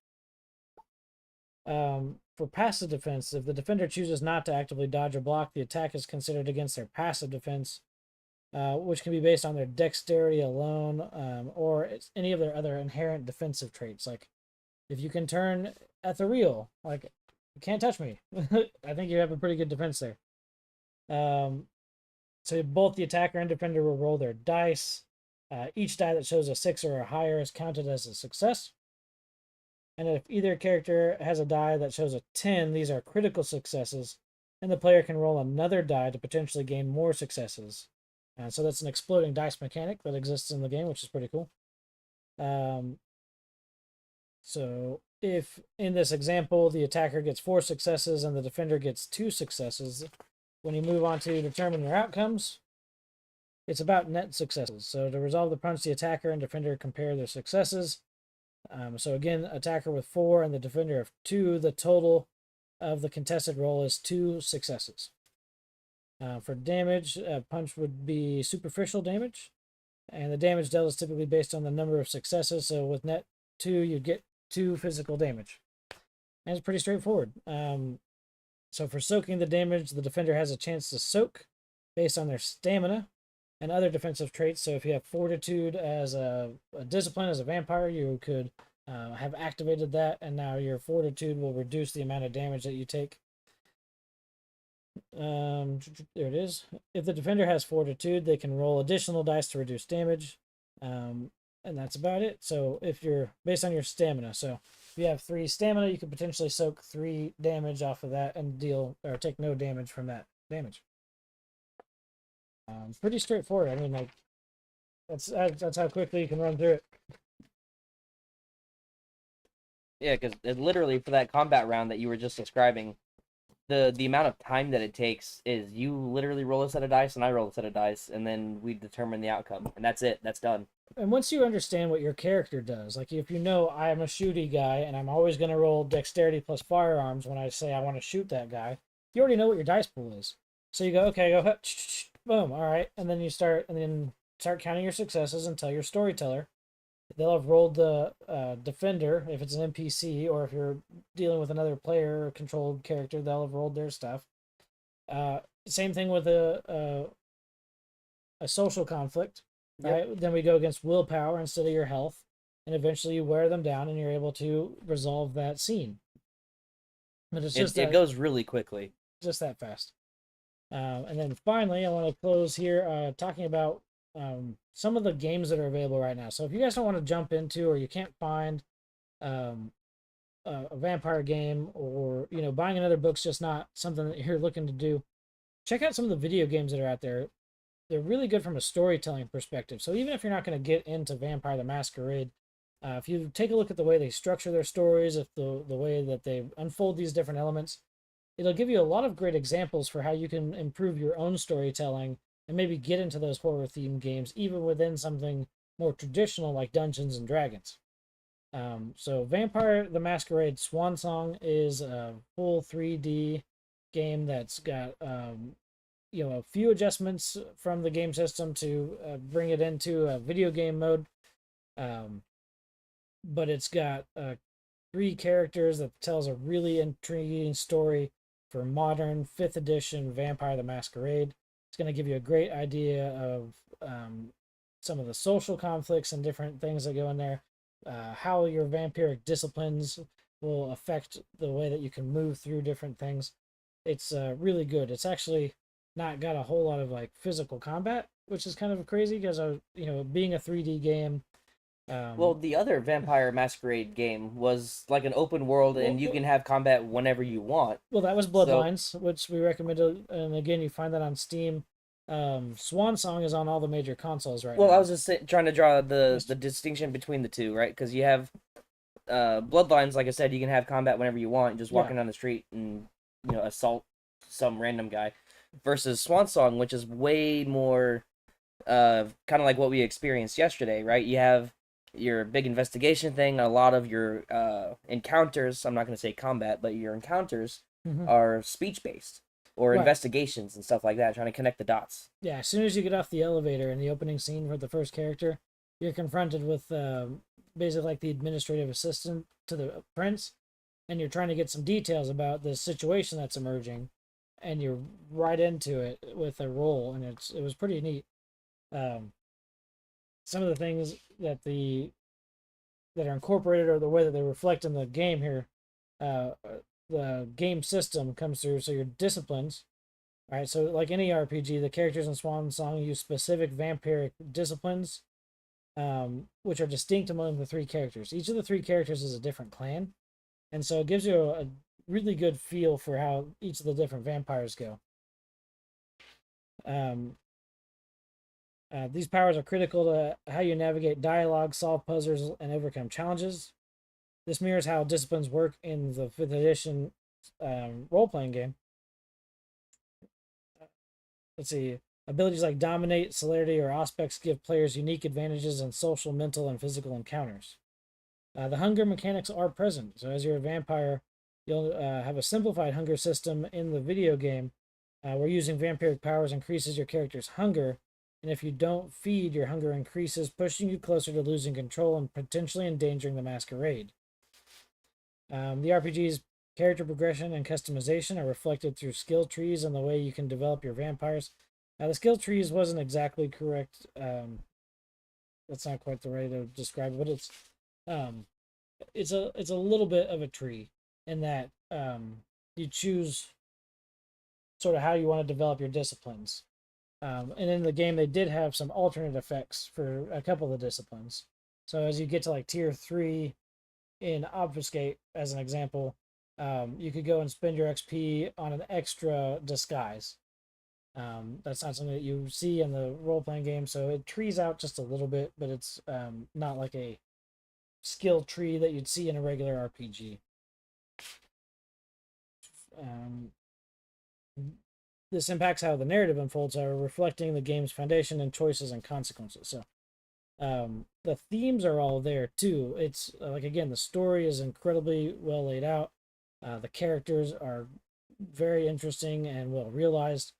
A: For passive defense, if the defender chooses not to actively dodge or block, the attack is considered against their passive defense, which can be based on their dexterity alone, or any of their other inherent defensive traits. Like if you can turn ethereal, like you can't touch me. I think you have a pretty good defense there. So both the attacker and defender will roll their dice. Each die that shows a 6 or higher is counted as a success. And if either character has a die that shows a 10, these are critical successes, and the player can roll another die to potentially gain more successes. So that's an exploding dice mechanic that exists in the game, which is pretty cool. So if in this example the attacker gets 4 successes and the defender gets 2 successes, when you move on to determine your outcomes, it's about net successes. So to resolve the punch, the attacker and defender compare their successes. So again, attacker with 4 and the defender of 2, the total of the contested roll is 2 successes. For damage, a punch would be superficial damage, and the damage dealt is typically based on the number of successes. So with net 2, you get 2 physical damage, and it's pretty straightforward. So for soaking the damage, the defender has a chance to soak based on their stamina and other defensive traits. So if you have fortitude as a discipline as a vampire, you could have activated that, and now your fortitude will reduce the amount of damage that you take. There it is. If the defender has fortitude, they can roll additional dice to reduce damage, and that's about it. So if you're based on your stamina, so if you have 3 stamina, you could potentially soak 3 damage off of that and deal or take no damage from that damage. Pretty straightforward. I mean, like that's how quickly you can run through it.
B: Yeah, because literally for that combat round that you were just describing, the amount of time that it takes is you literally roll a set of dice and I roll a set of dice, and then we determine the outcome, and that's it. That's done.
A: And once you understand what your character does, like if you know I am a shooty guy and I'm always going to roll dexterity plus firearms when I say I want to shoot that guy, you already know what your dice pool is. So you go, okay, go, boom, all right, and then you start counting your successes and tell your storyteller. They'll have rolled the defender if it's an NPC, or if you're dealing with another player or controlled character, they'll have rolled their stuff. Same thing with a social conflict, right? Yep. Then we go against willpower instead of your health, and eventually you wear them down and you're able to resolve that scene. But it's
B: It goes really quickly.
A: just that fast. And then finally, I want to close here talking about some of the games that are available right now. So if you guys don't want to jump into, or you can't find um, a vampire game, or buying another book's just not something that you're looking to do, check out some of the video games that are out there. They're really good from a storytelling perspective. So even if you're not going to get into Vampire the Masquerade, if you take a look at the way they structure their stories, if the way that they unfold these different elements, it'll give you a lot of great examples for how you can improve your own storytelling and maybe get into those horror themed games, even within something more traditional like Dungeons and Dragons. So Vampire the Masquerade Swan Song is a full 3D game that's got a few adjustments from the game system to bring it into a video game mode. But it's got 3 characters that tells a really intriguing story for modern 5th edition Vampire the Masquerade. It's going to give you a great idea of some of the social conflicts and different things that go in there, how your vampiric disciplines will affect the way that you can move through different things. It's really good. It's actually not got a whole lot of like physical combat, which is kind of crazy because being a 3D game.
B: Well, the other Vampire Masquerade game was like an open world, and you can have combat whenever you want.
A: Well, that was Bloodlines, which we recommended, and again, you find that on Steam. Swan Song is on all the major consoles right now.
B: Well, I was just trying to draw the distinction between the two, right? Because you have Bloodlines, like I said, you can have combat whenever you want, just walking down the street and assault some random guy. Versus Swan Song, which is way more kind of like what we experienced yesterday, right? You have your big investigation thing. A lot of your encounters, I'm not going to say combat, but your encounters are speech based, or investigations and stuff like that, trying to connect the dots.
A: Yeah, as soon as you get off the elevator in the opening scene for the first character, you're confronted with basically like the administrative assistant to the prince, and you're trying to get some details about the situation that's emerging, and you're right into it with a role, and it was pretty neat. Some of the things that are incorporated, or the way that they reflect in the game here, the game system comes through. So your disciplines, all right. So like any RPG, the characters in Swan Song use specific vampiric disciplines, which are distinct among the 3 characters. Each of the 3 characters is a different clan, and so it gives you a really good feel for how each of the different vampires go. These powers are critical to how you navigate dialogue, solve puzzles, and overcome challenges. This mirrors how disciplines work in the 5th edition role-playing game. Let's see. Abilities like Dominate, Celerity, or Auspex give players unique advantages in social, mental, and physical encounters. The hunger mechanics are present. So as you're a vampire, you'll have a simplified hunger system in the video game, where using vampiric powers increases your character's hunger. And if you don't feed, your hunger increases, pushing you closer to losing control and potentially endangering the masquerade. The RPG's character progression and customization are reflected through skill trees and the way you can develop your vampires. The skill trees wasn't exactly correct. That's not quite the way to describe it, but it's a little bit of a tree in that you choose sort of how you want to develop your disciplines. And in the game, they did have some alternate effects for a couple of disciplines. So as you get to like tier 3 in Obfuscate, as an example, you could go and spend your XP on an extra disguise. That's not something that you see in the role-playing game, so it trees out just a little bit, but it's not like a skill tree that you'd see in a regular RPG. This impacts how the narrative unfolds, reflecting the game's foundation and choices and consequences. So the themes are all there too. It's like, again, the story is incredibly well laid out. The characters are very interesting and well realized.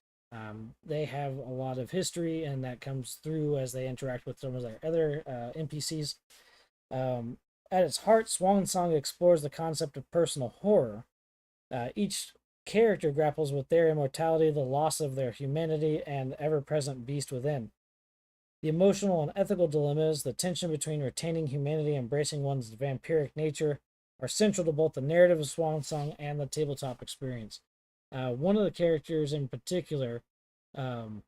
A: They have a lot of history, and that comes through as they interact with some of their other NPCs. At its heart, Swan Song explores the concept of personal horror. Each character grapples with their immortality, the loss of their humanity, and the ever-present beast within. The emotional and ethical dilemmas, the tension between retaining humanity and embracing one's vampiric nature, are central to both the narrative of Swan Song and the tabletop experience. One of the characters in particular, well,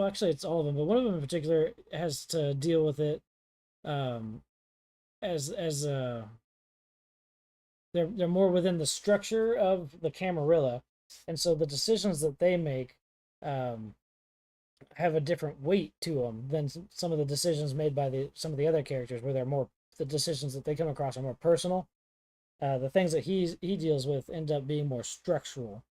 A: actually, it's all of them, but one of them in particular has to deal with it as they're more within the structure of the Camarilla, and so the decisions that they make have a different weight to them than some of the decisions made by some of the other characters, where they're more, the decisions that they come across are more personal. The things that he deals with end up being more structural,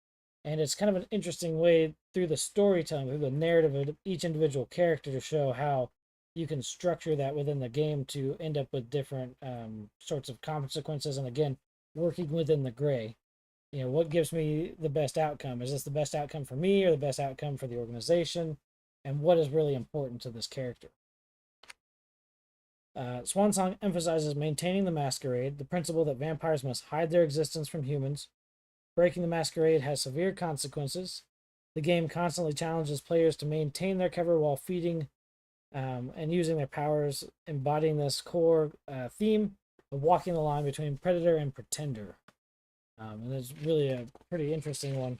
A: and it's kind of an interesting way through the storytelling, through the narrative of each individual character, to show how you can structure that within the game to end up with different sorts of consequences. And again, working within the gray. What gives me the best outcome? Is this the best outcome for me or the best outcome for the organization? And what is really important to this character? Swan Song emphasizes maintaining the Masquerade, the principle that vampires must hide their existence from humans. Breaking the Masquerade has severe consequences. The game constantly challenges players to maintain their cover while feeding and using their powers, embodying this core theme of walking the line between predator and pretender. And it's really a pretty interesting one.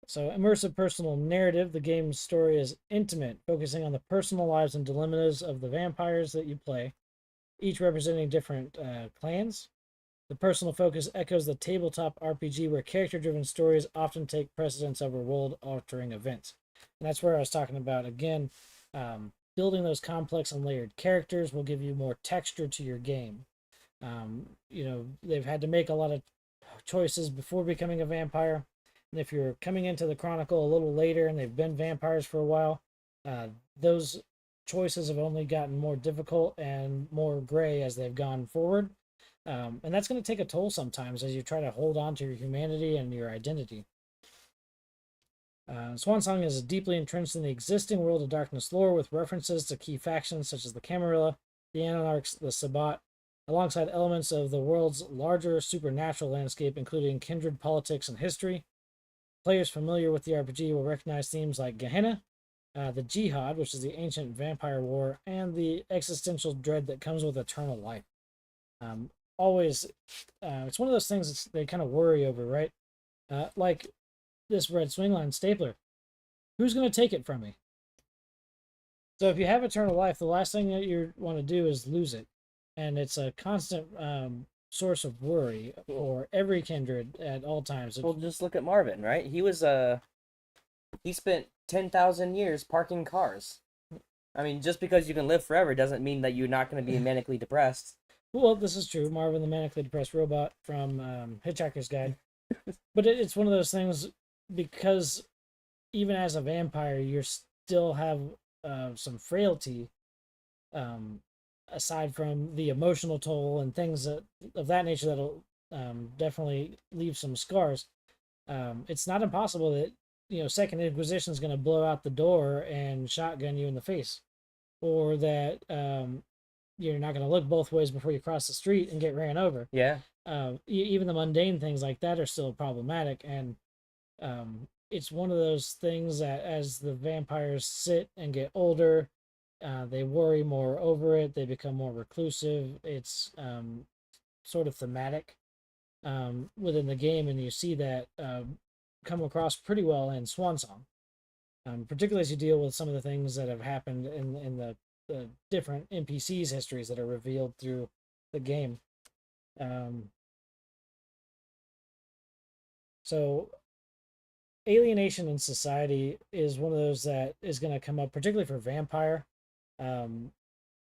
A: So, immersive personal narrative. The game's story is intimate, focusing on the personal lives and dilemmas of the vampires that you play, each representing different clans. The personal focus echoes the tabletop RPG, where character-driven stories often take precedence over world-altering events. And that's where I was talking about, again, building those complex and layered characters will give you more texture to your game. They've had to make a lot of choices before becoming a vampire. And if you're coming into the Chronicle a little later and they've been vampires for a while, those choices have only gotten more difficult and more gray as they've gone forward. And that's going to take a toll sometimes as you try to hold on to your humanity and your identity. Swan Song is deeply entrenched in the existing World of Darkness lore, with references to key factions such as the Camarilla, the Anarchs, the Sabbat, alongside elements of the world's larger supernatural landscape, including kindred politics and history. Players familiar with the RPG will recognize themes like Gehenna, the Jihad, which is the ancient vampire war, and the existential dread that comes with eternal life. It's one of those things that they kind of worry over, right? Like this red swingline stapler. Who's going to take it from me? So if you have eternal life, the last thing that you want to do is lose it. And it's a constant source of worry for every kindred at all times.
B: Well, just look at Marvin, right? He spent 10,000 years parking cars. I mean, just because you can live forever doesn't mean that you're not going to be manically depressed.
A: Well, this is true. Marvin, the manically depressed robot from Hitchhiker's Guide. But it's one of those things, because even as a vampire, you still have some frailty, aside from the emotional toll and things of that nature that'll definitely leave some scars. It's not impossible that Second Inquisition is going to blow out the door and shotgun you in the face, or that you're not going to look both ways before you cross the street and get ran over.
B: Yeah.
A: Even the mundane things like that are still problematic, and it's one of those things that as the vampires sit and get older, they worry more over it. They become more reclusive. It's sort of thematic within the game, and you see that come across pretty well in Swan Song, particularly as you deal with some of the things that have happened in the different NPCs' histories that are revealed through the game. So alienation in society is one of those that is going to come up, particularly for vampire and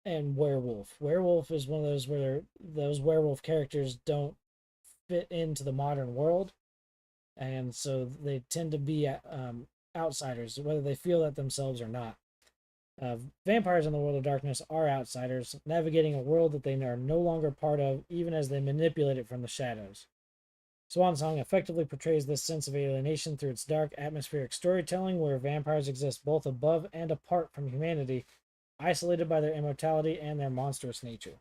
A: werewolf. Werewolf is one of those where those werewolf characters don't fit into the modern world, and so they tend to be outsiders, whether they feel that themselves or not. Vampires in the World of Darkness are outsiders, navigating a world that they are no longer part of, even as they manipulate it from the shadows. Swan Song effectively portrays this sense of alienation through its dark, atmospheric storytelling, where vampires exist both above and apart from humanity, isolated by their immortality and their monstrous nature.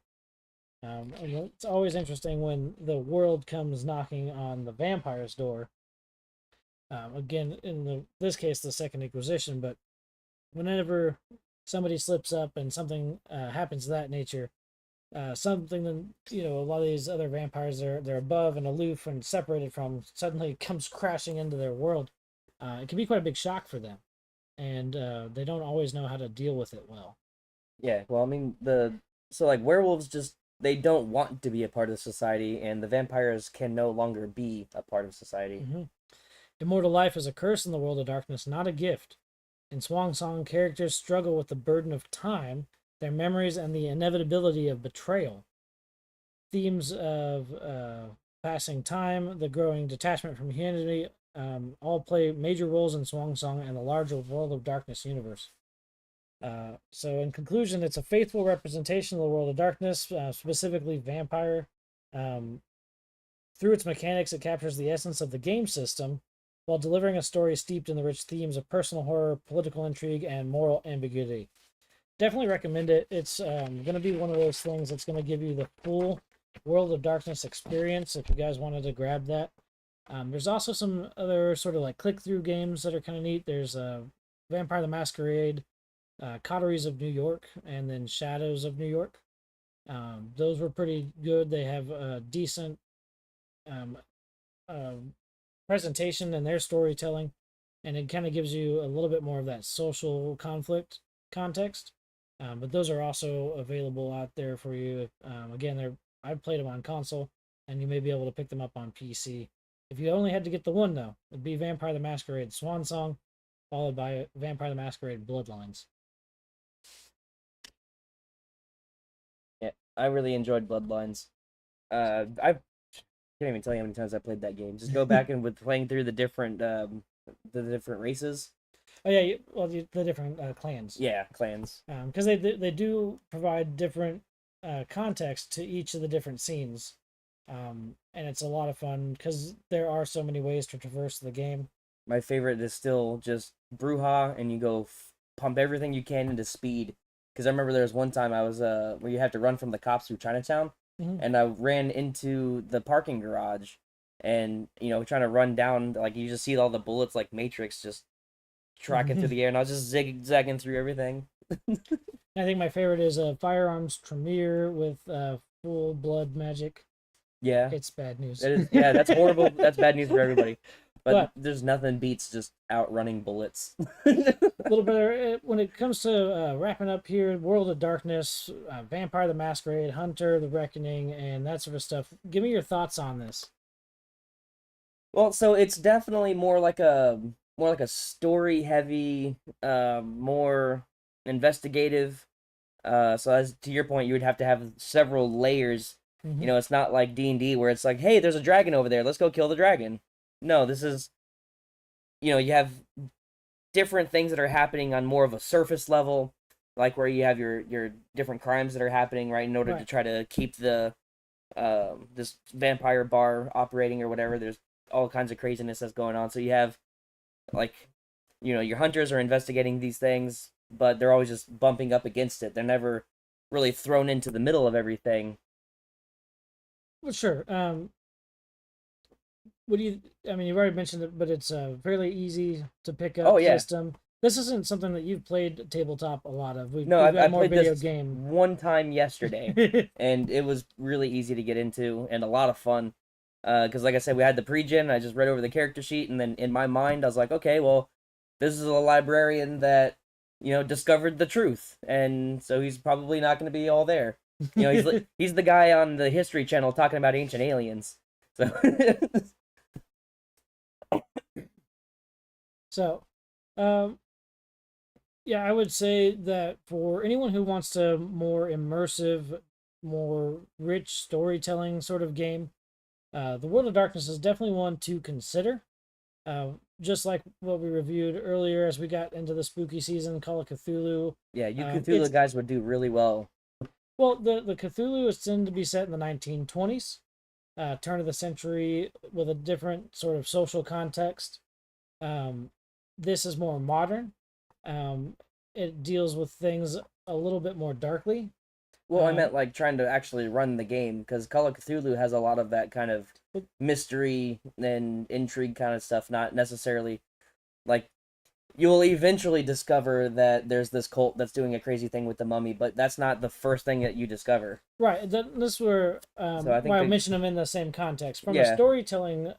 A: And it's always interesting when the world comes knocking on the vampire's door. Again, in this case, the Second Inquisition, but whenever somebody slips up and something happens of that nature, something that, you know, a lot of these other vampires they're above and aloof and separated from suddenly comes crashing into their world. It can be quite a big shock for them, and they don't always know how to deal with it well.
B: Yeah, well, I mean, so like werewolves just they don't want to be a part of society, and the vampires can no longer be a part of society.
A: Mm-hmm. Immortal life is a curse in the world of darkness, not a gift. In Swan Song, characters struggle with the burden of time, their memories, and the inevitability of betrayal. Themes of passing time, the growing detachment from humanity, all play major roles in Swan Song and the larger World of Darkness universe. So, in conclusion, it's a faithful representation of the world of darkness, specifically vampire. Through its mechanics, it captures the essence of the game system while delivering a story steeped in the rich themes of personal horror, political intrigue, and moral ambiguity. Definitely recommend it. It's going to be one of those things that's going to give you the full World of Darkness experience if you guys wanted to grab that. There's also some other sort of like click-through games that are kind of neat. There's Vampire the Masquerade, Coteries of New York, and then Shadows of New York. Those were pretty good. They have a decent presentation and their storytelling, and it kind of gives you a little bit more of that social conflict context. But those are also available out there for you. Again, I've played them on console, and you may be able to pick them up on PC. If you only had to get the one, though, it'd be Vampire the Masquerade Swan Song, followed by Vampire the Masquerade Bloodlines.
B: Yeah, I really enjoyed Bloodlines. I can't even tell you how many times I played that game. Just go back and with playing through the different races.
A: Oh yeah, well the different clans.
B: Yeah, clans.
A: Because they do provide different context to each of the different scenes, and it's a lot of fun because there are so many ways to traverse the game.
B: My favorite is still just Bruja, and you go pump everything you can into speed. Because I remember there was one time I was where you have to run from the cops through Chinatown, and I ran into the parking garage, and you know trying to run down, like you just see all the bullets like Matrix just tracking through the air, and I was just zigzagging through everything.
A: I think my favorite is Firearms Tremere with full blood magic.
B: Yeah,
A: it's bad news.
B: Yeah, that's horrible. That's bad news for everybody. But there's nothing beats just outrunning bullets.
A: A little bit when it comes to wrapping up here, World of Darkness, Vampire the Masquerade, Hunter, The Reckoning, and that sort of stuff. Give me your thoughts on this.
B: Well, so it's definitely more like a story heavy, more investigative. So as to your point, you would have to have several layers. You know, it's not like D&D where it's like, hey, there's a dragon over there, let's go kill the dragon. No, this is, you know, you have different things that are happening on more of a surface level, like where you have your different crimes that are happening, right, in order to try to keep the this vampire bar operating or whatever. There's all kinds of craziness that's going on. So you have, like, you know, your hunters are investigating these things, but they're always just bumping up against it. They're never really thrown into the middle of everything.
A: Well, sure. What do you? I mean, you've already mentioned it, but it's a fairly easy to pick up system. This isn't something that you've played tabletop a lot of.
B: I played this one time yesterday, and it was really easy to get into and a lot of fun. Because, like I said, we had the pre-gen. I just read over the character sheet, and then in my mind, I was like, okay, well, this is a librarian that, you know, discovered the truth, and so he's probably not going to be all there. You know, he's the guy on the History Channel talking about ancient aliens. So.
A: So, yeah, I would say that for anyone who wants a more immersive, more rich storytelling sort of game, the World of Darkness is definitely one to consider. Just like what we reviewed earlier as we got into the spooky season, Call of Cthulhu.
B: Yeah, you Cthulhu guys would do really well.
A: Well, the Cthulhu is tended to be set in the 1920s, turn of the century, with a different sort of social context. This is more modern. It deals with things a little bit more darkly.
B: Well, I meant like trying to actually run the game, because Call of Cthulhu has a lot of that kind of mystery and intrigue kind of stuff, not necessarily like You'll eventually discover that there's this cult that's doing a crazy thing with the mummy, but that's not the first thing that you discover.
A: Right. This were
B: So I think
A: why I mention them in the same context. From a
B: yeah,
A: storytelling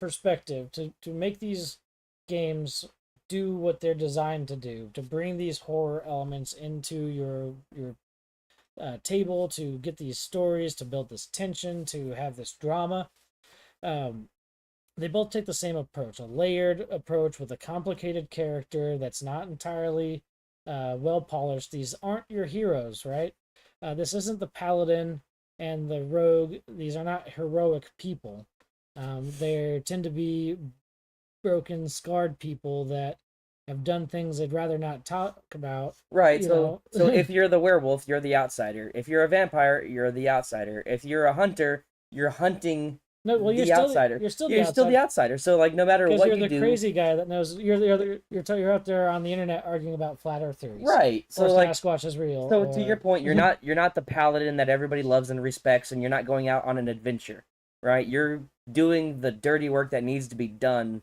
A: perspective, to make these games do what they're designed to do, to bring these horror elements into your table, to get these stories, to build this tension, to have this drama. Um, they both take the same approach, a layered approach with a complicated character that's not entirely well polished. These aren't your heroes, right? This isn't the paladin and the rogue. These are not heroic people. They tend to be broken, scarred people that have done things they'd rather not talk about.
B: right.
A: You
B: So
A: know,
B: so if you're the werewolf, you're the outsider. If you're a vampire, you're the outsider. If you're a hunter, you're hunting
A: no, well,
B: the outsider.
A: you're still the
B: You're still the outsider. So like no matter
A: because
B: what
A: you're
B: you
A: the
B: do,
A: crazy guy that knows you're out there on the internet arguing about flat Earth theories.
B: right? So
A: Or
B: like
A: Sasquatch is real.
B: so
A: or...
B: to your point, you're not the paladin that everybody loves and respects, and you're not going out on an adventure, right? You're doing the dirty work that needs to be done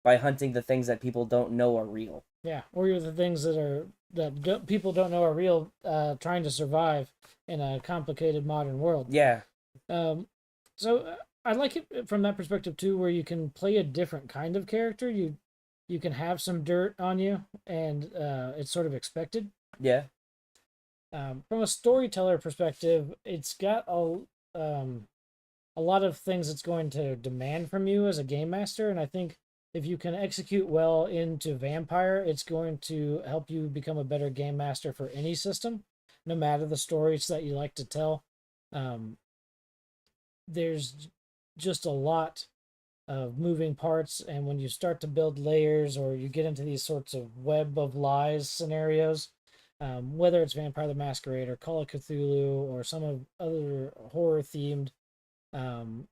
B: by hunting the things that people don't know are real.
A: Yeah, or you're the things that people don't know are real, trying to survive in a complicated modern world.
B: Yeah.
A: So I like it from that perspective too, where you can play a different kind of character. You can have some dirt on you, and it's sort of expected.
B: Yeah.
A: From a storyteller perspective, it's got a lot of things it's going to demand from you as a game master, and I think if you can execute well into Vampire, it's going to help you become a better game master for any system, no matter the stories that you like to tell. There's just a lot of moving parts, and when you start to build layers or you get into these sorts of web of lies scenarios, whether it's Vampire the Masquerade or Call of Cthulhu or some of other horror themed um,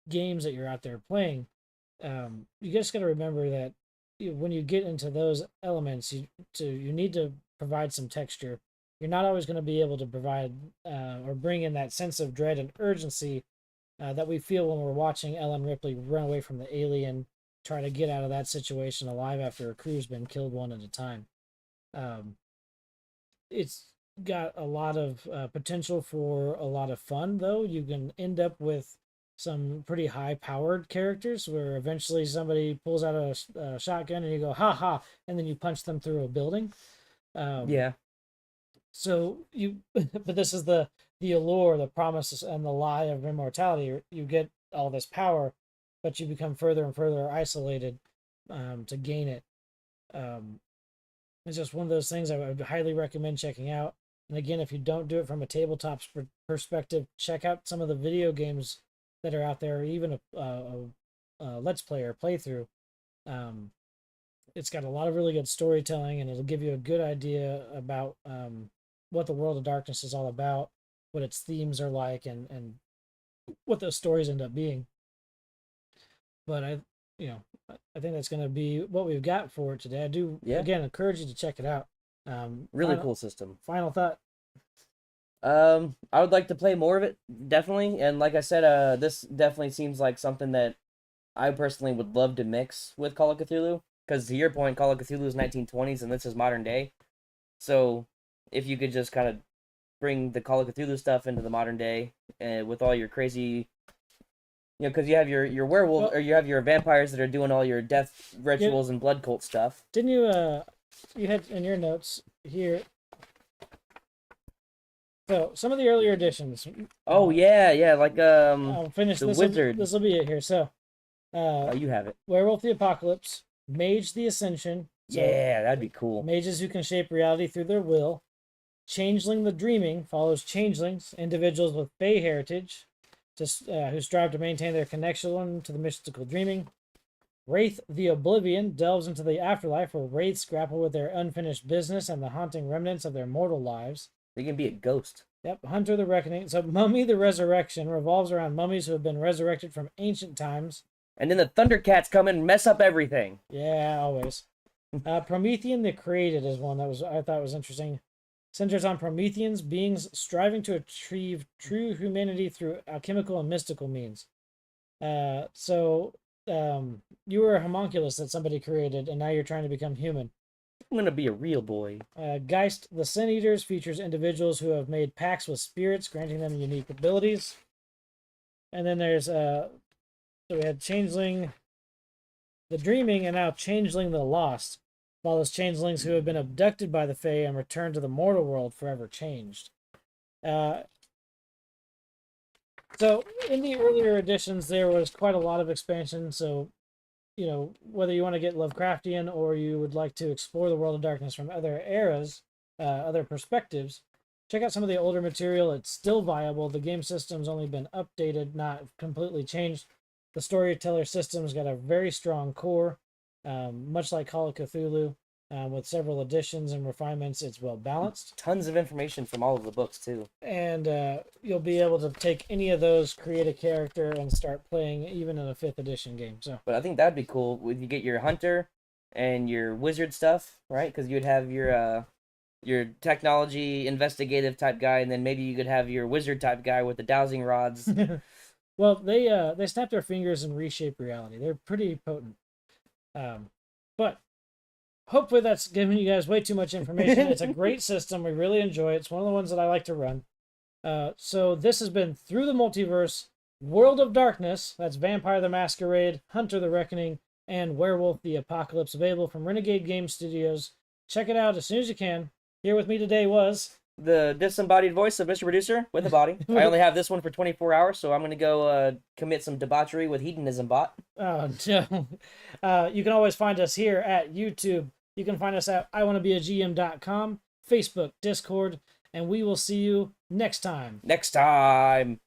A: games that you're out there playing, you just got to remember that when you get into those elements, you need to provide some texture. You're not always going to be able to provide or bring in that sense of dread and urgency that we feel when we're watching Ellen Ripley run away from the alien, try to get out of that situation alive after her crew's been killed one at a time. It's got a lot of potential for a lot of fun, though. You can end up with some pretty high powered characters where eventually somebody pulls out a shotgun and you go, ha ha, and then you punch them through a building.
B: Yeah.
A: So but this is the allure, the promise, and the lie of immortality. You get all this power, but you become further and further isolated to gain it. It's just one of those things I would highly recommend checking out. And again, if you don't do it from a tabletop perspective, check out some of the video games that are out there, or even a Let's Play or playthrough. It's got a lot of really good storytelling, and it'll give you a good idea about what the World of Darkness is all about, what its themes are like, and what those stories end up being. But I think that's going to be what we've got for it today. I do again encourage you to check it out.
B: Really cool system.
A: Final thought.
B: I would like to play more of it, definitely. And like I said, this definitely seems like something that I personally would love to mix with Call of Cthulhu. Because to your point, Call of Cthulhu is 1920s and this is modern day. So if you could just kind of bring the Call of Cthulhu stuff into the modern day, with all your crazy, because you have your werewolf, or you have your vampires that are doing all your death rituals and blood cult stuff.
A: Didn't you, you had in your notes here, so some of the earlier editions.
B: Oh yeah, like
A: I'll finish
B: the
A: this.
B: wizard.
A: This will be it here. So,
B: you have it.
A: Werewolf the Apocalypse, Mage the Ascension.
B: So yeah, that'd be cool.
A: Mages who can shape reality through their will. Changeling the Dreaming follows changelings, individuals with Fey heritage, who strive to maintain their connection to the mystical dreaming. Wraith the Oblivion delves into the afterlife, where wraiths grapple with their unfinished business and the haunting remnants of their mortal lives.
B: They can be a ghost.
A: Yep, Hunter the Reckoning. So Mummy the Resurrection revolves around mummies who have been resurrected from ancient times.
B: And then the Thundercats come and mess up everything.
A: Yeah, always. Promethean the Created is one that I thought was interesting. Centers on Prometheans, beings striving to achieve true humanity through alchemical and mystical means. So you were a homunculus that somebody created, and now you're trying to become human.
B: I'm gonna be a real boy.
A: Geist the Sin Eaters features individuals who have made pacts with spirits, granting them unique abilities. And then there's so we had Changeling the Dreaming, and now Changeling the Lost. Follows changelings who have been abducted by the Fae and returned to the mortal world forever changed. So in the earlier editions, there was quite a lot of expansion. So, you know, whether you want to get Lovecraftian or you would like to explore the world of darkness from other eras, other perspectives, check out some of the older material. It's still viable. The game system's only been updated, not completely changed. The storyteller system's got a very strong core, much like Call of Cthulhu. With several additions and refinements, it's well balanced.
B: Tons of information from all of the books too.
A: And you'll be able to take any of those, create a character, and start playing even in a 5th edition game. So,
B: but I think that'd be cool. Would you get your hunter and your wizard stuff, right? Because you'd have your technology investigative type guy, and then maybe you could have your wizard type guy with the dowsing rods.
A: Well, they snap their fingers and reshape reality. They're pretty potent. But hopefully that's giving you guys way too much information. It's a great system. We really enjoy it. It's one of the ones that I like to run. So this has been Through the Multiverse, World of Darkness. That's Vampire the Masquerade, Hunter the Reckoning, and Werewolf the Apocalypse. Available from Renegade Game Studios. Check it out as soon as you can. Here with me today was
B: the disembodied voice of Mr. Producer with a body. I only have this one for 24 hours, so I'm going to go commit some debauchery with Hedonism Bot.
A: Oh, no. You can always find us here at YouTube. You can find us at iwannabeagm.com, Facebook, Discord, and we will see you next time.
B: Next time.